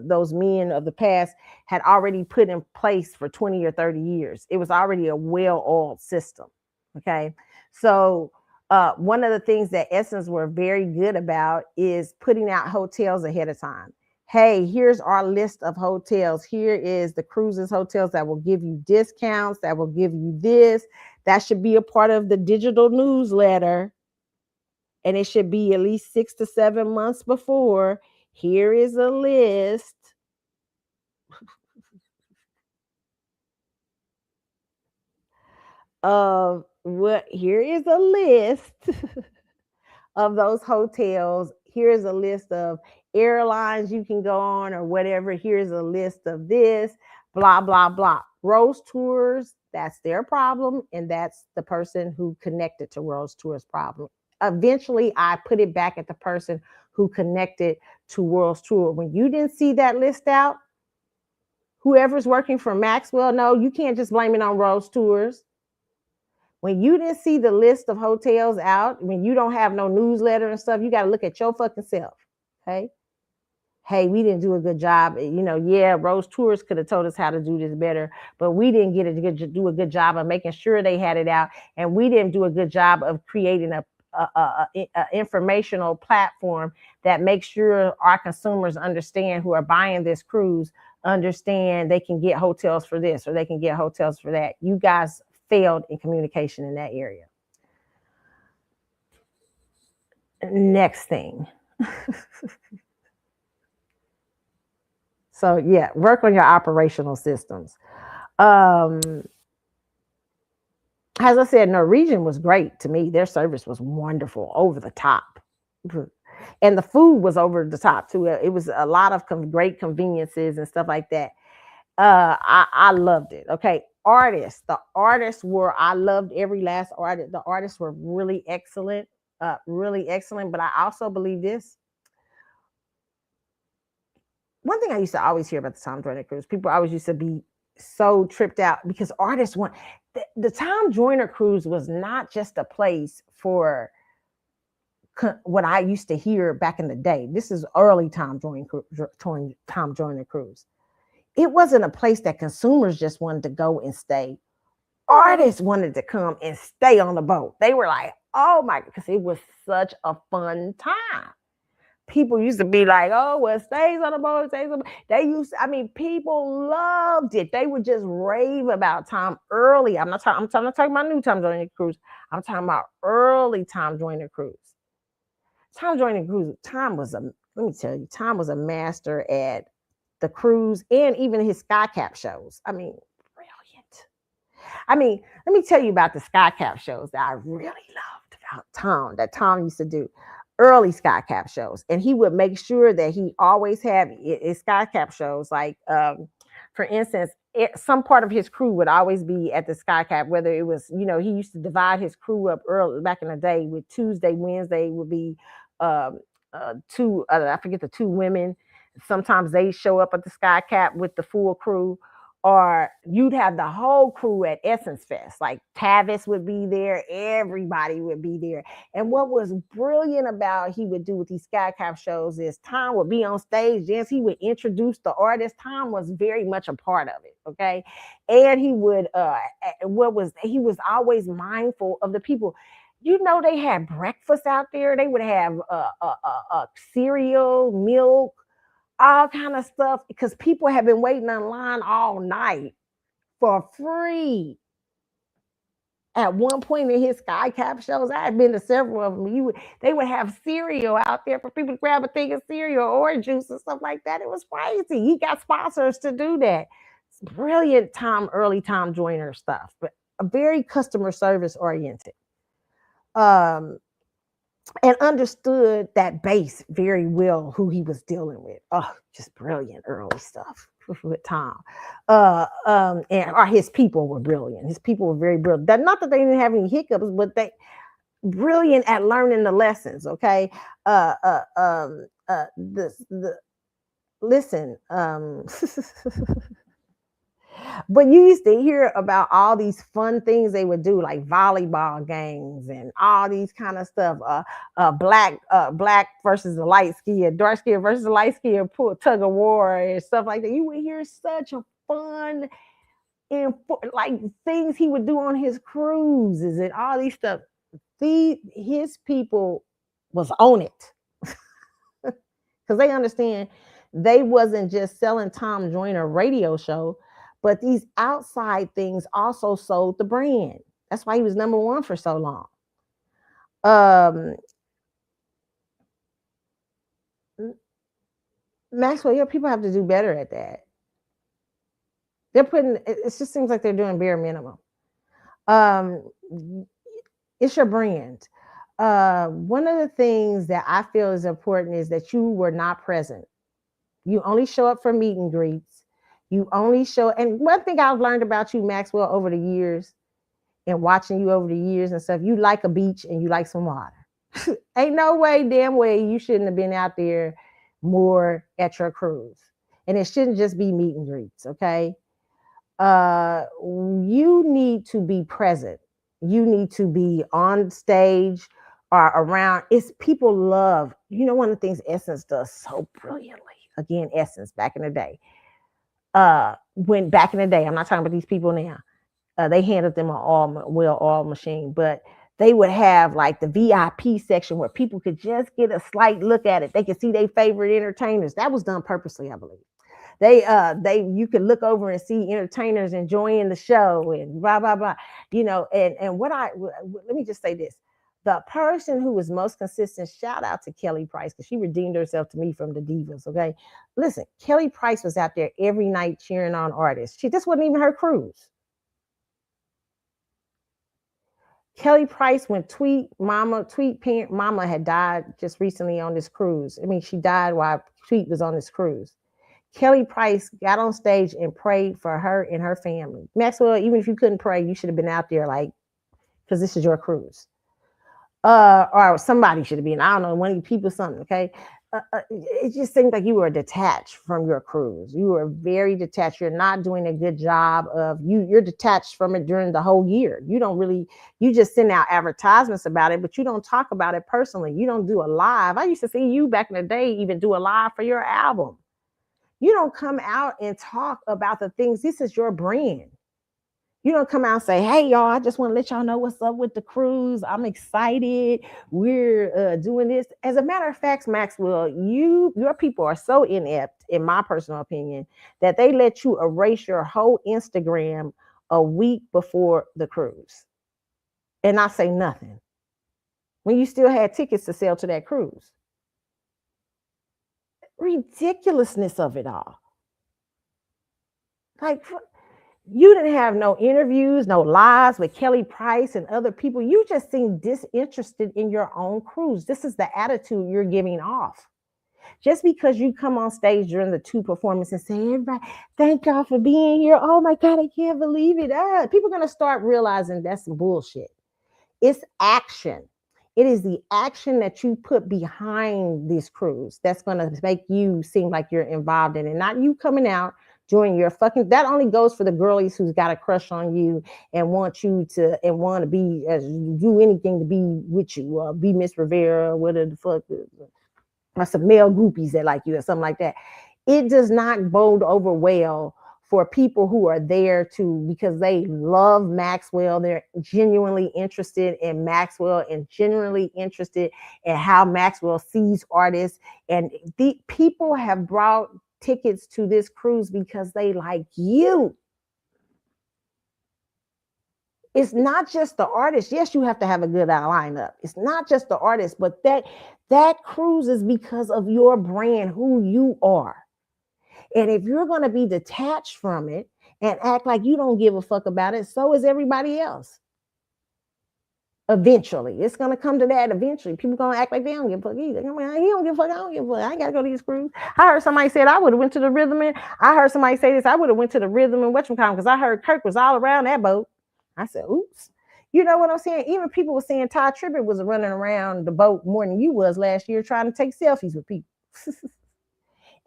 S1: those men of the past had already put in place for 20 or 30 years. It was already a well-oiled system. Okay. So one of the things that Essence were very good about is putting out hotels ahead of time. Hey, here's our list of hotels. Here is the cruises hotels that will give you discounts, that will give you this. That should be a part of the digital newsletter. And it should be at least 6 to 7 months before. Here is a list of here is a list of those hotels. Here's a list of airlines you can go on or whatever. Here's a list of this, blah, blah, blah. Rose Tours, that's their problem. And that's the person who connected to Rose Tours' problem. Eventually, I put it back at the person who connected to World's Tour. When you didn't see that list out, whoever's working for Maxwell, no, you can't just blame it on Rose Tours. When you didn't see the list of hotels out, when you don't have no newsletter and stuff, you got to look at your fucking self. Okay. Hey, we didn't do a good job. Yeah, Rose Tours could have told us how to do this better, but we didn't do a good job of making sure they had it out. And we didn't do a good job of creating a informational platform that makes sure our consumers understand, who are buying this cruise, understand they can get hotels for this or they can get hotels for that. You guys failed in communication in that area. Next thing. So yeah, work on your operational systems. As I said, Norwegian was great to me. Their service was wonderful, over the top. And the food was over the top too. It was a lot of great conveniences and stuff like that. I loved it. Okay. The artists were, I loved every last artist. The artists were really excellent. But I also believe this. One thing I used to always hear about the Tom Joyner Cruise, people always used to be so tripped out because artists the Tom Joyner Cruise was not just a place for what I used to hear back in the day. This is early Tom Joyner Cruise. It wasn't a place that consumers just wanted to go and stay. Artists wanted to come and stay on the boat. They were like, oh my, because it was such a fun time. People used to be like, oh, well, stays on the boat, stays on the boat. They used to, I mean, people loved it. They would just rave about Tom early. I'm not talking about new Tom Joyner Cruise. I'm talking about early Tom Joyner Cruise. Tom Joyner Cruise, let me tell you, Tom was a master at the cruise and even his skycap shows. I mean, brilliant. I mean, let me tell you about the skycap shows that I really loved about Tom, that Tom used to do. Early skycap shows, and he would make sure that he always had his skycap shows. Like, for instance, some part of his crew would always be at the skycap. Whether it was, he used to divide his crew up early back in the day. With Tuesday, Wednesday would be two. I forget the two women. Sometimes they show up at the skycap with the full crew. Or you'd have the whole crew at Essence Fest. Like Tavis would be there, everybody would be there. And what was brilliant about he would do with these skycap shows is Tom would be on stage. Yes, he would introduce the artist. Tom was very much a part of it, okay? And he would, he was always mindful of the people. They had breakfast out there. They would have cereal, milk, all kind of stuff, because people have been waiting in line all night for free. At one point in his skycap shows, I had been to several of them. They would have cereal out there for people to grab a thing of cereal or orange juice and stuff like that. It was crazy. He got sponsors to do that. It's brilliant early Tom Joyner stuff, but very customer service oriented. And understood that base very well, who he was dealing with. Oh, just brilliant early stuff with Tom. And his people were brilliant. His people were very brilliant. Not that they didn't have any hiccups, but they brilliant at learning the lessons. Okay. Listen. But you used to hear about all these fun things they would do, like volleyball games and all these kind of stuff. Black versus the light skier, dark skier versus the light skier, tug of war and stuff like that. You would hear such a fun and like things he would do on his cruises and all these stuff. His people was on it because they understand they wasn't just selling Tom Joyner radio show. But these outside things also sold the brand. That's why he was number one for so long. Maxwell, your people have to do better at that. It just seems like they're doing bare minimum. It's your brand. One of the things that I feel is important is that you were not present. You only show up for meet and greets. You only show, and one thing I've learned about you, Maxwell, over the years and watching you over the years and stuff, you like a beach and you like some water. Ain't no way, damn way, you shouldn't have been out there more at your cruise. And it shouldn't just be meet and greets, okay? You need to be present. You need to be on stage or around. People love, one of the things Essence does so brilliantly, again, Essence back in the day, when back in the day, I'm not talking about these people now. They handed them an oil machine, but they would have like the VIP section where people could just get a slight look at it. They could see their favorite entertainers. That was done purposely, I believe. You could look over and see entertainers enjoying the show and blah blah blah. And let me just say this. The person who was most consistent, shout out to Kelly Price, because she redeemed herself to me from the divas, okay? Listen, Kelly Price was out there every night cheering on artists. This wasn't even her cruise. Kelly Price, when Tweet Parent Mama had died just recently on this cruise. I mean, she died while Tweet was on this cruise. Kelly Price got on stage and prayed for her and her family. Maxwell, even if you couldn't pray, you should have been out there because this is your cruise. Or somebody should have been, I don't know, one of you people, something, okay? it just seemed like you were detached from your cruise. You were very detached. You're not doing a good job of you're detached from it during the whole year. You don't really, you just send out advertisements about it, but you don't talk about it personally. You don't do a live. I used to see you back in the day even do a live for your album. You don't come out and talk about the things. This is your brand. You don't come out and say, hey, y'all, I just want to let y'all know what's up with the cruise. I'm excited. We're doing this. As a matter of fact, Maxwell, your people are so inept, in my personal opinion, that they let you erase your whole Instagram a week before the cruise and not say nothing when you still had tickets to sell to that cruise. Ridiculousness of it all. Like, you didn't have no interviews, no lives with Kelly Price and other people. You just seem disinterested in your own cruise. This is the attitude you're giving off. Just because you come on stage during the two performances and say, everybody, thank y'all for being here. Oh my God, I can't believe it. People are going to start realizing that's some bullshit. It's action. It is the action that you put behind this cruise that's going to make you seem like you're involved in it, not you coming out doing your fucking. That only goes for the girlies who's got a crush on you and want you to and want to be do anything to be with you, be Miss Rivera, whatever the fuck, or some male groupies that like you or something like that. It does not bode over well for people who are there to because they love Maxwell. They're genuinely interested in Maxwell and genuinely interested in how Maxwell sees artists. And the people have brought tickets to this cruise because they like you. It's not just the artist. Yes, you have to have a good lineup. It's not just the artist, but that cruise is because of your brand, who you are. And if you're going to be detached from it and act like you don't give a fuck about it, so is everybody else. Eventually, it's going to come to that. Eventually, people going to act like they don't give a fuck either. He don't give a fuck. I don't give a fuck. I ain't got to go to these cruises. I heard somebody said I would have went to the Rhythm and I heard somebody say this. I would have went to the Rhythm and whatchamacallit because I heard Kirk was all around that boat. I said, oops. You know what I'm saying? Even people were saying Ty Tribbett was running around the boat more than you was last year trying to take selfies with people.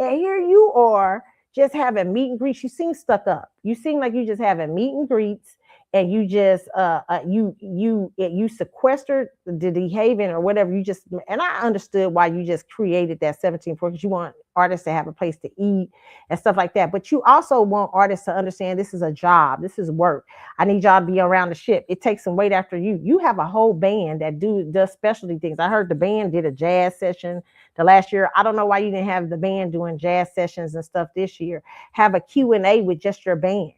S1: And here you are just having meet and greets. You seem stuck up. You seem like you just having meet and greets and you just you sequestered the Haven or whatever. You just, and I understood why you just created that 17 floor because you want artists to have a place to eat and stuff like that. But you also want artists to understand this is a job, this is work. I need y'all to be around the ship. It takes some weight after you. You have a whole band that does specialty things. I heard the band did a jazz session the last year. I don't know why you didn't have the band doing jazz sessions and stuff this year. Have a Q&A with just your band.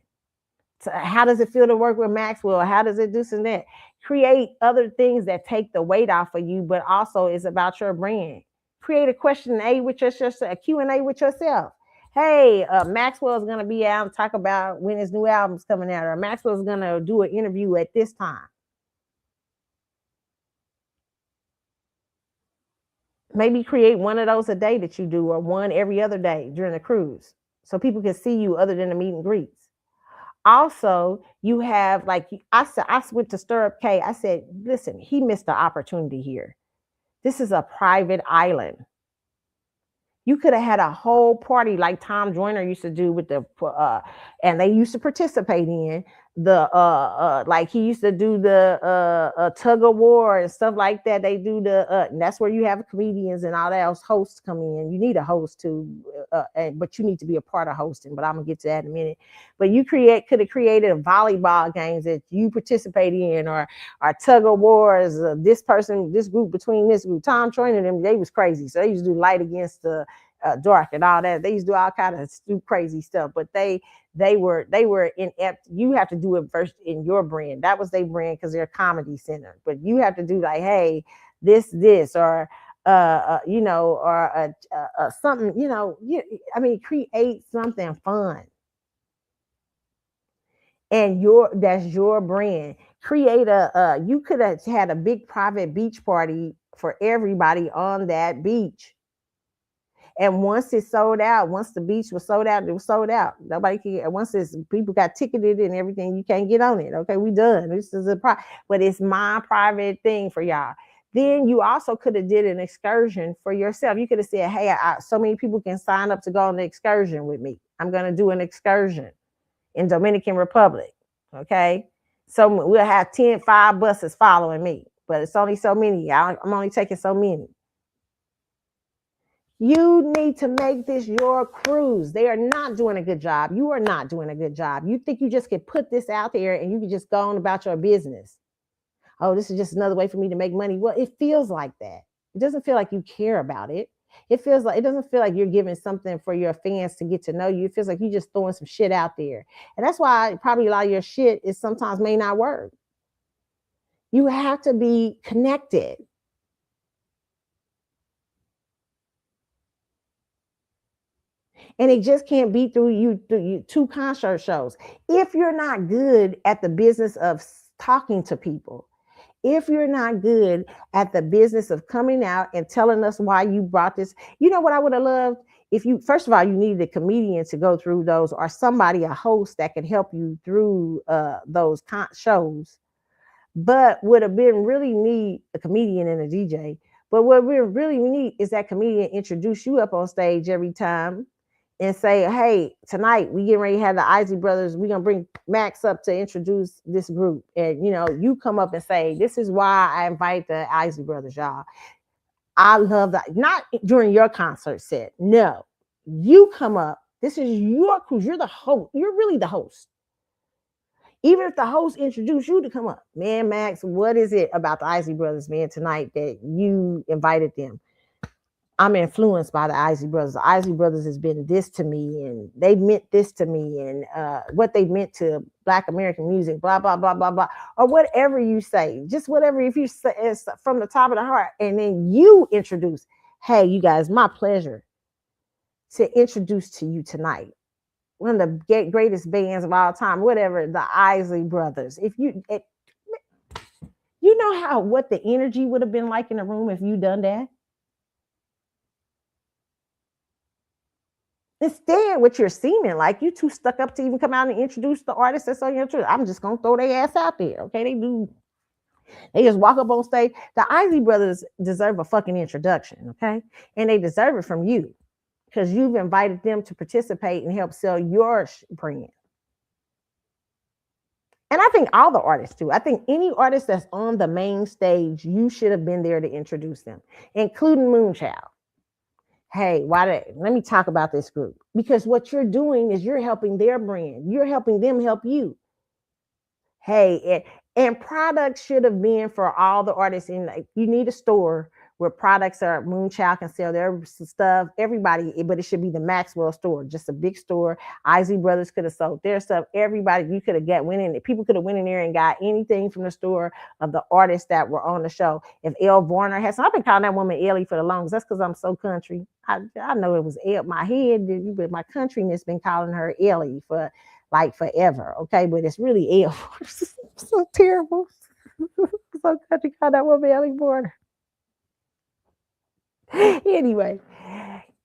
S1: So how does it feel to work with Maxwell? How does it do some that? Create other things that take the weight off of you, but also is about your brand. Create a question-A with yourself, a Q&A with yourself. Hey, Maxwell is going to be out and talk about when his new album's coming out, or Maxwell is going to do an interview at this time. Maybe create one of those a day that you do, or one every other day during the cruise, so people can see you other than the meet and greets. Also, you have like I said, I went to Stirrup K. I said, listen, he missed the opportunity here. This is a private island. You could have had a whole party like Tom Joyner used to do with the and they used to participate in the like he used to do the tug of war and stuff like that. They do the and that's where you have comedians and all that else hosts come in. You need a host too, but you need to be a part of hosting. But I'm gonna get to that in a minute. But you could have created volleyball games that you participate in, or tug of wars. This group between this group. Tom Joyner them, they was crazy, so they used to do light against the dark and all that. They used to do all kind of crazy stuff, but they were inept. You have to do it first in your brand. That was their brand because they're a comedy center. But you have to do like, hey, this, or you know, or something, you know. I mean, create something fun. And that's your brand. Create you could have had a big private beach party for everybody on that beach. And once it's sold out, once the beach was sold out, it was sold out. Nobody can. Once people got ticketed and everything, you can't get on it. Okay, we done. This is but it's my private thing for y'all. Then you also could have did an excursion for yourself. You could have said, hey, so many people can sign up to go on the excursion with me. I'm going to do an excursion in Dominican Republic. Okay. So we'll have 5 buses following me, but it's only so many. I'm only taking so many. You need to make this your cruise. They are not doing a good job. You are not doing a good job. You think you just can put this out there and you can just go on about your business. Oh, this is just another way for me to make money. Well, it feels like that. It doesn't feel like you care about it. It doesn't feel like you're giving something for your fans to get to know you. It feels like you're just throwing some shit out there. And that's why probably a lot of your shit is sometimes may not work. You have to be connected. And it just can't be through you 2 concert shows. If you're not good at the business of talking to people, if you're not good at the business of coming out and telling us why you brought this, you know what I would have loved? If you, first of all, you needed a comedian to go through those, or somebody, a host that could help you through those shows. But would have been really need a comedian and a DJ. But what we really need is that comedian introduce you up on stage every time and say, hey, tonight we getting ready to have the Isley Brothers. We're going to bring Max up to introduce this group. And, you know, you come up and say, this is why I invite the Isley Brothers, y'all. I love that. Not during your concert set. No, you come up. This is your cruise. You're the host. You're really the host. Even if the host introduced you to come up, man, Max, what is it about the Isley Brothers, man, tonight that you invited them? I'm influenced by the Isley Brothers. The Isley Brothers has been this to me, and they meant this to me, and what they meant to Black American music, blah, blah, blah, blah, blah, or whatever you say, just whatever, if you say it's from the top of the heart, and then you introduce, hey, you guys, my pleasure to introduce to you tonight one of the greatest bands of all time, whatever, the Isley Brothers. If you know what the energy would have been like in the room if you done that? Instead, what you're seeming like, you too stuck up to even come out and introduce the artist that's on your tour. I'm just gonna throw their ass out there, okay? They just walk up on stage. The Isley Brothers deserve a fucking introduction, okay? And they deserve it from you because you've invited them to participate and help sell your brand. And I think all the artists do. I think any artist that's on the main stage, you should have been there to introduce them, including Moonchild. Hey, let me talk about this group, because what you're doing is you're helping their brand. You're helping them help you. Hey, and products should have been for all the artists. You need a store where products are, Moonchild can sell their stuff, everybody, but it should be the Maxwell store, just a big store. Isley Brothers could have sold their stuff. Everybody, you could have went in there. People could have went in there and got anything from the store of the artists that were on the show. If Elle Varner has, I've been calling that woman Ellie for the longest. That's because I'm so country. I know it was my head, but my countryness been calling her Ellie for like forever. Okay, but it's really Elle. So terrible. So country, call that woman Ellie Varner. Anyway,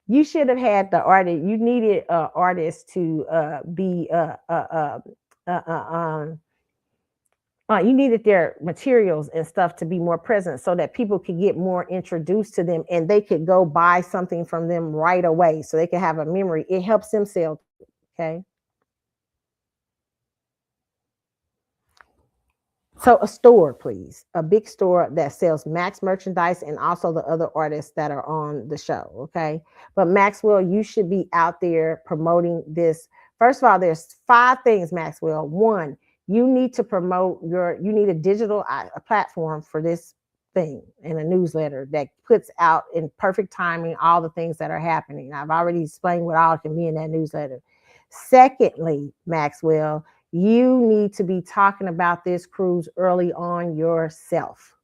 S1: you should have had the artist. You needed artists to be you needed their materials and stuff to be more present so that people could get more introduced to them and they could go buy something from them right away so they could have a memory. It helps them sell. Okay. So a store, please. A big store that sells Max merchandise and also the other artists that are on the show, okay? But Maxwell, you should be out there promoting this. First of all, there's 5 things, Maxwell. 1, you need to promote you need a digital platform for this thing and a newsletter that puts out in perfect timing all the things that are happening. I've already explained what all can be in that newsletter. Secondly, Maxwell, you need to be talking about this cruise early on yourself.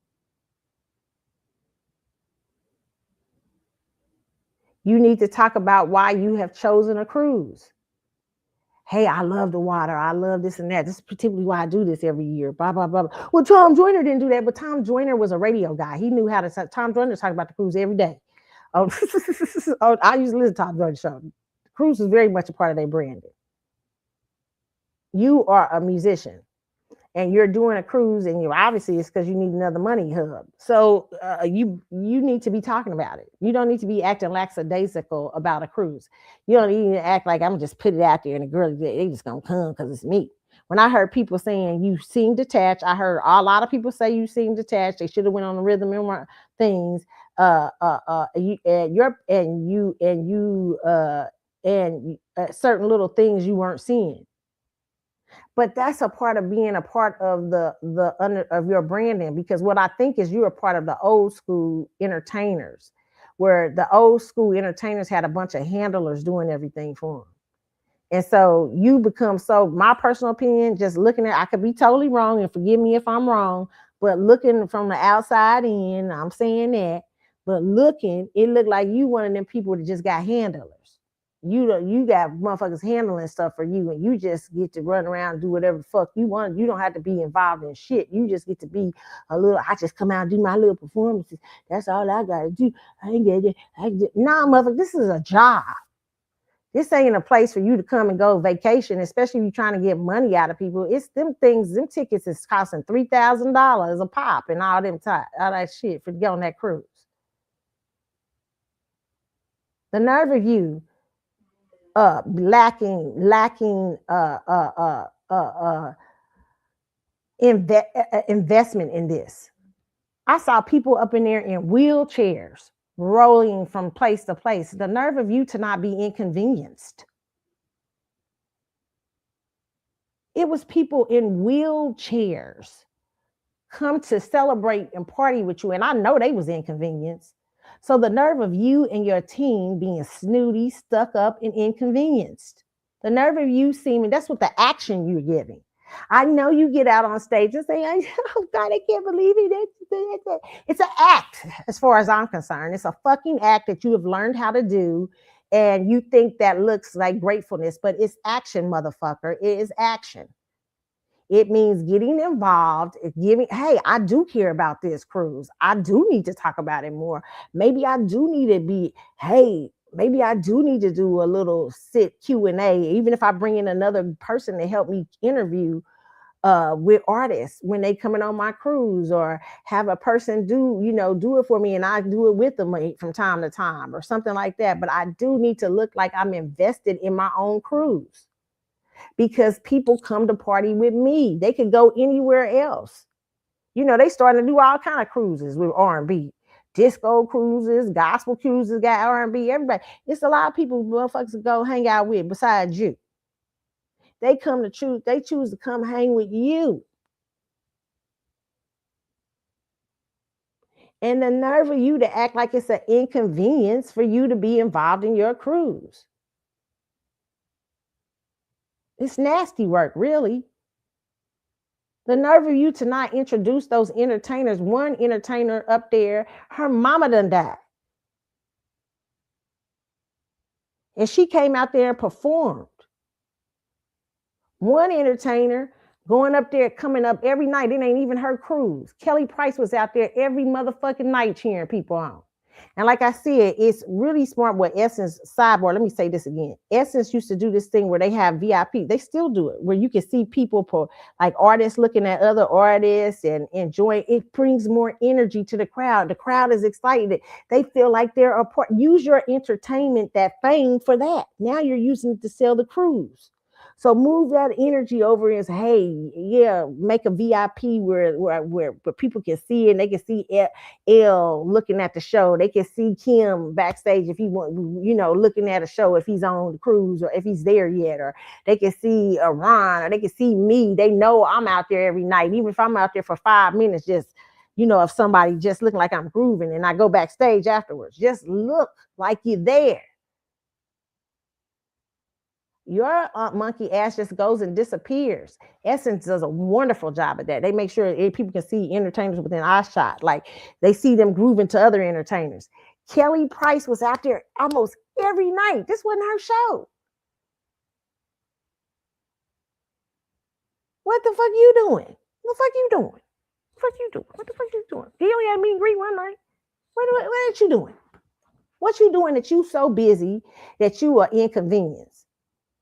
S1: You need to talk about why you have chosen a cruise. Hey, I love the water. I love this and that. This is particularly why I do this every year. Blah, blah, blah. Well, Tom Joyner didn't do that, but Tom Joyner was a radio guy. He knew how to talk. Tom Joyner talked about the cruise every day. Oh, I used to listen to Tom Joyner's show. The cruise is very much a part of their branding. You are a musician. and you're doing a cruise, and you obviously it's because you need another money hub. So you need to be talking about it. You don't need to be acting lackadaisical about a cruise. You don't need to act like I'm just put it out there and the girl they just gonna come because it's me. When I heard people saying you seem detached, I heard a lot of people say you seem detached. They should have went on the rhythm and things. You and certain little things you weren't seeing. But that's a part of being a part of the under of your branding, because what I think is you're a part of the old school entertainers, where the old school entertainers had a bunch of handlers doing everything for them. And so you become, so my personal opinion, just looking at, I could be totally wrong and forgive me if I'm wrong, but looking from the outside in, I'm saying that, but looking, it looked like you one of them people that just got handlers. You got motherfuckers handling stuff for you, and you just get to run around and do whatever the fuck you want. You don't have to be involved in shit. You just get to be a little, I just come out and do my little performances. That's all I gotta do. I ain't get it. Nah, motherfucker, this is a job. This ain't a place for you to come and go vacation, especially if you're trying to get money out of people. It's them things, them tickets is costing $3,000 a pop and all that shit for to get on that cruise. The nerve of you lacking investment in this. I saw people up in there in wheelchairs rolling from place to place. The nerve of you to not be inconvenienced. It was people in wheelchairs come to celebrate and party with you, and I know they was inconvenienced. So the nerve of you and your team being snooty, stuck up, and inconvenienced. The nerve of you seeming, that's what the action you're giving. I know you get out on stage and say, oh God, I can't believe it. It's an act, as far as I'm concerned. It's a fucking act that you have learned how to do. And you think that looks like gratefulness, but it's action, motherfucker. It is action. It means getting involved, giving, hey, I do care about this cruise. I do need to talk about it more. Maybe I do need to be, hey, maybe I do need to do a little sit Q&A, even if I bring in another person to help me interview with artists when they coming on my cruise, or have a person do it for me and I do it with them from time to time or something like that. But I do need to look like I'm invested in my own cruise, because people come to party with me. They could go anywhere else. They starting to do all kind of cruises with R&B. Disco cruises, gospel cruises, got R&B, everybody. It's a lot of people motherfuckers to go hang out with besides you. They choose to come hang with you. And the nerve of you to act like it's an inconvenience for you to be involved in your cruise. It's nasty work, really. The nerve of you to not introduce those entertainers. One entertainer up there, her mama done died. And she came out there and performed. One entertainer going up there, coming up every night. It ain't even her cruise. Kelly Price was out there every motherfucking night cheering people on. And like I said, it's really smart what Essence, sidebar, let me say this again. Essence used to do this thing where they have VIP. They still do it, where you can see people, like artists looking at other artists and enjoying. It brings more energy to the crowd. The crowd is excited. They feel like they're a part. Use your entertainment, that fame, for that. Now you're using it to sell the cruise. So move that energy over and say, hey, yeah, make a VIP where people can see it, and they can see L looking at the show. They can see Kim backstage if he want, looking at a show, if he's on the cruise or if he's there yet, or they can see Ron, or they can see me. They know I'm out there every night, even if I'm out there for 5 minutes, just, if somebody just looking like I'm grooving and I go backstage afterwards, just look like you're there. Your monkey ass just goes and disappears. Essence does a wonderful job at that. They make sure people can see entertainers within eyeshot. Like, they see them grooving to other entertainers. Kelly Price was out there almost every night. This wasn't her show. What the fuck you doing? What the fuck you doing? What the fuck you doing? You only had me and greet one night. What are you doing? What you doing that you so busy that you are inconvenienced?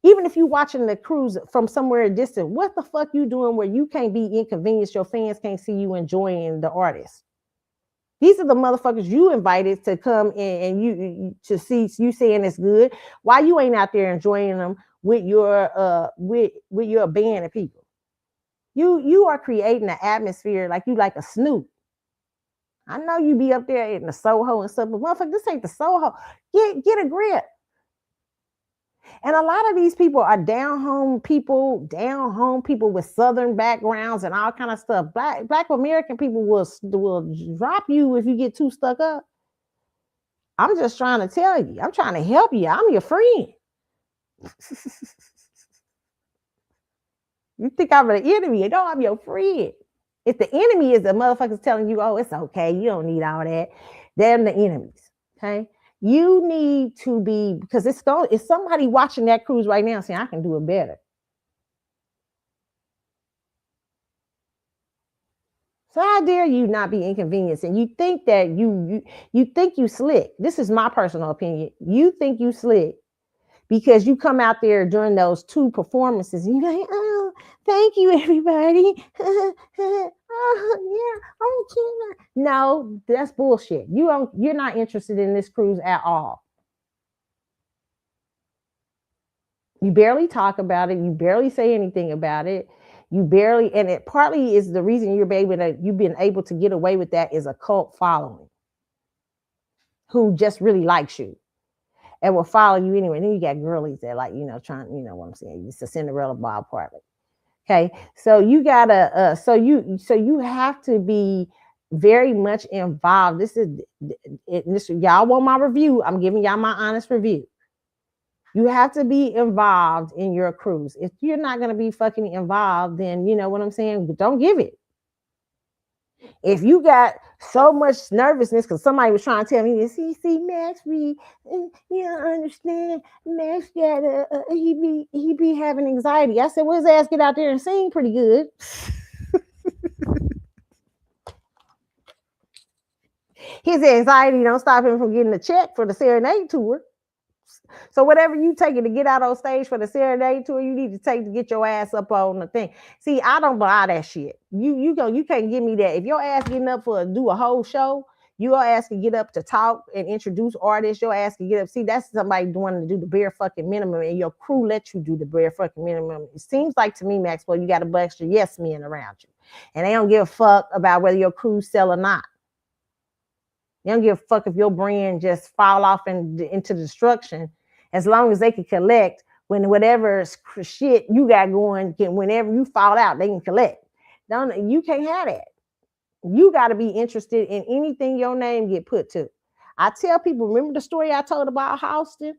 S1: Even if you watching the cruise from somewhere distant, what the fuck you doing where you can't be inconvenienced? Your fans can't see you enjoying the artist. These are the motherfuckers you invited to come in and you to see you saying it's good. Why you ain't out there enjoying them with your band of people? You are creating an atmosphere like you like a Snoop. I know you be up there in the Soho and stuff, but motherfucker, this ain't the Soho. Get a grip. And a lot of these people are down home people with Southern backgrounds and all kind of stuff. Black American people will drop you if you get too stuck up. I'm just trying to tell you. I'm trying to help you. I'm your friend. You think I'm an enemy? No, I'm your friend. If the enemy is the motherfuckers telling you, oh, it's okay, you don't need all that, they're the enemies. Okay. You need to be, because it's somebody watching that cruise right now saying, I can do it better. So how dare you not be inconvenienced? And you think that you think you slick. This is my personal opinion. You think you slick because you come out there during those 2 performances and you're like, oh, thank you, everybody. Oh, yeah, no, that's bullshit. You're not interested in this cruise at all. You barely talk about it. You barely say anything about it. You barely, and it partly is the reason you've been able to get away with that is a cult following who just really likes you and will follow you anyway. And then you got girlies that like, trying, what I'm saying? It's a Cinderella ball partly. Okay. So you gotta, so you have to be very much involved. This y'all want my review. I'm giving y'all my honest review. You have to be involved in your cruise. If you're not going to be fucking involved, then you know what I'm saying? Don't give it. If you got so much nervousness because somebody was trying to tell me, see, Max, you don't understand. Max got he be having anxiety. I said, well, his ass get out there and sing pretty good. His anxiety don't stop him from getting a check for the serenade tour. So whatever you taking to get out on stage for the serenade tour, you need to take to get your ass up on the thing. See, I don't buy that shit. You can't give me that. If your ass getting up do a whole show, your ass can get up to talk and introduce artists. Your ass can get up. See, that's somebody wanting to do the bare fucking minimum, and your crew lets you do the bare fucking minimum. It seems like to me, Maxwell, you got a bunch of yes men around you, and they don't give a fuck about whether your crew sell or not. They don't give a fuck if your brand just fall off into destruction, as long as they can collect when whatever shit you got going, whenever you fall out, they can collect. You can't have that. You got to be interested in anything your name get put to. I tell people, remember the story I told about Houston?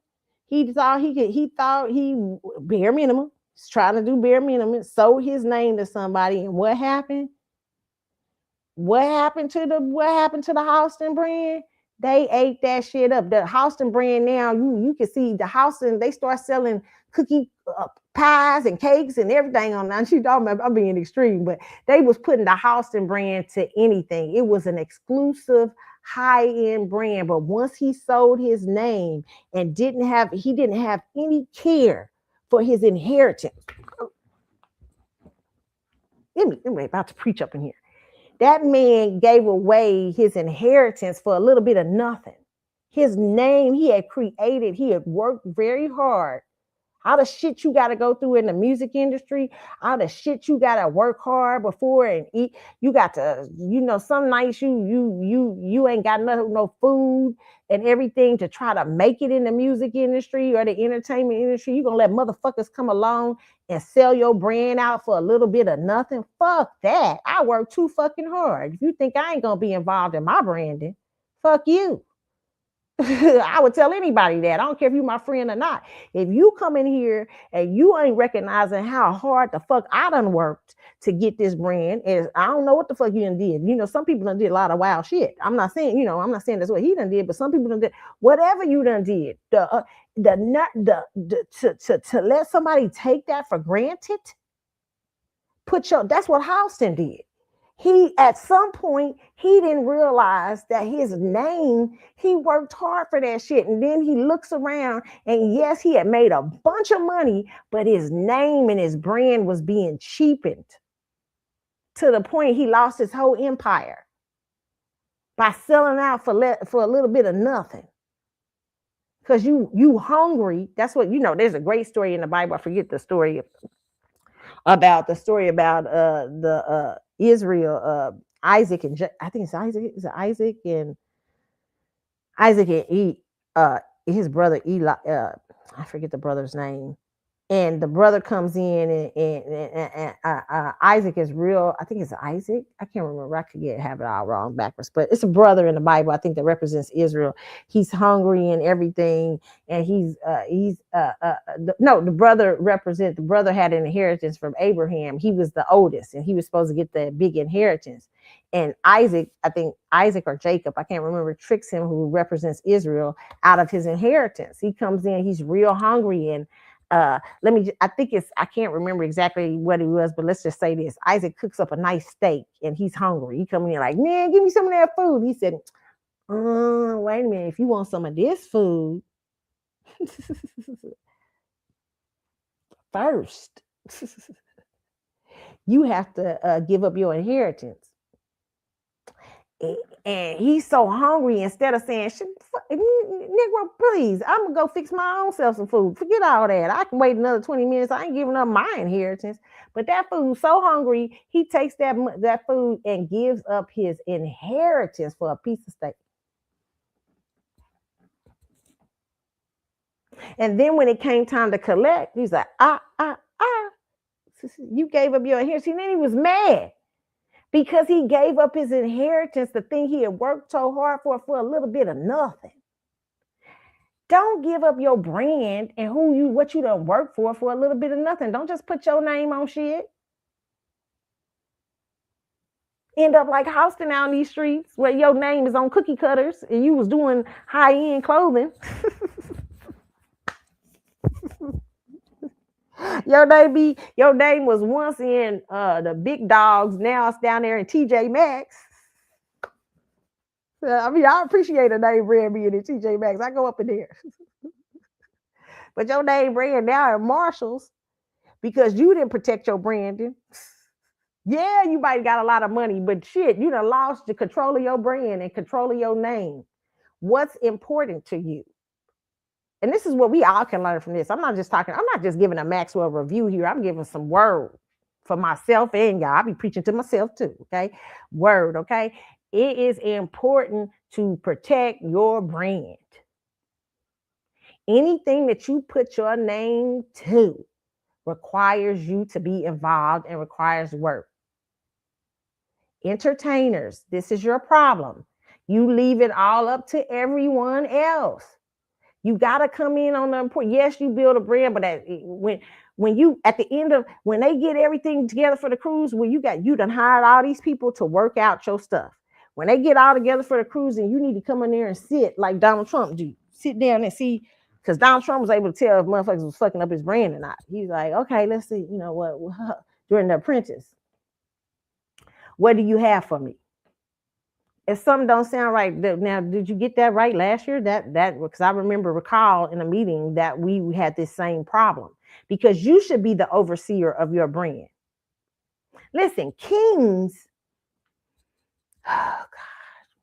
S1: He thought he bare minimum. He's trying to do bare minimum, sold his name to somebody, and what happened? What happened to the Houston brand? They ate that shit up. The Houston brand now, you can see the Houston, they start selling cookie pies and cakes and everything on that. I'm being extreme, but they was putting the Houston brand to anything. It was an exclusive high-end brand. But once he sold his name and he didn't have any care for his inheritance. I'm about to preach up in here. That man gave away his inheritance for a little bit of nothing. His name, he had worked very hard. All the shit you got to go through in the music industry, all the shit you got to work hard before and eat. You got to, some nights you ain't got no food and everything to try to make it in the music industry or the entertainment industry. You gonna let motherfuckers come along and sell your brand out for a little bit of nothing? Fuck that. I work too fucking hard. If you think I ain't gonna be involved in my branding, fuck you. I would tell anybody that. I don't care if you're my friend or not. If you come in here and you ain't recognizing how hard the fuck I done worked to get this brand, is I don't know what the fuck you done did. Some people done did a lot of wild shit. I'm not saying that's what he done did, but some people done did whatever you done did. To let somebody take that for granted. That's what Houston did. He, at some point, he didn't realize that his name, he worked hard for that shit. And then he looks around, and yes, he had made a bunch of money, but his name and his brand was being cheapened to the point he lost his whole empire by selling out for a little bit of nothing. Because you hungry. That's what, there's a great story in the Bible. I forget the story about the Israel, Isaac and I think it's Isaac. Is it Isaac and his brother Eli? I forget the brother's name. And the brother comes in, and Isaac is real. I think it's Isaac. I can't remember. I could have it all wrong backwards, but it's a brother in the Bible, I think, that represents Israel. He's hungry and everything, and the brother had an inheritance from Abraham. He was the oldest, and he was supposed to get the big inheritance. And Isaac, I think Isaac or Jacob, I can't remember, tricks him, who represents Israel, out of his inheritance. He comes in, he's real hungry, and I can't remember exactly what he was, but let's just say this. Isaac cooks up a nice steak, and he's hungry. He comes in like, man, give me some of that food. He said, wait a minute. If you want some of this food, first, you have to give up your inheritance. And he's so hungry, instead of saying, Negro, please, I'm going to go fix my own self some food. Forget all that. I can wait another 20 minutes. I ain't giving up my inheritance. But that food's so hungry, he takes that food and gives up his inheritance for a piece of steak. And then when it came time to collect, he's like, you gave up your inheritance. And then he was mad, because he gave up his inheritance, the thing he had worked so hard for a little bit of nothing. Don't give up your brand and what you done work for a little bit of nothing. Don't just put your name on shit. End up like Houston out in these streets, where your name is on cookie cutters and you was doing high-end clothing. Your name was once in the big dogs. Now it's down there in TJ Maxx. I appreciate a name brand being in TJ Maxx. I go up in there. But your name brand now at Marshalls, because you didn't protect your branding. Yeah, you might have got a lot of money, but shit, you done lost the control of your brand and control of your name. What's important to you? And this is what we all can learn from this. I'm not just giving a Maxwell review here. I'm giving some word for myself and y'all. I'll be preaching to myself too, okay? Word, okay? It is important to protect your brand. Anything that you put your name to requires you to be involved and requires work. Entertainers, this is your problem. You leave it all up to everyone else. You got to come in on the important. Yes, you build a brand, but when you at the end of when they get everything together for the cruise, when you done hired all these people to work out your stuff. When they get all together for the cruise, and you need to come in there and sit like Donald Trump do, sit down and see, because Donald Trump was able to tell if motherfuckers was fucking up his brand or not. He's like, okay, let's see, you know what? During The Apprentice, what do you have for me? If something don't sound right, now, did you get that right last year? That because I recall in a meeting that we had this same problem, because you should be the overseer of your brand. Listen, kings. Oh God,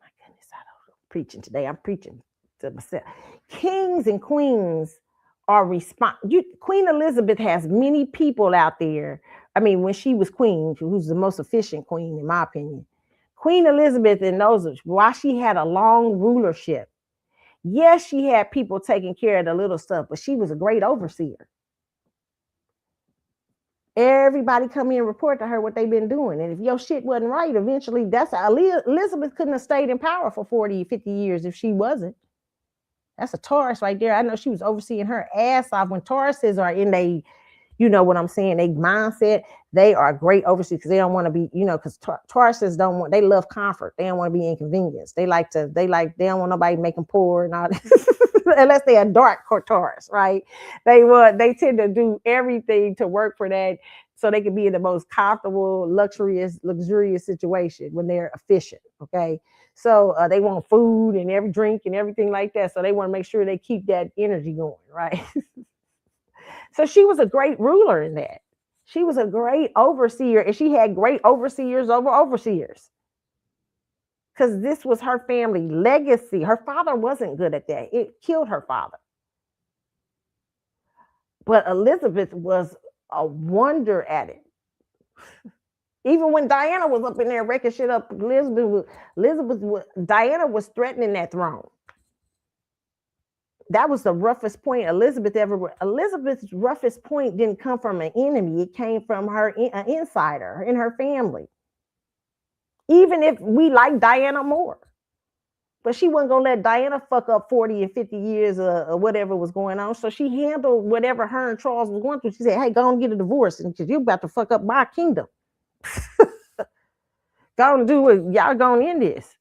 S1: my goodness, I'm preaching today. I'm preaching to myself. Kings and queens are Queen Elizabeth has many people out there. I mean, when she was queen, who's the most efficient queen in my opinion. Queen Elizabeth, and those, while she had a long rulership, yes, she had people taking care of the little stuff, but she was a great overseer. Everybody come in and report to her what they've been doing. And if your shit wasn't right, eventually that's how Elizabeth couldn't have stayed in power for 40, 50 years if she wasn't. That's a Taurus right there. I know she was overseeing her ass off. When Tauruses are in they, you know what I'm saying, they mindset, they are great overseers, because they don't want to be, because Tauruses they love comfort. They don't want to be inconvenienced. They don't want nobody making poor and all that. Unless they're a dark Taurus, right? They tend to do everything to work for that, so they can be in the most comfortable, luxurious situation when they're efficient. Okay, so they want food and every drink and everything like that. So they want to make sure they keep that energy going, right? So she was a great ruler in that. She was a great overseer, and she had great overseers over overseers because this was her family legacy. Her father wasn't good at that. It killed her father. But Elizabeth was a wonder at it. Even when Diana was up in there wrecking shit up, Diana was threatening that throne. That was the roughest point Elizabeth's roughest point didn't come from an enemy. It came from an insider in her family. Even if we like Diana more. But she wasn't going to let Diana fuck up 40 and 50 years of whatever was going on. So she handled whatever her and Charles was going through. She said, hey, go and get a divorce because you're about to fuck up my kingdom. Go and do it. Y'all going to end this.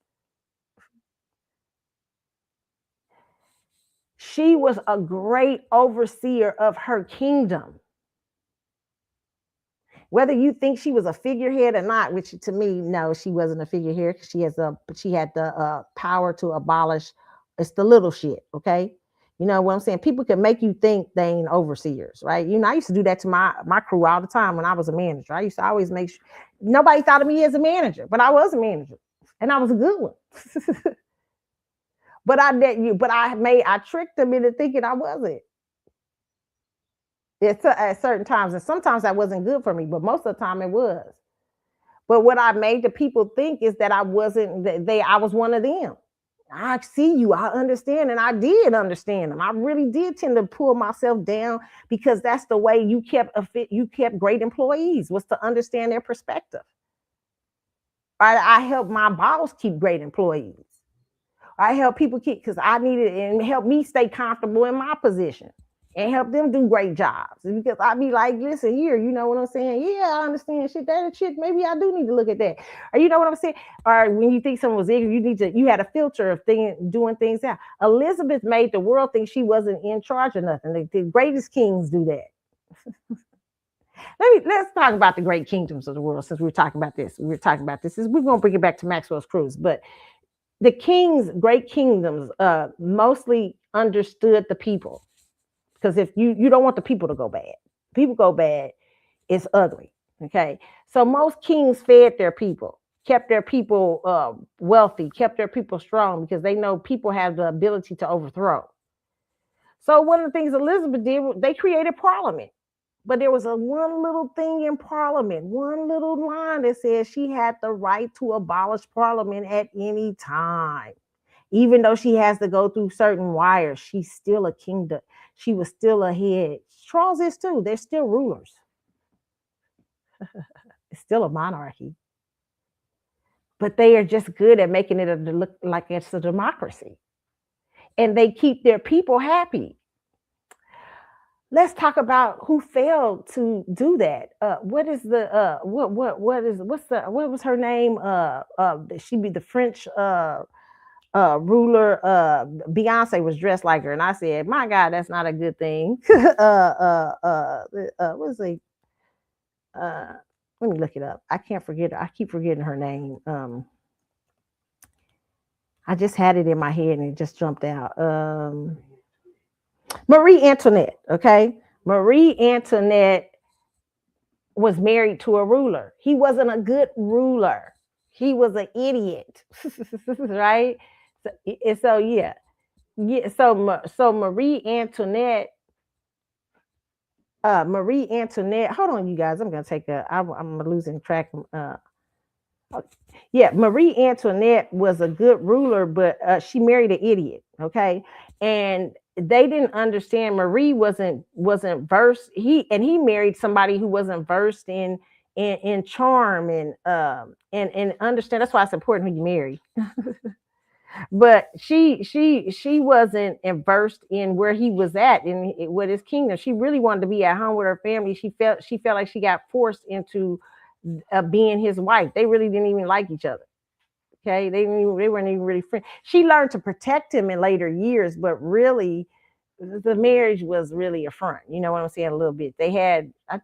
S1: She was a great overseer of her kingdom. Whether you think she was a figurehead or not, which to me, no, she wasn't a figurehead because she had the power to abolish. It's the little shit, okay? You know what I'm saying? People can make you think they ain't overseers, right? You know, I used to do that to my crew all the time when I was a manager. I used to always make sure nobody thought of me as a manager, but I was a manager, and I was a good one. But I tricked them into thinking I wasn't. It's at certain times, and sometimes that wasn't good for me, but most of the time it was. But what I made the people think is that I wasn't. I was one of them. I see you. I understand, and I did understand them. I really did tend to pull myself down because that's the way you kept great employees, was to understand their perspective. I helped my boss keep great employees. I help people keep because I needed and help me stay comfortable in my position and help them do great jobs. Because I'd be like, listen here, you know what I'm saying? Yeah, I understand shit. That shit, maybe I do need to look at that. Or you know what I'm saying? Or when you think someone was ignorant, you had a filter of doing things out. Elizabeth made the world think she wasn't in charge of nothing. The greatest kings do that. Let's talk about the great kingdoms of the world since we're talking about this. We're going to bring it back to Maxwell's Cruise, but the great kingdoms, mostly understood the people. Because if you don't want the people to go bad, people go bad, it's ugly. Okay. So most kings fed their people, kept their people wealthy, kept their people strong because they know people have the ability to overthrow. So one of the things Elizabeth did, they created Parliament. But there was one little thing in Parliament, one little line that says she had the right to abolish Parliament at any time. Even though she has to go through certain wires, she's still a kingdom. She was still a head. Charles is too. They're still rulers. It's still a monarchy. But they are just good at making it look like it's a democracy. And they keep their people happy. Let's talk about who failed to do that. What was her name? She'd be the French ruler. Beyonce was dressed like her, and I said, "My God, that's not a good thing." What's it? Let me look it up. I can't forget. I keep forgetting her name. I just had it in my head and it just jumped out. Marie Antoinette. Okay, Marie Antoinette was married to a ruler. He wasn't a good ruler. He was an idiot, right? So yeah. So Marie Antoinette. Marie Antoinette. Hold on, you guys. I'm gonna take I'm losing track. Yeah, Marie Antoinette was a good ruler, but she married an idiot. Okay, and they didn't understand. Marie wasn't versed. He married somebody who wasn't versed in charm and understand. That's why it's important who you marry. But she wasn't versed in where he was at in with his kingdom. She really wanted to be at home with her family. She felt like she got forced into being his wife. They really didn't even like each other. Okay, they weren't even really friends. She learned to protect him in later years, but really, the marriage was really a front. You know what I'm saying? A little bit. Did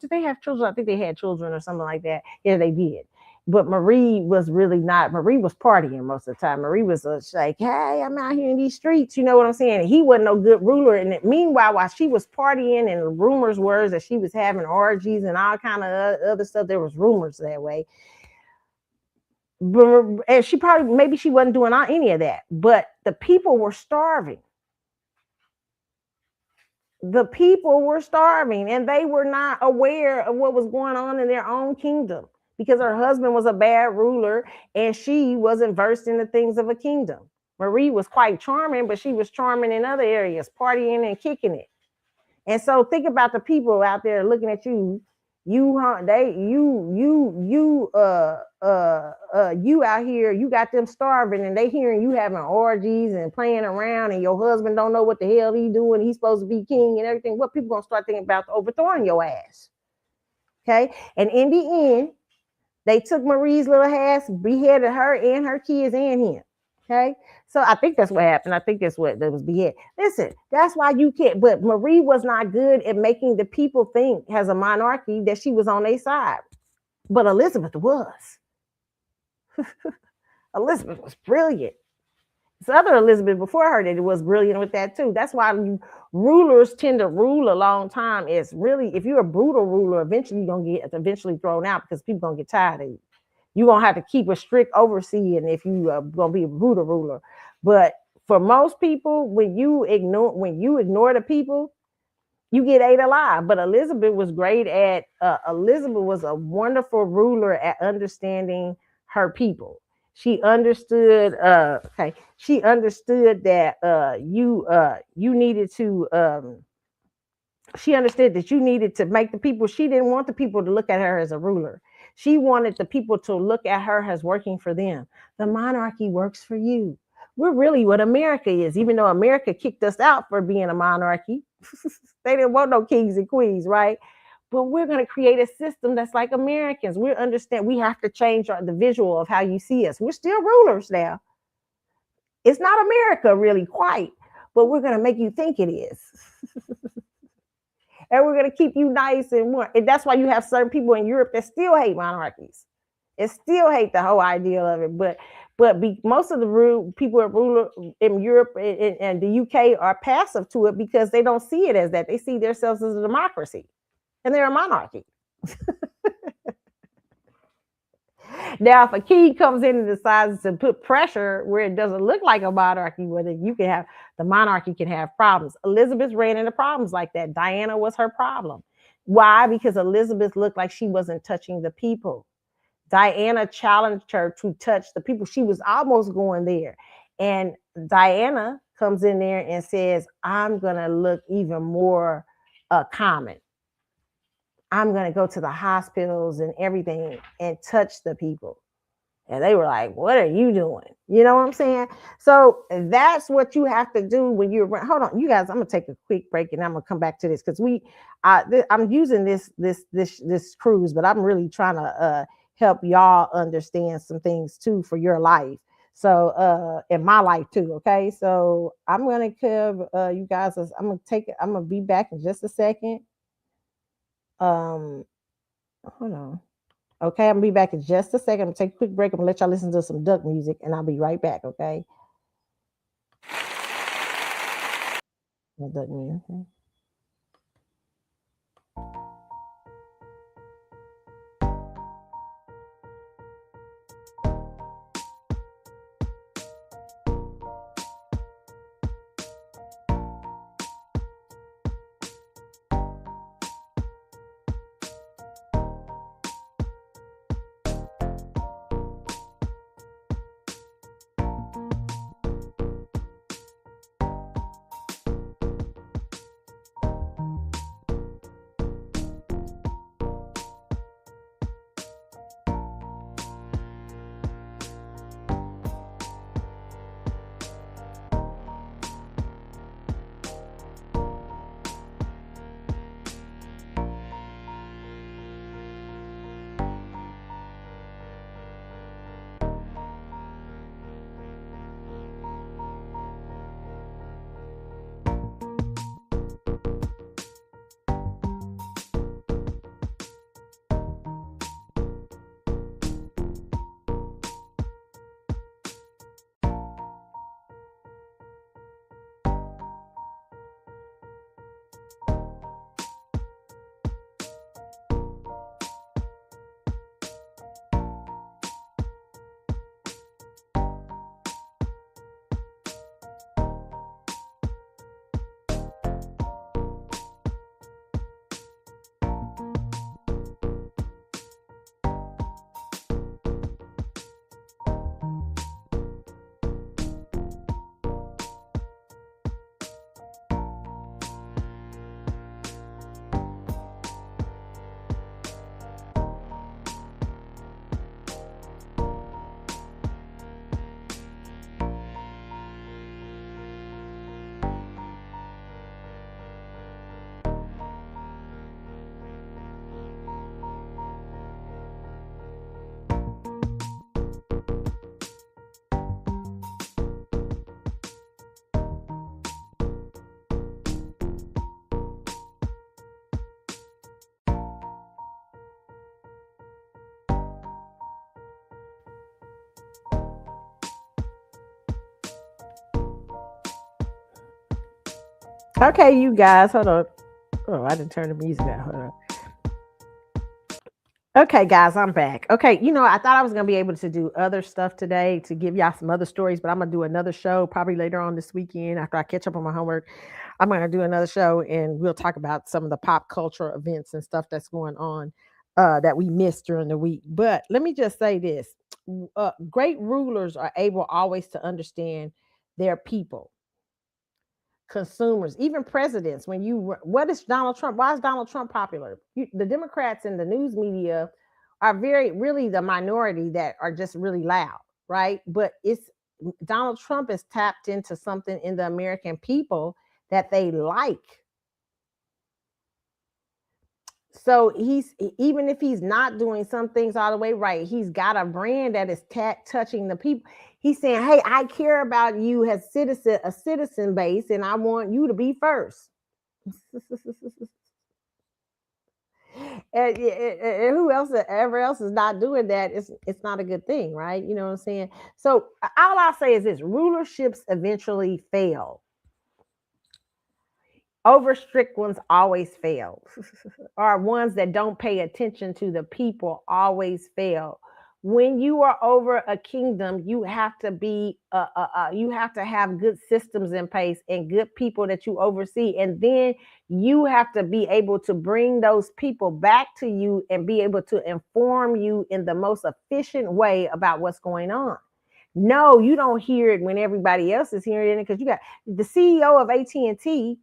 S1: they have children? I think they had children or something like that. Yeah, they did. But Marie was really not. Marie was partying most of the time. Marie was like, hey, I'm out here in these streets. You know what I'm saying? And he wasn't no good ruler. And meanwhile, while she was partying, and the rumors were that she was having orgies and all kind of other stuff, there was rumors that way. And she probably, maybe she wasn't doing any of that. But the people were starving. The people were starving, and they were not aware of what was going on in their own kingdom, because her husband was a bad ruler and she wasn't versed in the things of a kingdom. Marie was quite charming, but she was charming in other areas, partying and kicking it. And so think about the people out there looking at you. You out here, you got them starving, and they hearing you having orgies and playing around, and your husband don't know what the hell he doing. He's supposed to be king and everything. What people gonna start thinking about overthrowing your ass? Okay, and in the end, they took Marie's little ass, beheaded her and her kids and him. Okay. So I think that's what happened. I think that's what that was beheaded. Listen, that's why you can't. But Marie was not good at making the people think, as a monarchy, that she was on their side. But Elizabeth was. Elizabeth was brilliant. This other Elizabeth before her that was brilliant with that too. That's why rulers tend to rule a long time. It's really, if you're a brutal ruler, eventually you're gonna get thrown out, because people gonna get tired of you. You're gonna have to keep a strict overseeing if you are gonna be a brutal ruler. But for most people, when you ignore the people, you get ate alive. But Elizabeth was great at. Elizabeth was a wonderful ruler at understanding her people. She understood. She understood that you needed to. She understood that you needed to make the people. She didn't want the people to look at her as a ruler. She wanted the people to look at her as working for them. The monarchy works for you. We're really what America is, even though America kicked us out for being a monarchy. They didn't want no kings and queens, right? But we're going to create a system that's like Americans. We understand we have to change the visual of how you see us. We're still rulers now. It's not America really quite, but we're going to make you think it is. And we're going to keep you nice and warm. And that's why you have certain people in Europe that still hate monarchies. And still hate the whole idea of it. But most of the people in Europe and the UK are passive to it, because they don't see it as that. They see themselves as a democracy, and they're a monarchy. Now, if a king comes in and decides to put pressure where it doesn't look like a monarchy, where the monarchy can have problems. Elizabeth ran into problems like that. Diana was her problem. Why? Because Elizabeth looked like she wasn't touching the people. Diana challenged her to touch the people. She was almost going there. And Diana comes in there and says, I'm going to look even more common. I'm going to go to the hospitals and everything and touch the people. And they were like, what are you doing? You know what I'm saying? So that's what you have to do when you're, hold on, you guys, I'm going to take a quick break and I'm going to come back to this, because I'm using this cruise, but I'm really trying to help y'all understand some things too for your life. So in my life too. Okay. So I'm going to give you guys, I'm going to be back in just a second. Hold on. Okay, I'm gonna be back in just a second. I'm gonna take a quick break. I'm gonna let y'all listen to some duck music, and I'll be right back. Okay. Duck music. Okay. Okay, you guys, hold on. Oh, I didn't turn the music down. Hold on. Okay, guys, I'm back. Okay, I thought I was gonna be able to do other stuff today to give y'all some other stories, but I'm gonna do another show probably later on this weekend after I catch up on my homework. I'm gonna do another show and we'll talk about some of the pop culture events and stuff that's going on that we missed during the week. But let me just say this: great rulers are able always to understand their people, consumers, even presidents. What is Donald Trump? Why is Donald Trump popular? The Democrats and the news media are really the minority that are just really loud, right? But it's Donald Trump is tapped into something in the American people that they like. So even if he's not doing some things all the way right, he's got a brand that is touching the people. He's saying, "Hey, I care about you as a citizen base, and I want you to be first." And who else ever else is not doing that, it's not a good thing, right? You know what I'm saying? So all I'll say is this: rulerships eventually fail. Over strict ones always fail. Or ones that don't pay attention to the people always fail. When you are over a kingdom, you have to you have to have good systems in place and good people that you oversee, and then you have to be able to bring those people back to you and be able to inform you in the most efficient way about what's going on. No, you don't hear it when everybody else is hearing it, because you got the CEO of AT&T.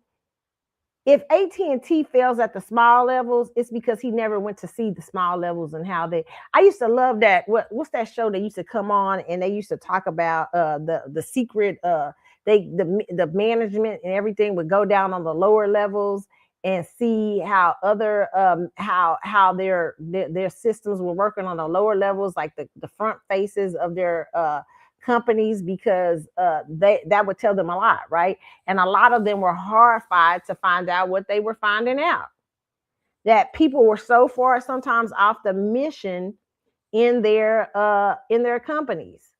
S1: If AT&T fails at the small levels, it's because he never went to see the small levels and how they. I used to love that. What's that show that used to come on and they used to talk about the secret. The management and everything would go down on the lower levels and see how other how their systems were working on the lower levels, like the front faces of their companies, because that would tell them a lot, right? And a lot of them were horrified to find out what they were finding out, that people were so far sometimes off the mission in their companies,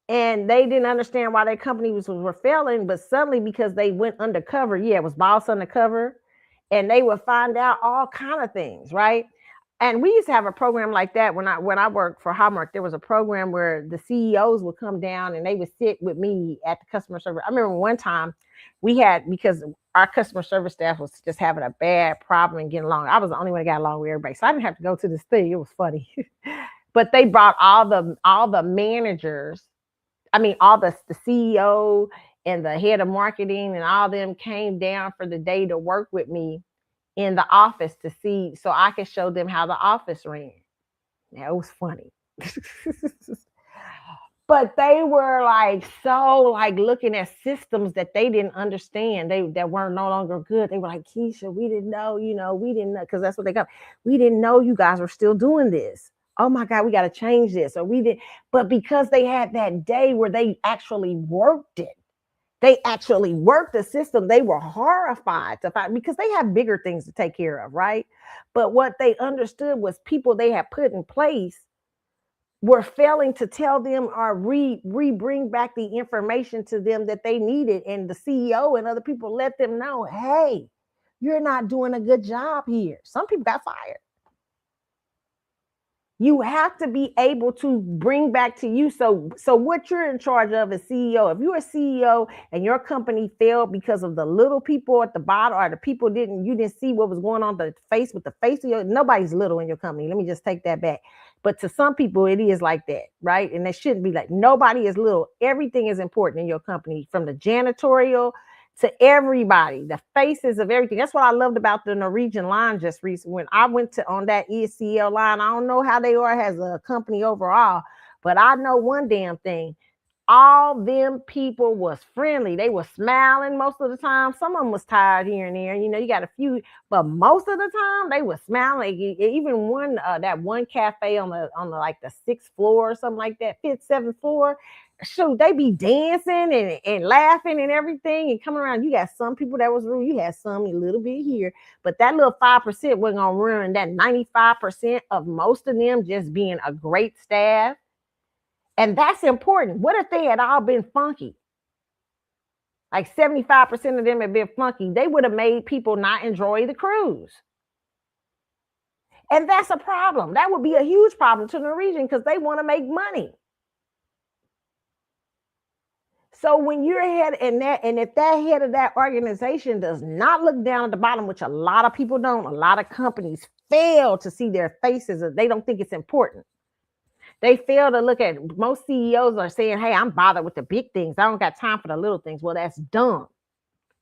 S1: and they didn't understand why their companies were failing. But suddenly, because they went undercover, it was boss undercover, and they would find out all kind of things, right? And we used to have a program like that when I worked for Hallmark. There was a program where the CEOs would come down and they would sit with me at the customer service. I remember one time we had, because our customer service staff was just having a bad problem and getting along. I was the only one that got along with everybody, so I didn't have to go to this thing. It was funny. But they brought all the managers. I mean, all the CEO and the head of marketing and all them came down for the day to work with me in the office to see, so I could show them how the office ran. Yeah, it was funny. But they were like looking at systems that they didn't understand, that weren't no longer good. They were like, "Keisha, we didn't know, we didn't know," because that's what they got. "We didn't know you guys were still doing this. Oh my God, we got to change this." Or we did, but because they had that day where they actually worked it, they actually worked the system, they were horrified to find, because they have bigger things to take care of, right? But what they understood was people they had put in place were failing to tell them or bring back the information to them that they needed. And the CEO and other people let them know, "Hey, you're not doing a good job here." Some people got fired. You have to be able to bring back to you. So what you're in charge of as CEO, if you're a CEO and your company failed because of the little people at the bottom, or the people you didn't see what was going on the face with the face of nobody's little in your company. Let me just take that back. But to some people, it is like that, right? And it shouldn't be like, nobody is little. Everything is important in your company, from the janitorial to everybody, the faces of everything. That's what I loved about the Norwegian line just recently. When I went to on that ESCL line, I don't know how they are as a company overall, but I know one damn thing. All them people was friendly. They were smiling most of the time. Some of them was tired here and there. You got a few, but most of the time they were smiling. Even that one cafe on the like the 6th floor or something like that, 5th, 7th floor. Shoot, they be dancing and laughing and everything and coming around. You got some people that was rude. You had some a little bit here, but that little 5% wasn't gonna ruin that 95% of most of them just being a great staff. And that's important. What if they had all been funky? Like 75% of them have been funky. They would have made people not enjoy the cruise. And that's a problem. That would be a huge problem to the Norwegian because they want to make money. So when you're head in that, and if that head of that organization does not look down at the bottom, which a lot of people don't, a lot of companies fail to see their faces, or they don't think it's important. They fail to look at, most CEOs are saying, hey, I'm bothered with the big things. I don't got time for the little things. Well, that's dumb.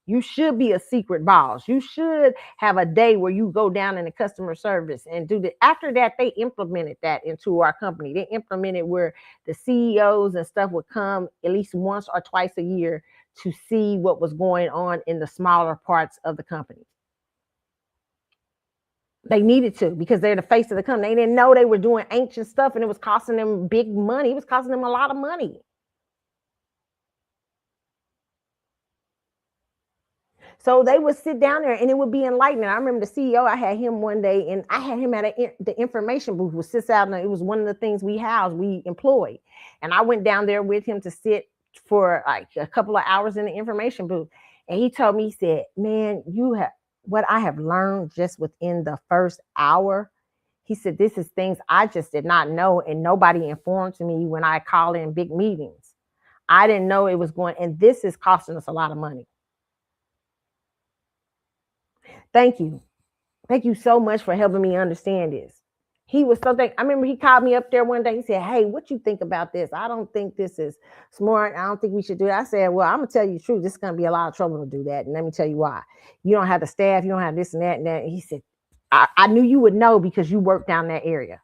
S1: You should be a secret boss. You should have a day where you go down in the customer service and do that. After that, they implemented that into our company. They implemented where the CEOs and stuff would come at least once or twice a year to see what was going on in the smaller parts of the company. They needed to, because they're the face of the company. They didn't know they were doing ancient stuff and it was costing them big money. It was costing them a lot of money. So they would sit down there and it would be enlightening. I remember the CEO, I had him one day, and I had him at the information booth, which sits out, and it was one of the things we employed. And I went down there with him to sit for like a couple of hours in the information booth. And he told me, he said, man, what I have learned just within the first hour. He said, this is things I just did not know, and nobody informed me when I call in big meetings. I didn't know it was going, and this is costing us a lot of money. Thank you. Thank you so much for helping me understand this. He was something. I remember he called me up there one day. He said, hey, what you think about this? I don't think this is smart. I don't think we should do it. I said, well, I'm going to tell you the truth. This is going to be a lot of trouble to do that. And let me tell you why. You don't have the staff. You don't have this and that and that. And he said, I knew you would know because you work down that area.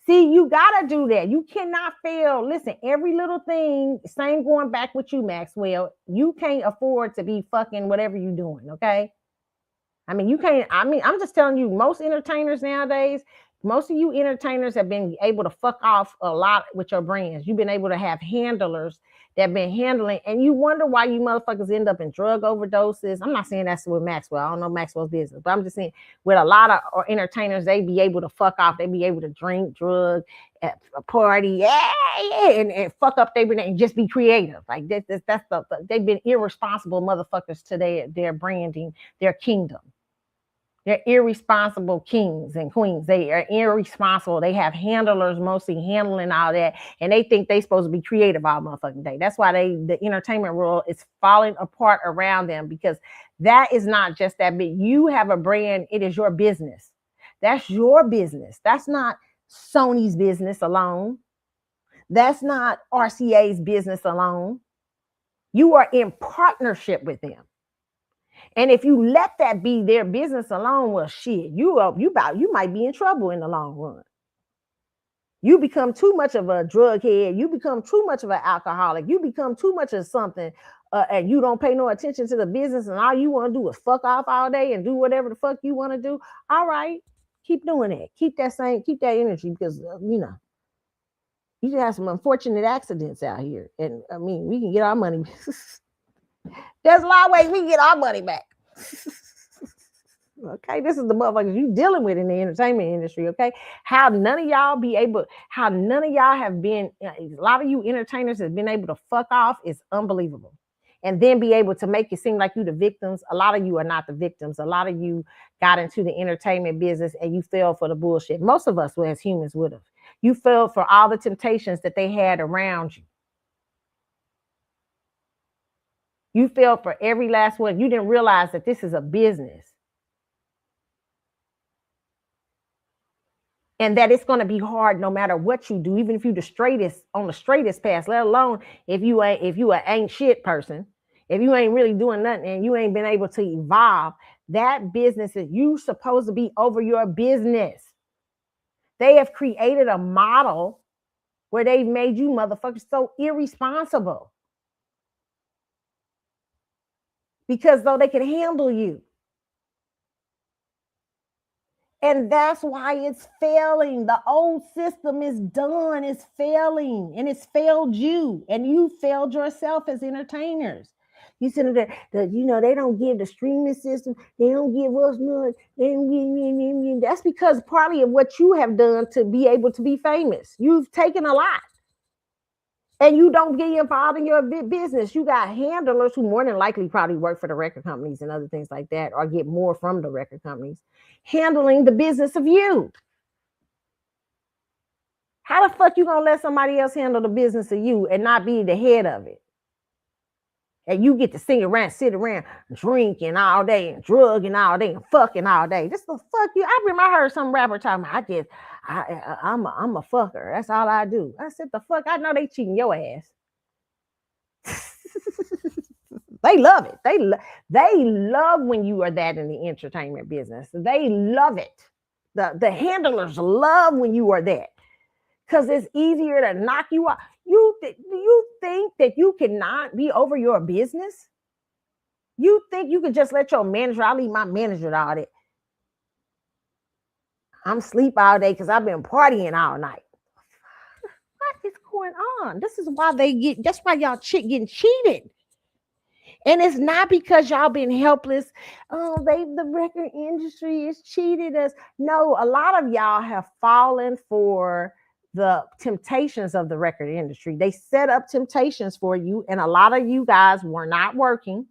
S1: See, you got to do that. You cannot fail. Listen, every little thing, same going back with you, Maxwell. You can't afford to be fucking whatever you're doing, okay? I mean, you can't, I'm just telling you, most entertainers nowadays, most of you entertainers have been able to fuck off a lot with your brands. You've been able to have handlers that have been handling, and you wonder why you motherfuckers end up in drug overdoses. I'm not saying that's with Maxwell. I don't know Maxwell's business, but I'm just saying with a lot of entertainers, they be able to fuck off. They be able to drink, drug, at a party, and fuck up their brand and just be creative. Like they've been irresponsible motherfuckers to their branding, their kingdom. They're irresponsible kings and queens. They are irresponsible. They have handlers mostly handling all that, and they think they're supposed to be creative all motherfucking day. That's why the entertainment world is falling apart around them, because that is not just that big. You have a brand. It is your business. That's your business. That's not Sony's business alone. That's not RCA's business alone. You are in partnership with them. And if you let that be their business alone, well, shit, you might be in trouble in the long run. You become too much of a drug head. You become too much of an alcoholic. You become too much of something, and you don't pay no attention to the business, and all you want to do is fuck off all day and do whatever the fuck you want to do. All right, keep doing that. Keep that energy, because you just have some unfortunate accidents out here, and I mean, we can get our money. There's a lot of ways we can get our money back. Okay, this is the motherfuckers you dealing with in the entertainment industry. Okay, how none of y'all have been, a lot of you entertainers have been able to fuck off is unbelievable. And then be able to make it seem like you the victims. A lot of you are not the victims. A lot of you got into the entertainment business and you fell for the bullshit. Most of us as humans would have. You fell for all the temptations that they had around you. You fell for every last one. You didn't realize that this is a business. And that it's going to be hard no matter what you do, even if you're on the straightest path, let alone if you ain't shit person, if you ain't really doing nothing and you ain't been able to evolve, that business is you supposed to be over your business. They have created a model where they've made you motherfuckers so irresponsible. Because though they can handle you. And that's why it's failing. The old system is done. It's failing. And it's failed you. And you failed yourself as entertainers. You said that they don't give the streaming system. They don't give us none. That's because partly of what you have done to be able to be famous. You've taken a lot. and you don't get involved in your business. You got handlers who more than likely probably work for the record companies and other things like that, or get more from the record companies, handling the business of you. How the fuck you gonna let somebody else handle the business of you and not be the head of it? And you get to sit around, drinking all day and drugging all day and fucking all day. This the fuck you. I remember I heard some rapper talking about, I'm a fucker. That's all I do. I said, the fuck, I know they cheating your ass. They love it. They love when you are that in the entertainment business. They love it. The handlers love when you are that, because it's easier to knock you out. You think that you cannot be over your business? You think you could just let your manager, I'll leave my manager to all that. I'm sleep all day because I've been partying all night. What is going on? This is why that's why y'all getting cheated. And it's not because y'all been helpless. Oh, the record industry has cheated us. No, a lot of y'all have fallen for the temptations of the record industry. They set up temptations for you, and a lot of you guys were not working.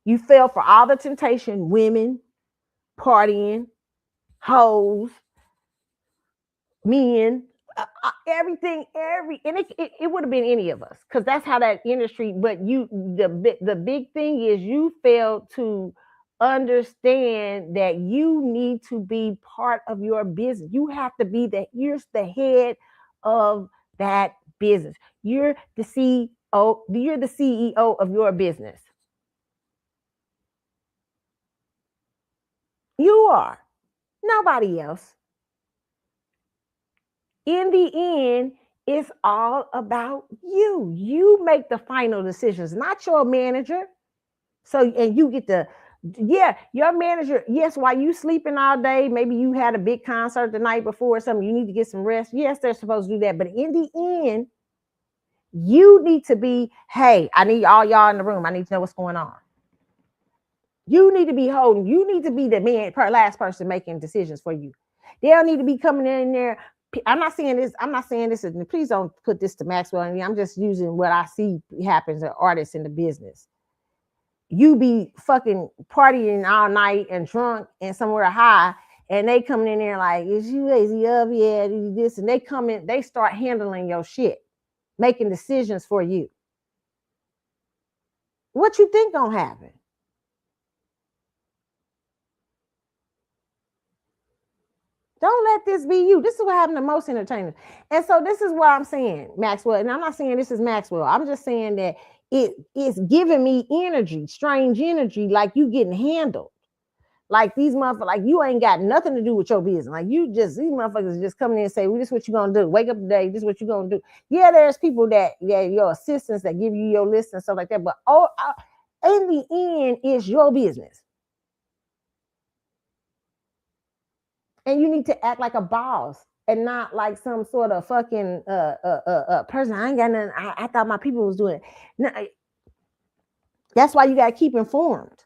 S1: You fell for all the temptation: women, partying, hoes, men, everything, and it would have been any of us, because that's how that industry. But the big thing is you failed to understand that you need to be part of your business. You have to be you're the head of that business. You're the CEO. You're the CEO of your business. You are. Nobody else. In the end, it's all about you. You make the final decisions, not your manager. So, and you get to, your manager, yes, while you sleeping all day, maybe you had a big concert the night before or something, you need to get some rest. Yes, they're supposed to do that. But in the end, you need to be, hey, I need all y'all in the room. I need to know what's going on. You need to be holding. You need to be the last person making decisions for you. They don't need to be coming in there. I'm not saying this. And please don't put this to Maxwell. I'm just using what I see happens to artists in the business. You be fucking partying all night and drunk and somewhere high, and they coming in there like, is you lazy up? Yeah, this, and they come in, they start handling your shit, making decisions for you. What you think gonna happen? Don't let this be you. This is what happened to most entertainers. And so this is what I'm saying, Maxwell. And I'm not saying this is Maxwell. I'm just saying that it's giving me energy, strange energy, like you getting handled. Like these motherfuckers, like you ain't got nothing to do with your business. Like these motherfuckers just coming in and say, well, this is what you're going to do. Wake up today. This is what you're going to do. Yeah, there's people that your assistants that give you your list and stuff like that. But in the end, it's your business. And you need to act like a boss and not like some sort of fucking person. I ain't got nothing. I thought my people was doing it. No, that's why you got to keep informed.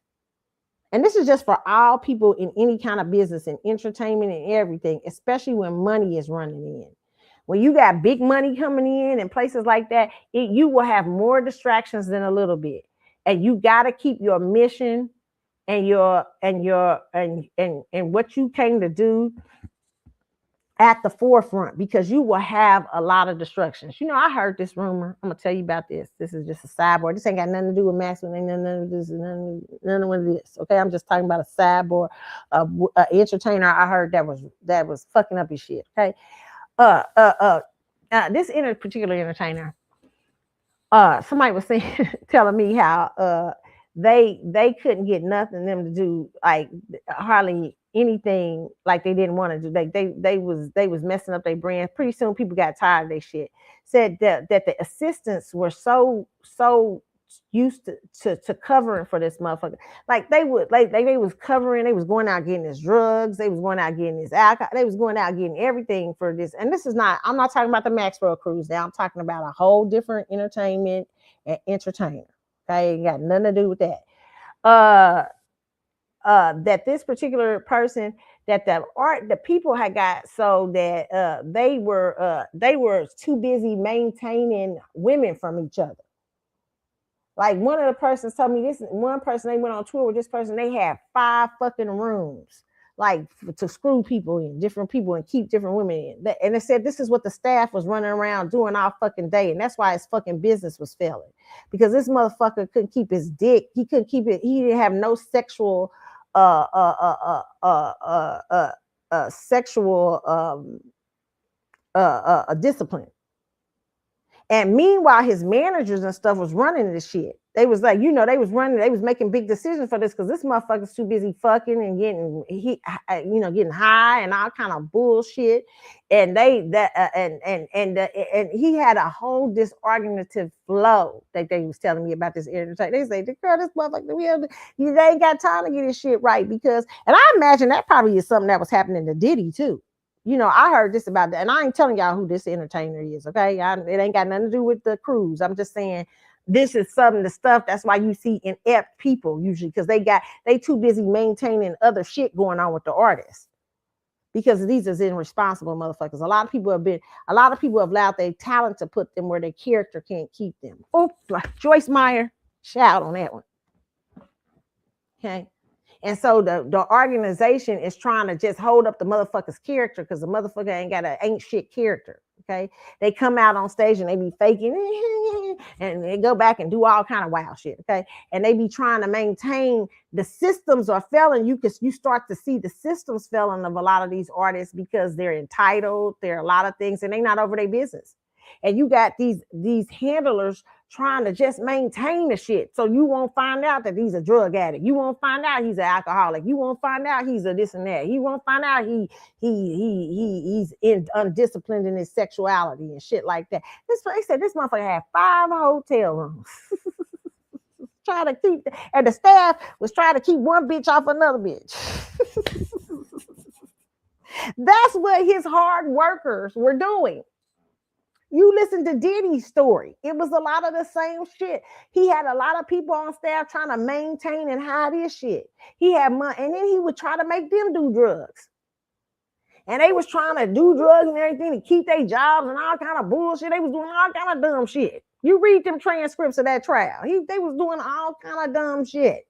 S1: And this is just for all people in any kind of business and entertainment and everything, especially when money is running in. When you got big money coming in and places like that, you will have more distractions than a little bit. And you got to keep your mission and what you came to do at the forefront, because you will have a lot of distractions. You know, I heard this rumor. I'm gonna tell you about this. This is just a sidebar. This ain't got nothing to do with Maxwell. Ain't none of this, none of this. Okay, I'm just talking about a sidebar, entertainer. I heard that was fucking up his shit. Okay, this particular entertainer, somebody was saying, telling me how they couldn't get nothing them to do, like hardly anything, like they didn't want to do. They was messing up their brand. Pretty soon people got tired of their shit. Said that the assistants were so used to covering for this motherfucker. Like they was covering, they was going out getting his drugs, they was going out getting his alcohol, they was going out getting everything for this. And this is not, I'm not talking about the Maxwell Cruise now. I'm talking about a whole different entertainment and entertainer. Okay, ain't got nothing to do with that. That this particular person, that the people had got so that they were too busy maintaining women from each other. Like one of the persons told me this one person they went on tour with this person, they had 5 fucking rooms, like to screw people in, different people, and keep different women in. And they said this is what the staff was running around doing all fucking day. And that's why his fucking business was failing. Because this motherfucker couldn't keep his dick. He couldn't keep it, he didn't have no sexual sexual discipline. And meanwhile, his managers and stuff was running this shit. They was like, they was running, they was making big decisions for this because this motherfucker's too busy fucking and getting high and all kind of bullshit. And and he had a whole disargumentative flow that they was telling me about this entertainer. They say, girl, this motherfucker, they ain't got time to get his shit right because, and I imagine that probably is something that was happening to Diddy too. I heard this about that, and I ain't telling y'all who this entertainer is, okay? It ain't got nothing to do with the cruise. I'm just saying this is some of the stuff. That's why you see inept people usually, because they too busy maintaining other shit going on with the artists. Because these are irresponsible motherfuckers. A lot of people have allowed their talent to put them where their character can't keep them. Oh, Joyce Meyer, shout on that one. Okay. And so the organization is trying to just hold up the motherfucker's character because the motherfucker ain't shit character. Okay. They come out on stage and they be faking and they go back and do all kind of wild shit. Okay. And they be trying to maintain the systems are failing. You start to see the systems failing of a lot of these artists because they're entitled. There are a lot of things and they not over their business. And you got these handlers trying to just maintain the shit. So you won't find out that he's a drug addict. You won't find out he's an alcoholic. You won't find out he's a this and that. You won't find out he's undisciplined in his sexuality and shit like that. They said this motherfucker had 5 hotel rooms. Trying to keep, and the staff was trying to keep one bitch off another bitch. That's what his hard workers were doing. You listen to Diddy's story. It was a lot of the same shit. He had a lot of people on staff trying to maintain and hide his shit. He had money, and then he would try to make them do drugs. And they was trying to do drugs and everything to keep their jobs and all kind of bullshit. They was doing all kind of dumb shit. You read them transcripts of that trial. They was doing all kind of dumb shit.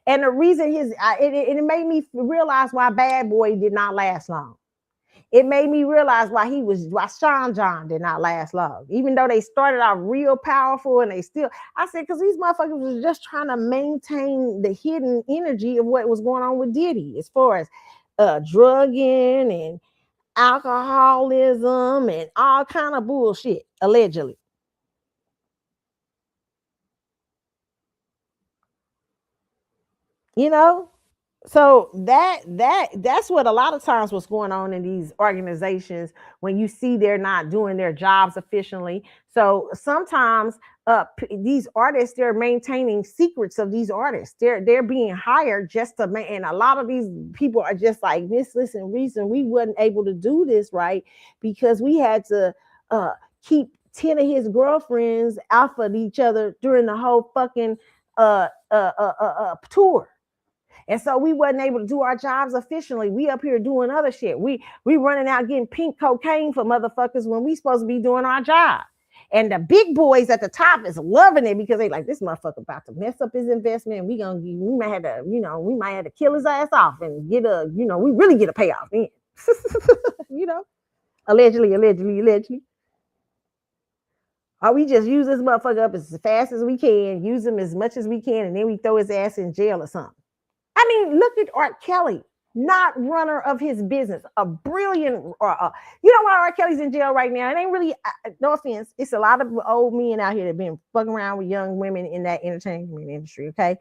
S1: And the reason it made me realize why Bad Boy did not last long. It made me realize why Sean John did not last long. Even though they started out real powerful and I said, because these motherfuckers was just trying to maintain the hidden energy of what was going on with Diddy as far as drugging and alcoholism and all kind of bullshit, allegedly. So that's what a lot of times what's going on in these organizations when you see they're not doing their jobs efficiently. So sometimes these artists, they're maintaining secrets of these artists. They're being hired just to and a lot of these people are just like this. Listen, reason we wasn't able to do this right because we had to keep 10 of his girlfriends off of each other during the whole fucking tour. And so we wasn't able to do our jobs efficiently. We up here doing other shit. We running out getting pink cocaine for motherfuckers when we supposed to be doing our job. And the big boys at the top is loving it because they like this motherfucker about to mess up his investment. We might have to kill his ass off and get we really get a payoff then. Allegedly. Or we just use this motherfucker up as fast as we can, use him as much as we can, and then we throw his ass in jail or something. I mean, look at R. Kelly, not runner of his business, a brilliant. You know why R. Kelly's in jail right now? It ain't really, no offense. It's a lot of old men out here that been fucking around with young women in that entertainment industry. Okay,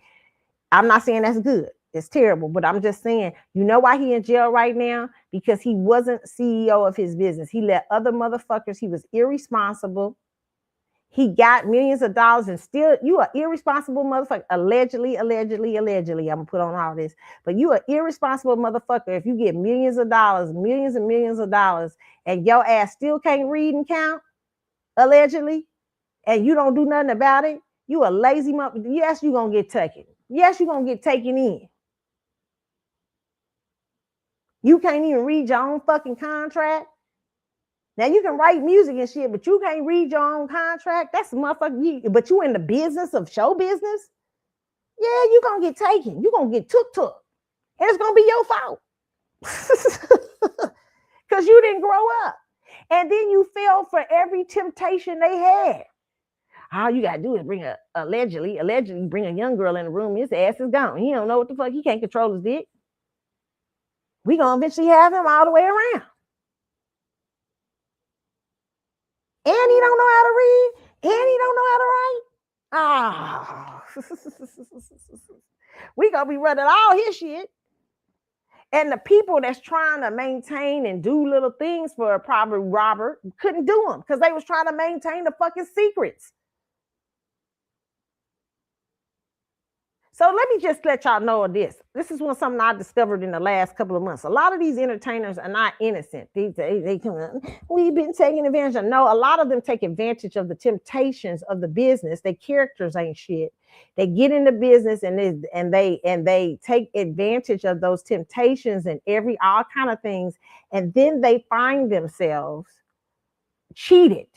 S1: I'm not saying that's good. It's terrible, but I'm just saying, you know why he in jail right now? Because he wasn't CEO of his business. He let other motherfuckers. He was irresponsible. He got millions of dollars and still, you are irresponsible motherfucker. Allegedly. I'm gonna put on all this, but you are irresponsible motherfucker if you get millions and millions of dollars, and your ass still can't read and count, allegedly, and you don't do nothing about it. You a lazy motherfucker. Yes, you're gonna get taken. Yes, you're gonna get taken in. You can't even read your own fucking contract. Now you can write music and shit, but you can't read your own contract. That's a motherfucker. But you in the business of show business? Yeah, you gonna get taken. You gonna get took. And it's gonna be your fault. Because you didn't grow up. And then you fell for every temptation they had. All you gotta do is bring allegedly bring a young girl in the room. His ass is gone. He don't know what the fuck. He can't control his dick. We gonna eventually have him all the way around. And he don't know how to read. And he don't know how to write. Ah, we gonna be running all his shit. And the people that's trying to maintain and do little things for probably Robert couldn't do them because they was trying to maintain the fucking secrets. So let me just let y'all know of this. This is something I discovered in the last couple of months. A lot of these entertainers are not innocent. They come, we've been taking advantage of. No, a lot of them take advantage of the temptations of the business. Their characters ain't shit. They get into business and they take advantage of those temptations and all kind of things, and then they find themselves cheated.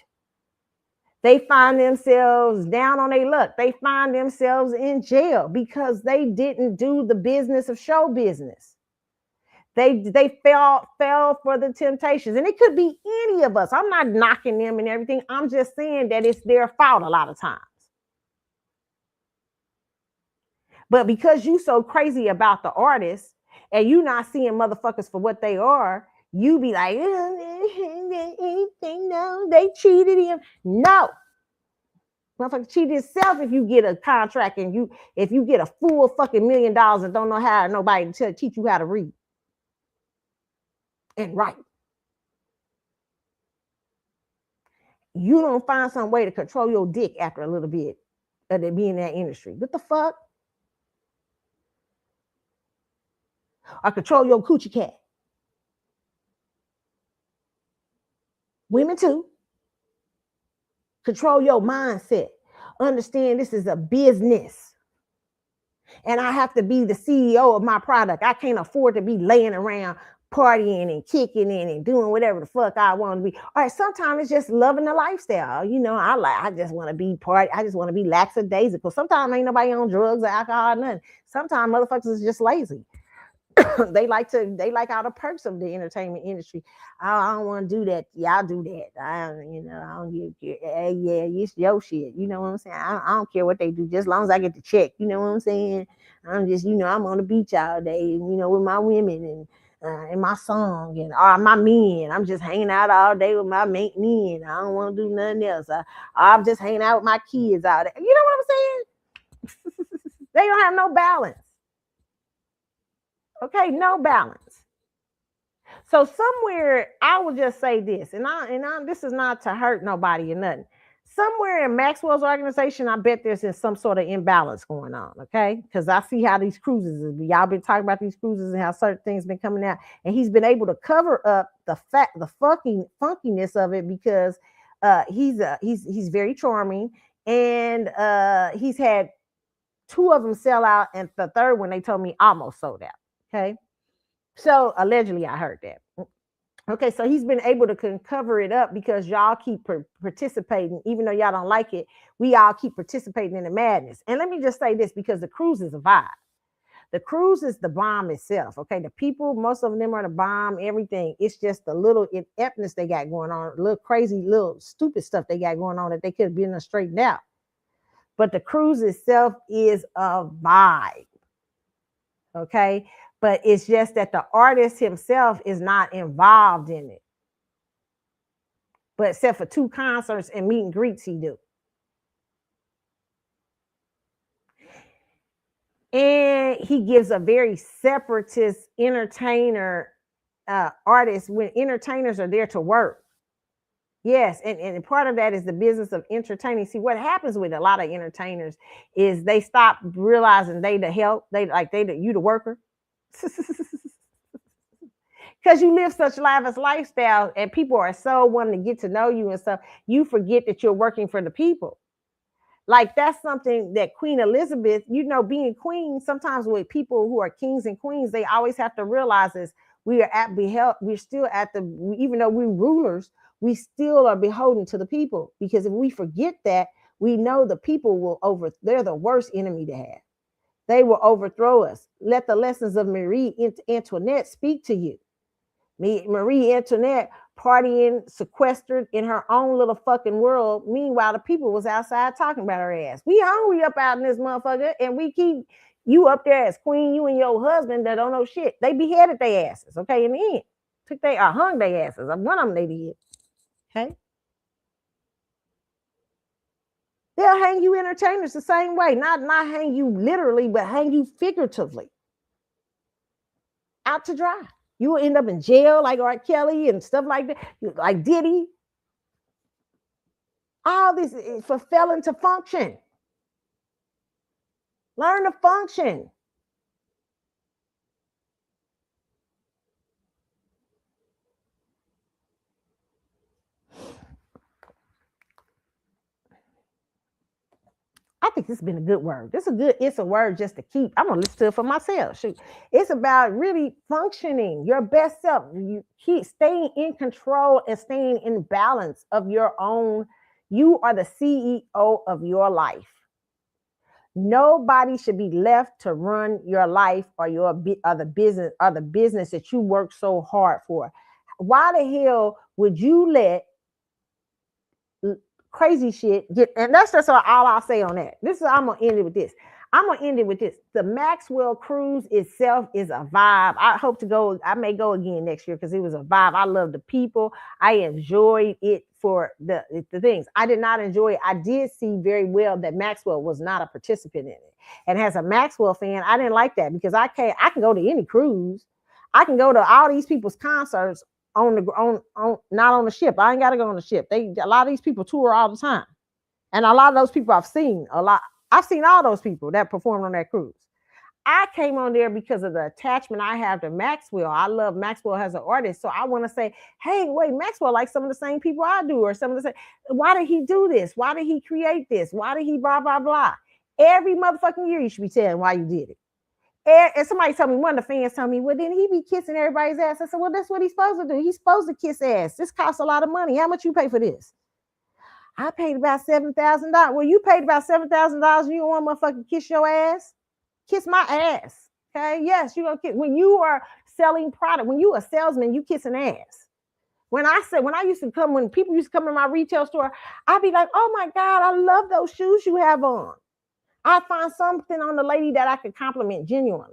S1: They find themselves down on their luck. They find themselves in jail because they didn't do the business of show business. They fell for the temptations. And it could be any of us. I'm not knocking them and everything. I'm just saying that it's their fault a lot of times. But because you so crazy about the artists and you not seeing motherfuckers for what they are, you be like, no, they cheated him. No. Motherfucker cheated himself if you get a contract and if you get a full fucking $1 million and don't know how nobody to teach you how to read and write. You don't find some way to control your dick after a little bit of it being in that industry. What the fuck? Or control your coochie cat. Women too. Control your mindset. Understand this is a business. And I have to be the CEO of my product. I can't afford to be laying around partying and kicking in and doing whatever the fuck I want to be. All right, sometimes it's just loving the lifestyle. You know, I just want to be I just want to be lackadaisical. Sometimes ain't nobody on drugs or alcohol or nothing. Sometimes motherfuckers is just lazy. they like all the perks of the entertainment industry. I don't want to do that. Y'all do that. I don't give yeah, it's your shit. You know what I'm saying? I don't care what they do, just as long as I get the check. You know what I'm saying? I'm just, I'm on the beach all day, with my women and my song and my men. I'm just hanging out all day with my men. I don't want to do nothing else. I'm just hanging out with my kids all day. You know what I'm saying? They don't have no balance. Okay, no balance. So somewhere, I will just say this, and this is not to hurt nobody or nothing. Somewhere in Maxwell's organization, I bet there's some sort of imbalance going on, okay? Because I see how these cruises, y'all been talking about these cruises and how certain things been coming out, and he's been able to cover up the funkiness of it because he's very charming, and he's had 2 of them sell out, and the third one they told me almost sold out. Okay, so allegedly I heard that. Okay, so he's been able to cover it up because y'all keep participating, even though y'all don't like it. We all keep participating in the madness. And let me just say this, because the cruise is a vibe. The cruise is the bomb itself. Okay, the people, most of them are the bomb. Everything. It's just the little ineptness they got going on, a little crazy, little stupid stuff they got going on that they could have been straightened out. But the cruise itself is a vibe. Okay. But it's just that the artist himself is not involved in it. But except for 2 concerts and meet and greets he do. And he gives a very separatist entertainer artist when entertainers are there to work. Yes, and part of that is the business of entertaining. See, what happens with a lot of entertainers is they stop realizing they the help. You the worker. Because you live such lavish lifestyle and people are so wanting to get to know you and stuff, you forget that you're working for the people. Like that's something that Queen Elizabeth, being queen, sometimes with people who are kings and queens, they always have to realize is We are at beheld. We're still at the. Even though we're rulers, we still are beholden to the people. Because if we forget that, we know the people will over. They're the worst enemy to have. They will overthrow us. Let the lessons of Marie Antoinette speak to you. Marie Antoinette partying, sequestered in her own little fucking world. Meanwhile, the people was outside talking about her ass. We hungry up out in this motherfucker, and we keep you up there as queen, you and your husband that don't know shit. They beheaded their asses, okay, in the end. Took they hung their asses. One of them they did. Okay. They'll hang you entertainers the same way. Not hang you literally, but hang you figuratively. Out to dry. You will end up in jail like R. Kelly and stuff like that, like Diddy. All this is for failing to function. Learn to function. I think this has been a good word. It's a word just to keep. I'm gonna listen to it for myself. Shoot. It's about really functioning your best self. You keep staying in control and staying in balance of your own. You are the CEO of your life. Nobody should be left to run your life or the business that you work so hard for. Why the hell would you let crazy shit get? And that's just all I'll say on that. I'm gonna end it with this. The Maxwell Cruise itself is a vibe. I hope to go. I may go again next year because it was a vibe. I love the people. I enjoyed it for the things. I did not enjoy it. I did see very well that Maxwell was not a participant in it. And as a Maxwell fan, I didn't like that because I can go to any cruise. I can go to all these people's concerts on not on the ship. I ain't got to go on the ship. A lot of these people tour all the time. And a lot of those people I've seen a lot. I've seen all those people that performed on that cruise. I came on there because of the attachment I have to Maxwell. I love Maxwell as an artist. So I want to say, hey, wait, Maxwell like some of the same people I do, or some of the same. Why did he do this? Why did he create this? Why did he blah, blah, blah? Every motherfucking year you should be telling why you did it. And somebody told me, one of the fans told me, well, then he be kissing everybody's ass. I said, well, that's what he's supposed to do. He's supposed to kiss ass. This costs a lot of money. How much you pay for this? I paid about $7,000. Well, you paid about $7,000 and you don't want motherfucking kiss your ass? Kiss my ass. Okay? Yes, you gonna kiss. When you are selling product, when you a salesman, you kissing ass. When people used to come in my retail store, I'd be like, oh my God, I love those shoes you have on. I find something on the lady that I could compliment genuinely.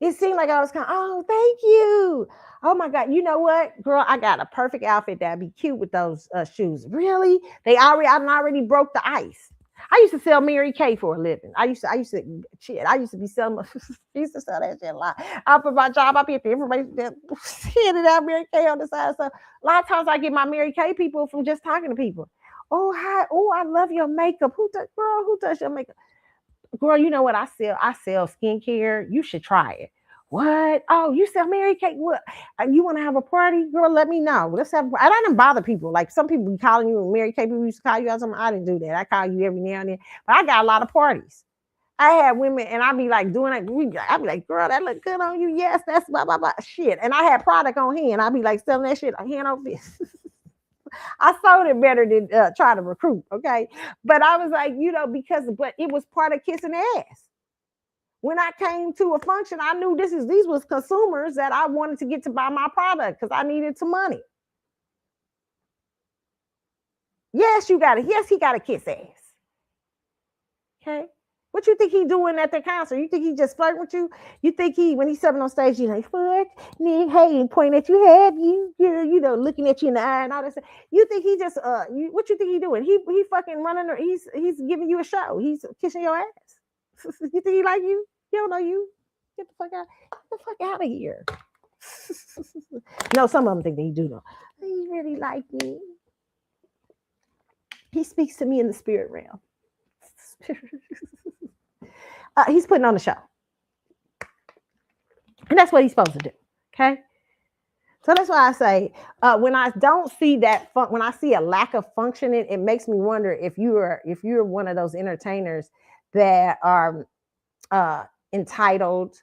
S1: It seemed like I was kind of, oh, thank you. Oh my God. You know what, girl? I got a perfect outfit that'd be cute with those shoes. Really? I already broke the ice. I used to sell Mary Kay for a living. I used to be selling, I used to sell that shit a lot. I put my job, I get the information, handed out Mary Kay on the side. So a lot of times I get my Mary Kay people from just talking to people. Oh, hi. Oh, I love your makeup. Who does your makeup? Girl, you know what I sell? I sell skincare. You should try it. What? Oh, you sell Mary Kay? What? You want to have a party? Girl, let me know. Let's have. I don't bother people. Like some people be calling you Mary Kay. People used to call you out. I didn't do that. I call you every now and then. But I got a lot of parties. I had women, and I'd be like doing it. I'd be like, girl, that look good on you. Yes, that's blah blah blah shit. And I had product on hand. I'd be like selling that shit hand over fist. I sold it better than trying to recruit, okay? But I was like, but it was part of kissing ass. When I came to a function, I knew these was consumers that I wanted to get to buy my product because I needed some money. Yes, he got to kiss ass. Okay? What you think he doing at the concert? You think he just flirting with you? You think when he's stepping on stage, you like, fuck, nigga, hey, pointing at you, have you, looking at you in the eye and all that stuff. You think he just, what you think he doing? He fucking running, he's giving you a show. He's kissing your ass. You think he like you? He don't know you. Get the fuck out of here. No, some of them think that he do know. He really like me. He speaks to me in the spirit realm. He's putting on a show. And that's what he's supposed to do. Okay. So that's why I say, when I don't see that, when I see a lack of functioning, it makes me wonder if you're one of those entertainers that are entitled,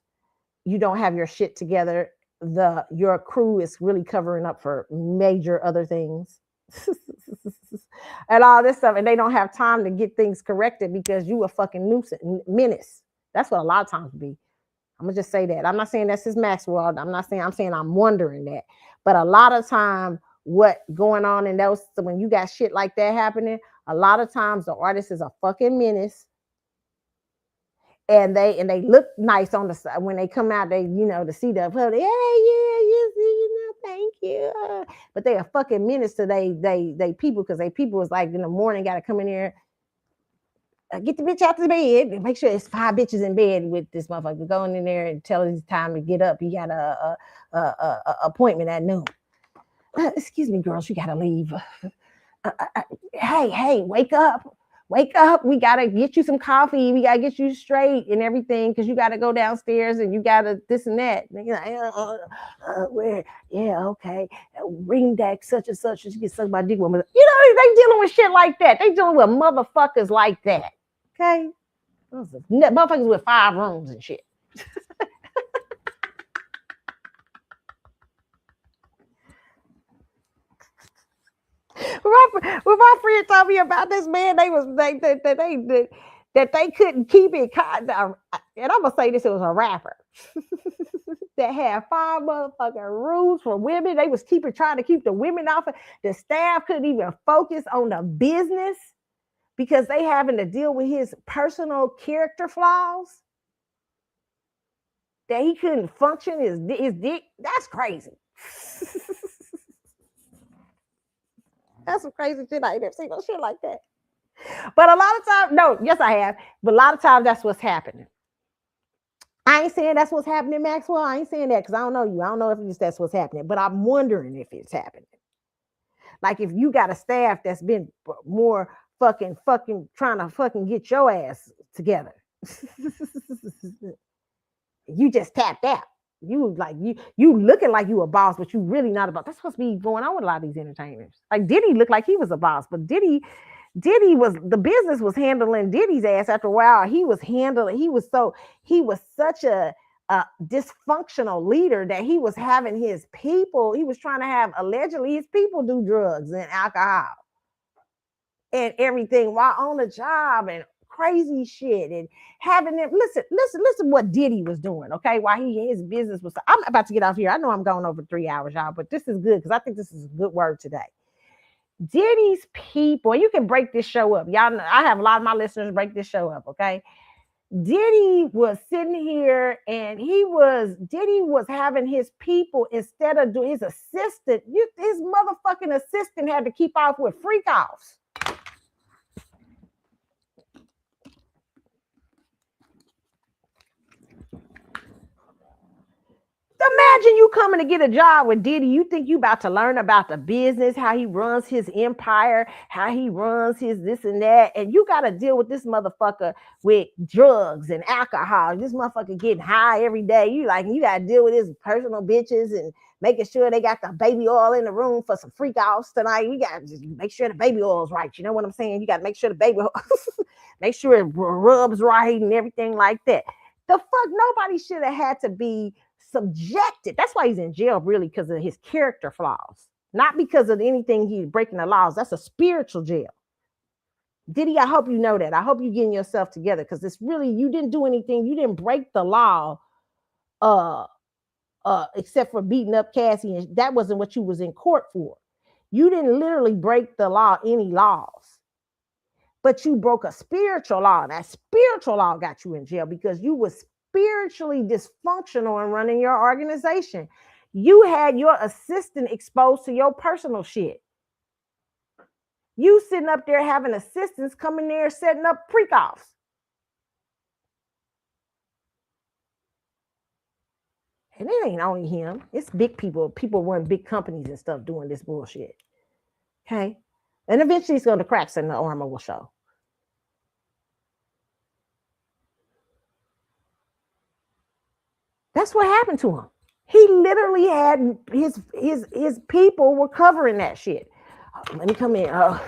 S1: you don't have your shit together, your crew is really covering up for major other things. And all this stuff, and they don't have time to get things corrected because you a fucking nuisance menace. That's what a lot of times be. I'm gonna just say that. I'm not saying that's his Maxwell. I'm saying I'm wondering that. But a lot of time, what going on in those, so when you got shit like that happening, a lot of times the artist is a fucking menace. And they look nice on the side when they come out. They to see the public. Thank you. But they a fucking menace to they people, because they people is like in the morning got to come in here. Get the bitch out the bed. Make sure it's 5 bitches in bed with this motherfucker. Going in there and tell it's time to get up. You got a appointment at noon. Excuse me, girls, you gotta leave. Hey, wake up. Wake up. We got to get you some coffee. We got to get you straight and everything, because you got to go downstairs and you got to this and that. And you're like, where? Yeah, okay. Ring that such and such. You get sucked by dick woman. They dealing with shit like that. They dealing with motherfuckers like that. Okay? Those motherfuckers with 5 rooms and shit. When my friend told me about this man, they couldn't keep it. And I'm gonna say this: it was a rapper that had 5 motherfucking rules for women. They was trying to keep the women off. The staff couldn't even focus on the business because they having to deal with his personal character flaws. That he couldn't function his dick. That's crazy. That's some crazy shit. I ain't never seen no shit like that. But a lot of times, no, yes, I have. But a lot of times that's what's happening. I ain't saying that's what's happening, Maxwell. I ain't saying that because I don't know you. I don't know if that's what's happening. But I'm wondering if it's happening. Like if you got a staff that's been more fucking trying to fucking get your ass together. You just tapped out. You looking like you a boss, but you really not a boss. That's supposed to be going on with a lot of these entertainers. Like Diddy looked like he was a boss, but Diddy was, the business was handling Diddy's ass after a while. He was such a dysfunctional leader that he was having his people. He was trying to have allegedly his people do drugs and alcohol and everything while on the job and crazy shit and having them listen what Diddy was doing, okay, while his business was. I'm about to get off here. I know I'm going over 3 hours, y'all, but this is good because I think this is a good word today. Diddy's people, you can break this show up. Y'all know I have a lot of my listeners break this show up, okay? Diddy was sitting here and Diddy was having his people, instead of doing his assistant, his motherfucking assistant had to keep off with freak offs. Imagine you coming to get a job with Diddy. You think you about to learn about the business, how he runs his empire, how he runs his this and that. And you got to deal with this motherfucker with drugs and alcohol. This motherfucker getting high every day. You got to deal with his personal bitches and making sure they got the baby oil in the room for some freak offs tonight. We got to just make sure the baby oil is right. You know what I'm saying? You got to make sure the baby oil, make sure it rubs right and everything like that. The fuck, nobody should have had to be subjected. That's why he's in jail, really, because of his character flaws, not because of anything he's breaking the laws. That's a spiritual jail. Diddy, I hope you know that. I hope you're getting yourself together, because it's really, you didn't do anything. You didn't break the law, except for beating up Cassie, and that wasn't what you was in court for. You didn't literally break the law, any laws, but you broke a spiritual law. That spiritual law got you in jail because you was spiritually dysfunctional in running your organization. You had your assistant exposed to your personal shit. You sitting up there having assistants coming there setting up freak-offs. And it ain't only him. It's big people run big companies and stuff doing this bullshit. Okay? And eventually it's going to crack, and the armor will show. That's what happened to him. He literally had his people were covering that shit. Oh, let me come in. Oh,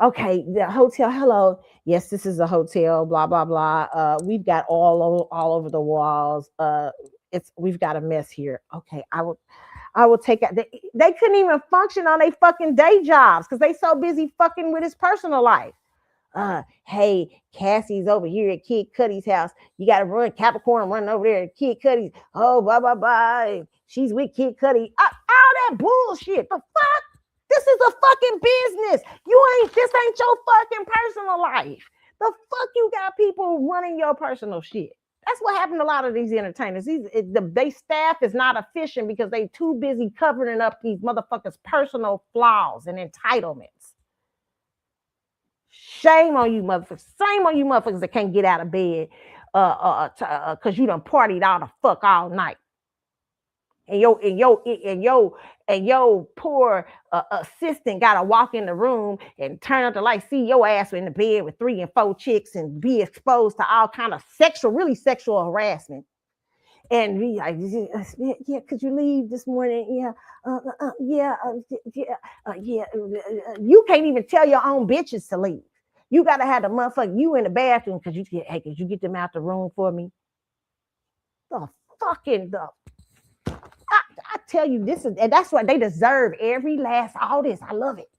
S1: okay, the hotel. Hello. Yes, this is a hotel. Blah blah blah. We've got all over the walls. we've got a mess here. Okay, I will take out. They couldn't even function on their fucking day jobs because they so busy fucking with his personal life. Hey, Cassie's over here at Kid Cudi's house. You got to run Capricorn running over there at Kid Cudi's. Oh, blah, blah, blah. She's with Kid Cudi. All that bullshit. The fuck? This is a fucking business. This ain't your fucking personal life. The fuck you got people running your personal shit. That's what happened to a lot of these entertainers. They staff is not efficient because they too busy covering up these motherfuckers' personal flaws and entitlements. Shame on you, motherfuckers. Shame on you, motherfuckers that can't get out of bed because you done partied all the fuck all night. And your poor assistant gotta walk in the room and turn up the light, see your ass in the bed with 3 and 4 chicks and be exposed to all kind of really sexual harassment. And be like, yeah, could you leave this morning? Yeah, you can't even tell your own bitches to leave. You gotta have the motherfucker you in the bathroom because you get, hey, could you get them out the room for me? I tell you, and that's what they deserve. Every last all this. I love it.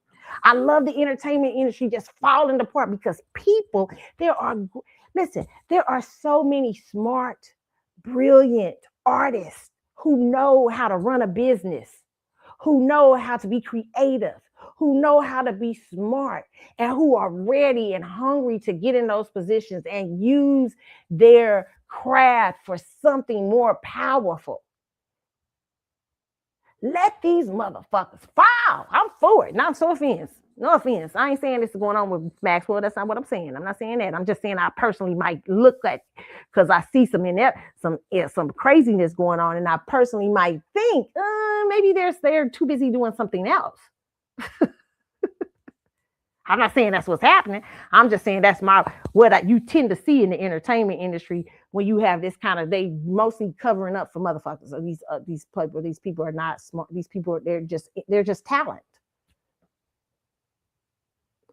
S1: I love the entertainment industry just falling apart because people, there are so many smart, brilliant artists who know how to run a business, who know how to be creative, who know how to be smart, and who are ready and hungry to get in those positions and use their craft for something more powerful. Let these motherfuckers fall. I'm for it. Not so offense. No offense. I ain't saying this is going on with Maxwell. That's not what I'm saying. I'm not saying that. I'm just saying I personally might look at, because I see some craziness going on, and I personally might think maybe they're too busy doing something else. I'm not saying that's what's happening. I'm just saying that's what you tend to see in the entertainment industry when you have this kind of, they mostly covering up for motherfuckers. So these people are not smart. These people they're just talent.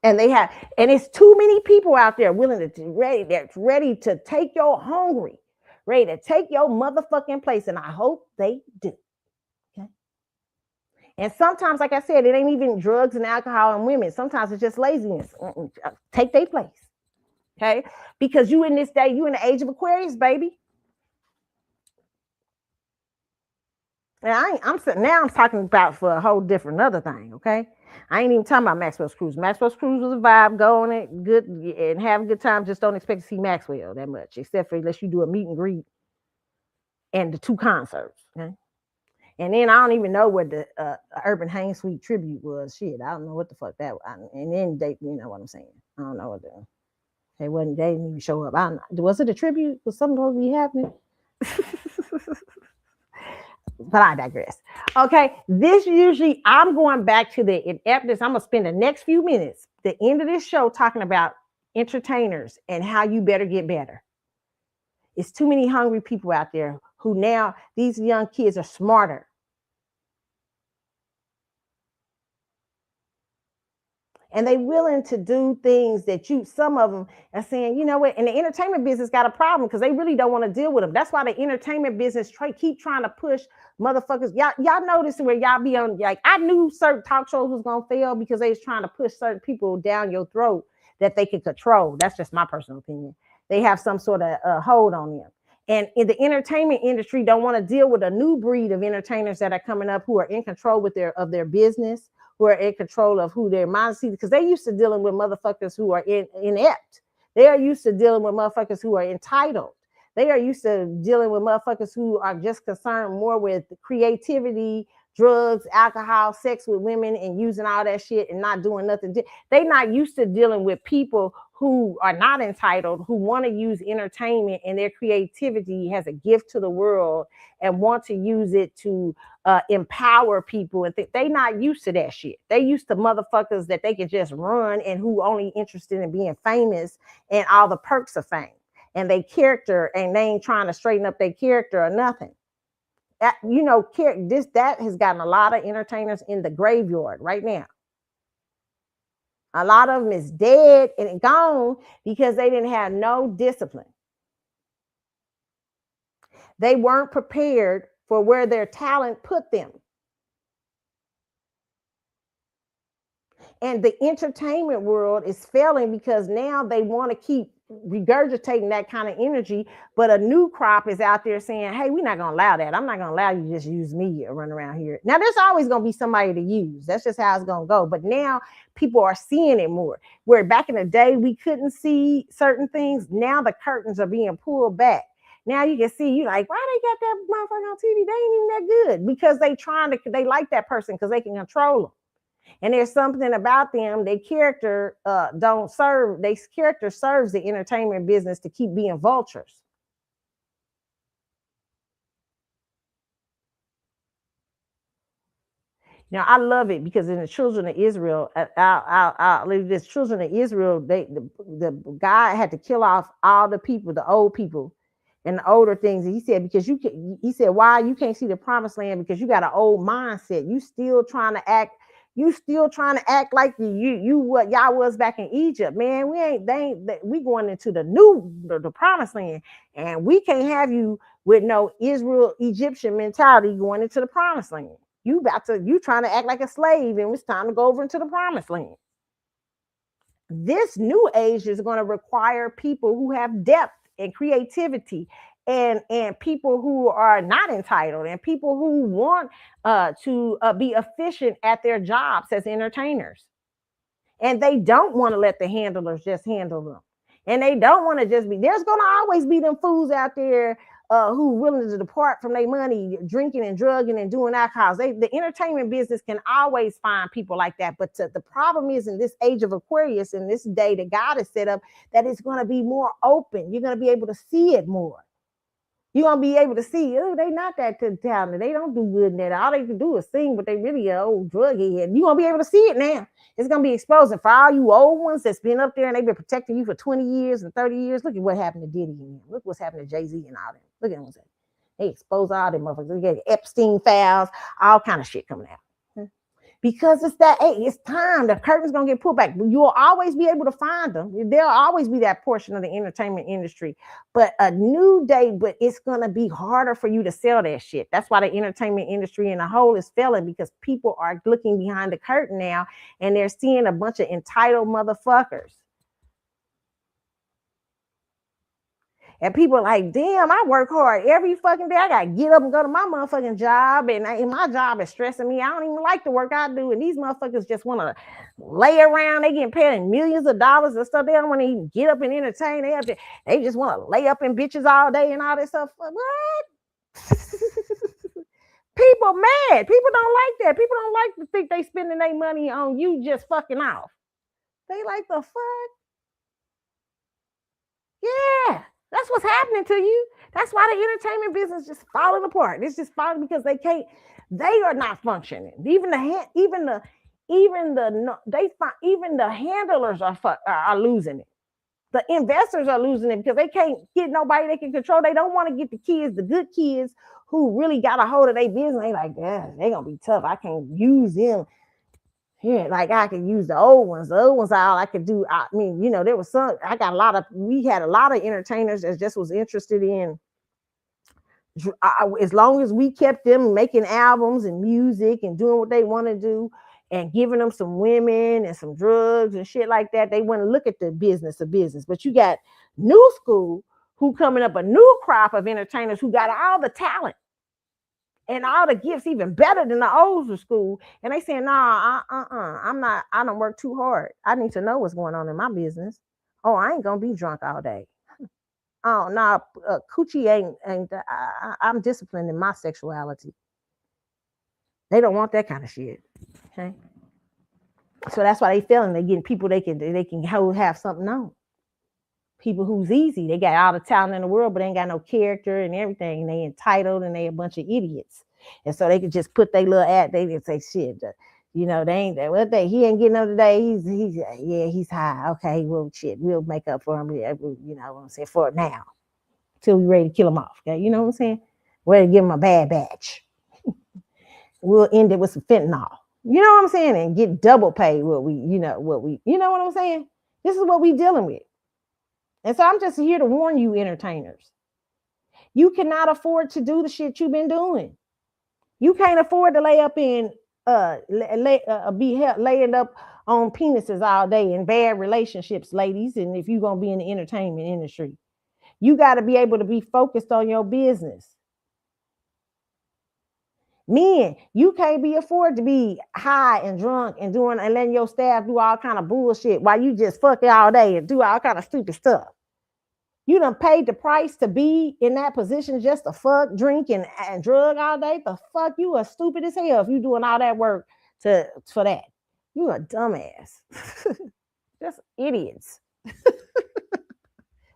S1: And it's too many people out there ready to take your ready to take your motherfucking place. And I hope they do. And sometimes, like I said, it ain't even drugs and alcohol and women. Sometimes it's just laziness. Take their place. Okay? Because you in the age of Aquarius, baby. And I'm talking about for a whole different other thing, okay? I ain't even talking about Maxwell Cruise. Maxwell Cruise was a vibe, go on it, good, and have a good time. Just don't expect to see Maxwell that much, except for unless you do a meet and greet and the 2 concerts, okay? And then I don't even know what the Urban Hang Suite tribute was. Shit, I don't know what the fuck that was. And then you know what I'm saying. I don't know what they didn't even show up. Was it a tribute? Was something supposed to be happening? But I digress. Okay, I'm going back to the ineptness. I'm going to spend the next few minutes, the end of this show, talking about entertainers and how you better get better. It's too many hungry people out there who now, these young kids are smarter. And they willing to do things that some of them are saying, you know what? And the entertainment business got a problem because they really don't want to deal with them. That's why the entertainment business keep trying to push motherfuckers. Y'all notice where y'all be on, like, I knew certain talk shows was going to fail because they was trying to push certain people down your throat that they can control. That's just my personal opinion. They have some sort of hold on them. And in the entertainment industry, don't want to deal with a new breed of entertainers that are coming up who are in control of their business, who are in control of who their minds see, because they're used to dealing with motherfuckers who are inept. They are used to dealing with motherfuckers who are entitled. They are used to dealing with motherfuckers who are just concerned more with creativity, drugs, alcohol, sex with women, and using all that shit and not doing nothing. They're not used to dealing with people who are not entitled, who want to use entertainment and their creativity as a gift to the world and want to use it to empower people. And they're not used to that shit. They used to motherfuckers that they can just run and who only interested in being famous and all the perks of fame and their character, and they ain't trying to straighten up their character or nothing. That has gotten a lot of entertainers in the graveyard right now. A lot of them is dead and gone because they didn't have no discipline. They weren't prepared for where their talent put them. And the entertainment world is failing because now they want to keep regurgitating that kind of energy, but a new crop is out there saying, hey, we're not going to allow that. I'm not going to allow you to just use me or run around here. Now, there's always going to be somebody to use. That's just how it's going to go. But now people are seeing it more. Where back in the day, we couldn't see certain things. Now the curtains are being pulled back. Now you can see, you like, why they got that motherfucker on TV? They ain't even that good, because they like that person because they can control them. And there's something about them, their character their character serves the entertainment business to keep being vultures. Now I love it because in the children of Israel, I'll leave this. Children of Israel, the guy had to kill off all the people, the old people, and the older things. And he said because he said why you can't see the promised land, because you got an old mindset. You still trying to act like you what y'all was back in Egypt, man. We going into the promised land, and we can't have you with no Israel Egyptian mentality going into the promised land. You trying to act like a slave, and it's time to go over into the promised land. This new age is going to require people who have depth and creativity, and people who are not entitled, and people who want to be efficient at their jobs as entertainers. And they don't want to let the handlers just handle them. And they don't want to just be, there's going to always be them fools out there who willing to depart from their money, drinking and drugging and doing alcohol. The entertainment business can always find people like that. But the problem is, in this age of Aquarius, in this day that God has set up, that it's going to be more open. You're going to be able to see it more. You're going to be able to see, oh, they not that talented. They don't do good in that. All they can do is sing, but they really are old drug head. You're going to be able to see it now. It's going to be exposed. And for all you old ones that's been up there and they've been protecting you for 20 years and 30 years, look at what happened to Diddy and them. Look what's happened to Jay-Z and all them. Look at them. They expose all them motherfuckers. They get Epstein files, all kind of shit coming out. Because it's that, hey, it's time. The curtain's going to get pulled back. You'll always be able to find them. There'll always be that portion of the entertainment industry. But a new day, but it's going to be harder for you to sell that shit. That's why the entertainment industry in a whole is failing, because people are looking behind the curtain now and they're seeing a bunch of entitled motherfuckers. And people are like, damn, I work hard every fucking day. I got to get up and go to my motherfucking job. And my job is stressing me. I don't even like the work I do. And these motherfuckers just want to lay around. They getting paid millions of dollars and stuff. They don't want to even get up and entertain. They just want to lay up in bitches all day and all this stuff. What? People mad. People don't like that. People don't like to think they spending their money on you just fucking off. They like, the fuck? Yeah. That's what's happening to you. That's why the entertainment business is just falling apart. It's just falling because they are not functioning. Even the handlers are losing it. The investors are losing it because they can't get nobody they can control. They don't want to get the kids, the good kids who really got a hold of their business. They like, yeah, they're gonna be tough. I can't use them. Yeah, like I could use the old ones. The old ones, all I could do. I mean, there was we had a lot of entertainers that just was interested in, as long as we kept them making albums and music and doing what they want to do and giving them some women and some drugs and shit like that, they want to look at the business of business. But you got new school who coming up, a new crop of entertainers who got all the talent and all the gifts, even better than the older school. And they saying, nah, I don't work too hard. I need to know what's going on in my business. Oh, I ain't going to be drunk all day. Oh, no, coochie ain't I'm disciplined in my sexuality. They don't want that kind of shit. Okay. So that's why they failing. They're getting people they can have something on. People who's easy. They got all the talent in the world, but they ain't got no character and everything. And they entitled and they a bunch of idiots. And so they could just put their little ad. They didn't say shit. They ain't that. He ain't getting up today. He's high. Okay, well, shit, we'll make up for him. What I'm saying, for it now, till we ready to kill him off. Okay, you know what I'm saying? We're ready to give him a bad batch. We'll end it with some fentanyl. You know what I'm saying? And get double pay what I'm saying? This is what we dealing with. And so I'm just here to warn you, entertainers. You cannot afford to do the shit you've been doing. You can't afford to lay up in laying up on penises all day in bad relationships, ladies. And if you're gonna be in the entertainment industry, you got to be able to be focused on your business. Men, you can't be afford to be high and drunk and doing and letting your staff do all kind of bullshit while you just fuck all day and do all kind of stupid stuff. You done paid the price to be in that position just to fuck, drink, and drug all day. The fuck, you are stupid as hell if you doing all that work for that. You a dumbass. Just idiots.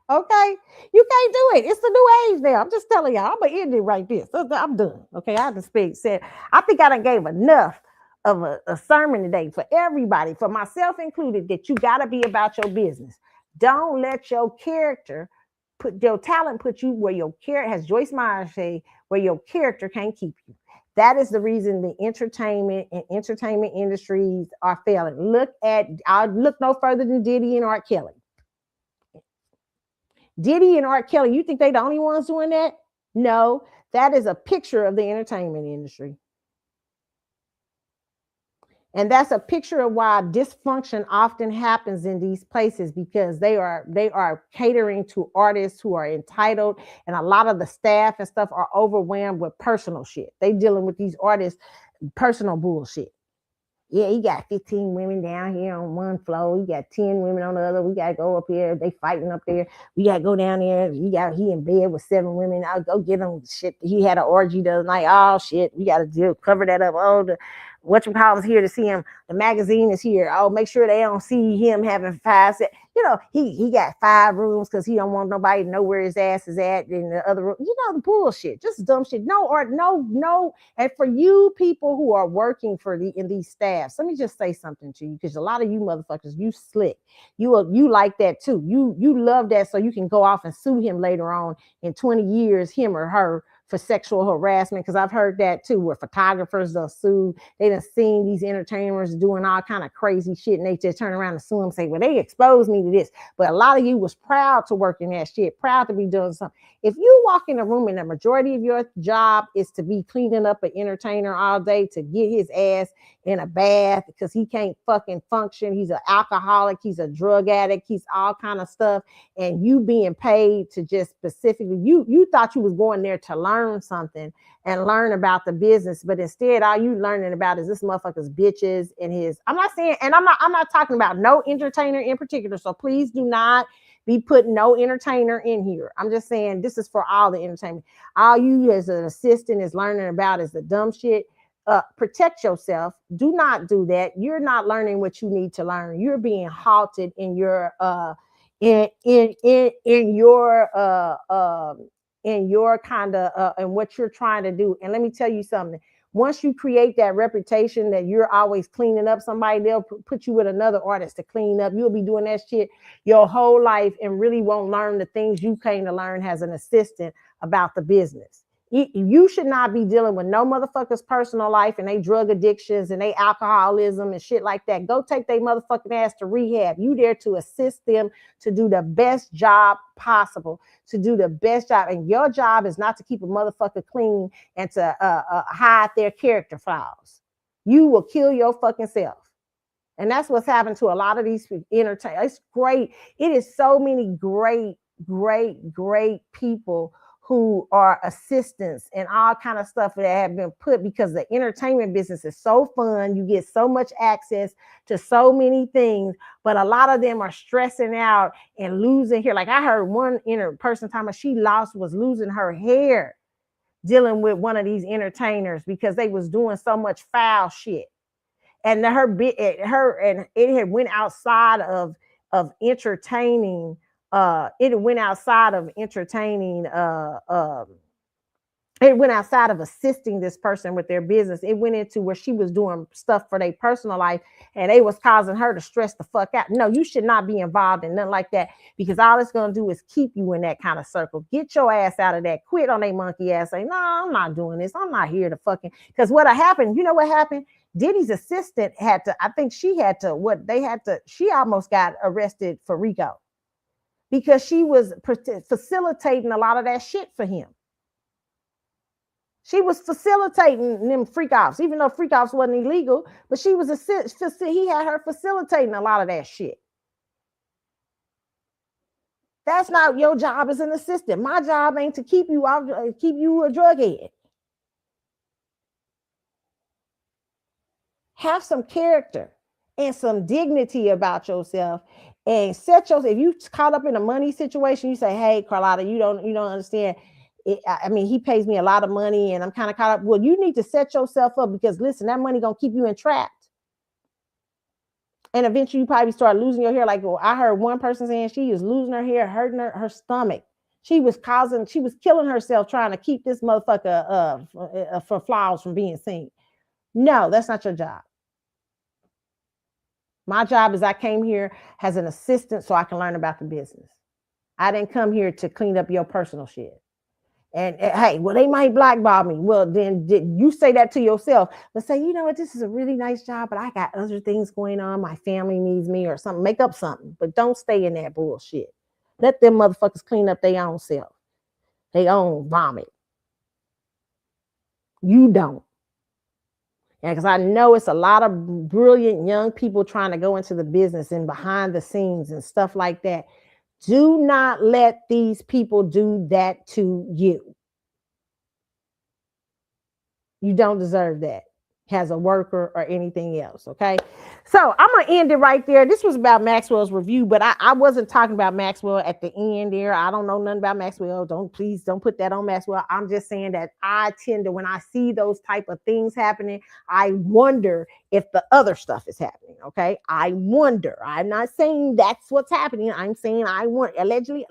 S1: Okay, you can't do it. It's the new age now. I'm just telling y'all. I'm gonna end it right there. So I'm done. Okay, I just said. I think I done gave enough of a sermon today for everybody, for myself included, that you gotta be about your business. Don't let your character put your talent put you where your character, has Joyce Meyer say, where your character can't keep you. That is the reason the entertainment and entertainment industries are failing. I'll look no further than Diddy and R. Kelly. Diddy and R. Kelly, you think they the only ones doing that? No, that is a picture of the entertainment industry. And that's a picture of why dysfunction often happens in these places, because they are catering to artists who are entitled, and a lot of the staff and stuff are overwhelmed with personal shit. They dealing with these artists' personal bullshit. Yeah, he got 15 women down here on one floor. He got 10 women on the other. We got to go up here. They fighting up there. We got to go down there. He in bed with 7 women. I'll go get him shit. He had an orgy the other night. Oh, shit. We got to cover that up. Oh, the whatchamacallit's here to see him. The magazine is here. Oh, make sure they don't see him having 5 sets. You know, he got 5 rooms because he don't want nobody to know where his ass is at in the other room. You know, the bullshit. Just dumb shit. No art, no. And for you people who are working in these staffs, let me just say something to you, because a lot of you motherfuckers, you slick. You like that too. You love that, so you can go off and sue him later on in 20 years, him or her, for sexual harassment, because I've heard that too, where photographers done sue. They done seen these entertainers doing all kind of crazy shit, and they just turn around and sue them and say, well, they exposed me to this. But a lot of you was proud to work in that shit, proud to be doing something. If you walk in a room and the majority of your job is to be cleaning up an entertainer all day to get his ass in a bath because he can't fucking function, he's an alcoholic, he's a drug addict, he's all kind of stuff, and you being paid to just specifically, you thought you was going there to learn something and learn about the business, but instead all you learning about is this motherfucker's bitches and his. I'm not saying, and I'm not talking about no entertainer in particular, so please do not be putting no entertainer in here. I'm just saying this is for all the entertainment. All you as an assistant is learning about is the dumb shit. Protect yourself. Do not do that. You're not learning what you need to learn. You're being halted in your in your kind of and what you're trying to do. And let me tell you something. Once you create that reputation that you're always cleaning up somebody, they'll put you with another artist to clean up. You'll be doing that shit your whole life and really won't learn the things you came to learn as an assistant about the business. You should not be dealing with no motherfucker's personal life and they drug addictions and they alcoholism and shit like that. Go take their motherfucking ass to rehab. You there to assist them to do the best job possible, to do the best job. And your job is not to keep a motherfucker clean and to hide their character flaws. You will kill your fucking self. And that's what's happened to a lot of these entertainers. It's great. It is so many great people who are assistants and all kind of stuff that have been put, because the entertainment business is so fun. You get so much access to so many things, but a lot of them are stressing out and losing hair. Like I heard one person talking about she was losing her hair dealing with one of these entertainers because they was doing so much foul shit. And it had went outside of entertaining. It went outside of entertaining. It went outside of assisting this person with their business. It went into where she was doing stuff for their personal life, and they was causing her to stress the fuck out. No, you should not be involved in nothing like that, because all it's gonna do is keep you in that kind of circle. Get your ass out of that. Quit on a monkey ass. Say, no, I'm not doing this. I'm not here to fucking. Because what happened? You know what happened? Diddy's assistant had to. I think she had to. She almost got arrested for RICO, because she was facilitating a lot of that shit for him. She was facilitating them freak offs, even though freak offs wasn't illegal, but he had her facilitating a lot of that shit. That's not your job as an assistant. My job ain't to keep you a drug head. Have some character and some dignity about yourself, and set yourself. If you caught up in a money situation, you say, "Hey, Carlotta, you don't understand. I mean, he pays me a lot of money, and I'm kind of caught up." Well, you need to set yourself up, because listen, that money gonna keep you entrapped. And eventually you probably start losing your hair. Like, well, I heard one person saying she was losing her hair, hurting her stomach. She was killing herself trying to keep this motherfucker for flaws from being seen. No, that's not your job. My job is I came here as an assistant so I can learn about the business. I didn't come here to clean up your personal shit. And hey, well, they might blackball me. Well, then did you say that to yourself? Let's say, you know what, this is a really nice job, but I got other things going on. My family needs me or something. Make up something, but don't stay in that bullshit. Let them motherfuckers clean up their own self, their own vomit. You don't. Yeah, because I know it's a lot of brilliant young people trying to go into the business and behind the scenes and stuff like that. Do not let these people do that to you. You don't deserve that as a worker or anything else. Okay. So I'm going to end it right there. This was about Maxwell's review, but I wasn't talking about Maxwell at the end there. I don't know nothing about Maxwell. Please don't put that on Maxwell. I'm just saying that I tend to, when I see those type of things happening, I wonder if the other stuff is happening. Okay. I wonder. I'm not saying that's what's happening. I'm saying I want allegedly.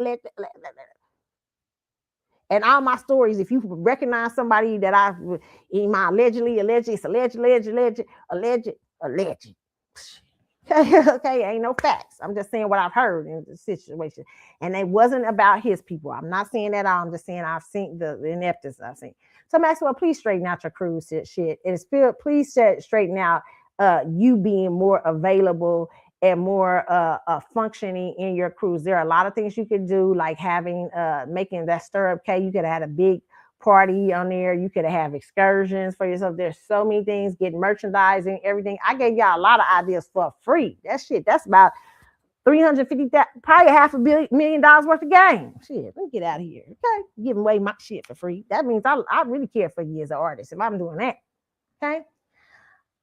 S1: And all my stories, if you recognize somebody that in my allegedly, it's alleged. Okay, ain't no facts. I'm just saying what I've heard in the situation. And it wasn't about his people. I'm not saying that all. I'm just saying I've seen the ineptness I've seen. So Maxwell, please straighten out your cruise shit. And please straighten out you being more available and more functioning in your cruise. There are a lot of things you could do, like making that stirrup cake. You could have had a big party on there. You could have excursions for yourself. There's so many things, getting merchandising, everything. I gave y'all a lot of ideas for free. That's about 350, probably $500 million worth of game. Shit, let me get out of here. Okay, giving away my shit for free. That means I really care for you as an artist if I'm doing that. Okay.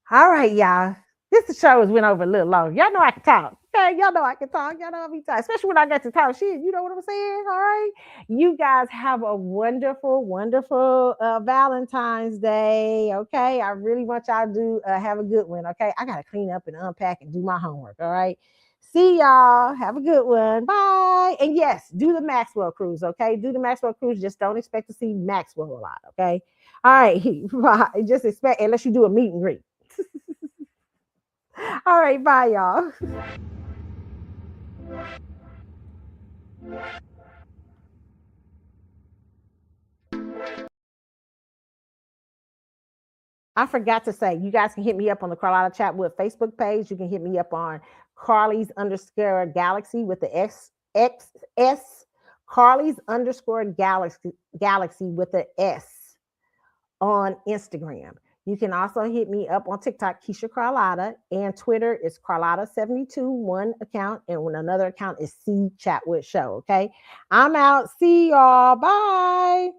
S1: All right, y'all. This show has went over a little long. Y'all know I can talk. Okay, y'all know I can talk. Y'all know I be talking, especially when I get to talk shit. You know what I'm saying? All right. You guys have a wonderful, wonderful Valentine's Day. Okay. I really want y'all to have a good one. Okay. I gotta clean up and unpack and do my homework. All right. See y'all. Have a good one. Bye. And yes, do the Maxwell Cruise. Okay. Do the Maxwell Cruise. Just don't expect to see Maxwell a lot. Okay. All right. Bye. Just expect, unless you do a meet and greet. All right, bye, y'all. I forgot to say, you guys can hit me up on the Carlotta Chatwood Facebook page. You can hit me up on Carly's_Galaxy with the S. Carly's_Galaxy with the S on Instagram. You can also hit me up on TikTok, Keisha Carlotta, and Twitter is Carlotta72, one account, and another account is C Chatwood Show. Okay, I'm out. See y'all. Bye.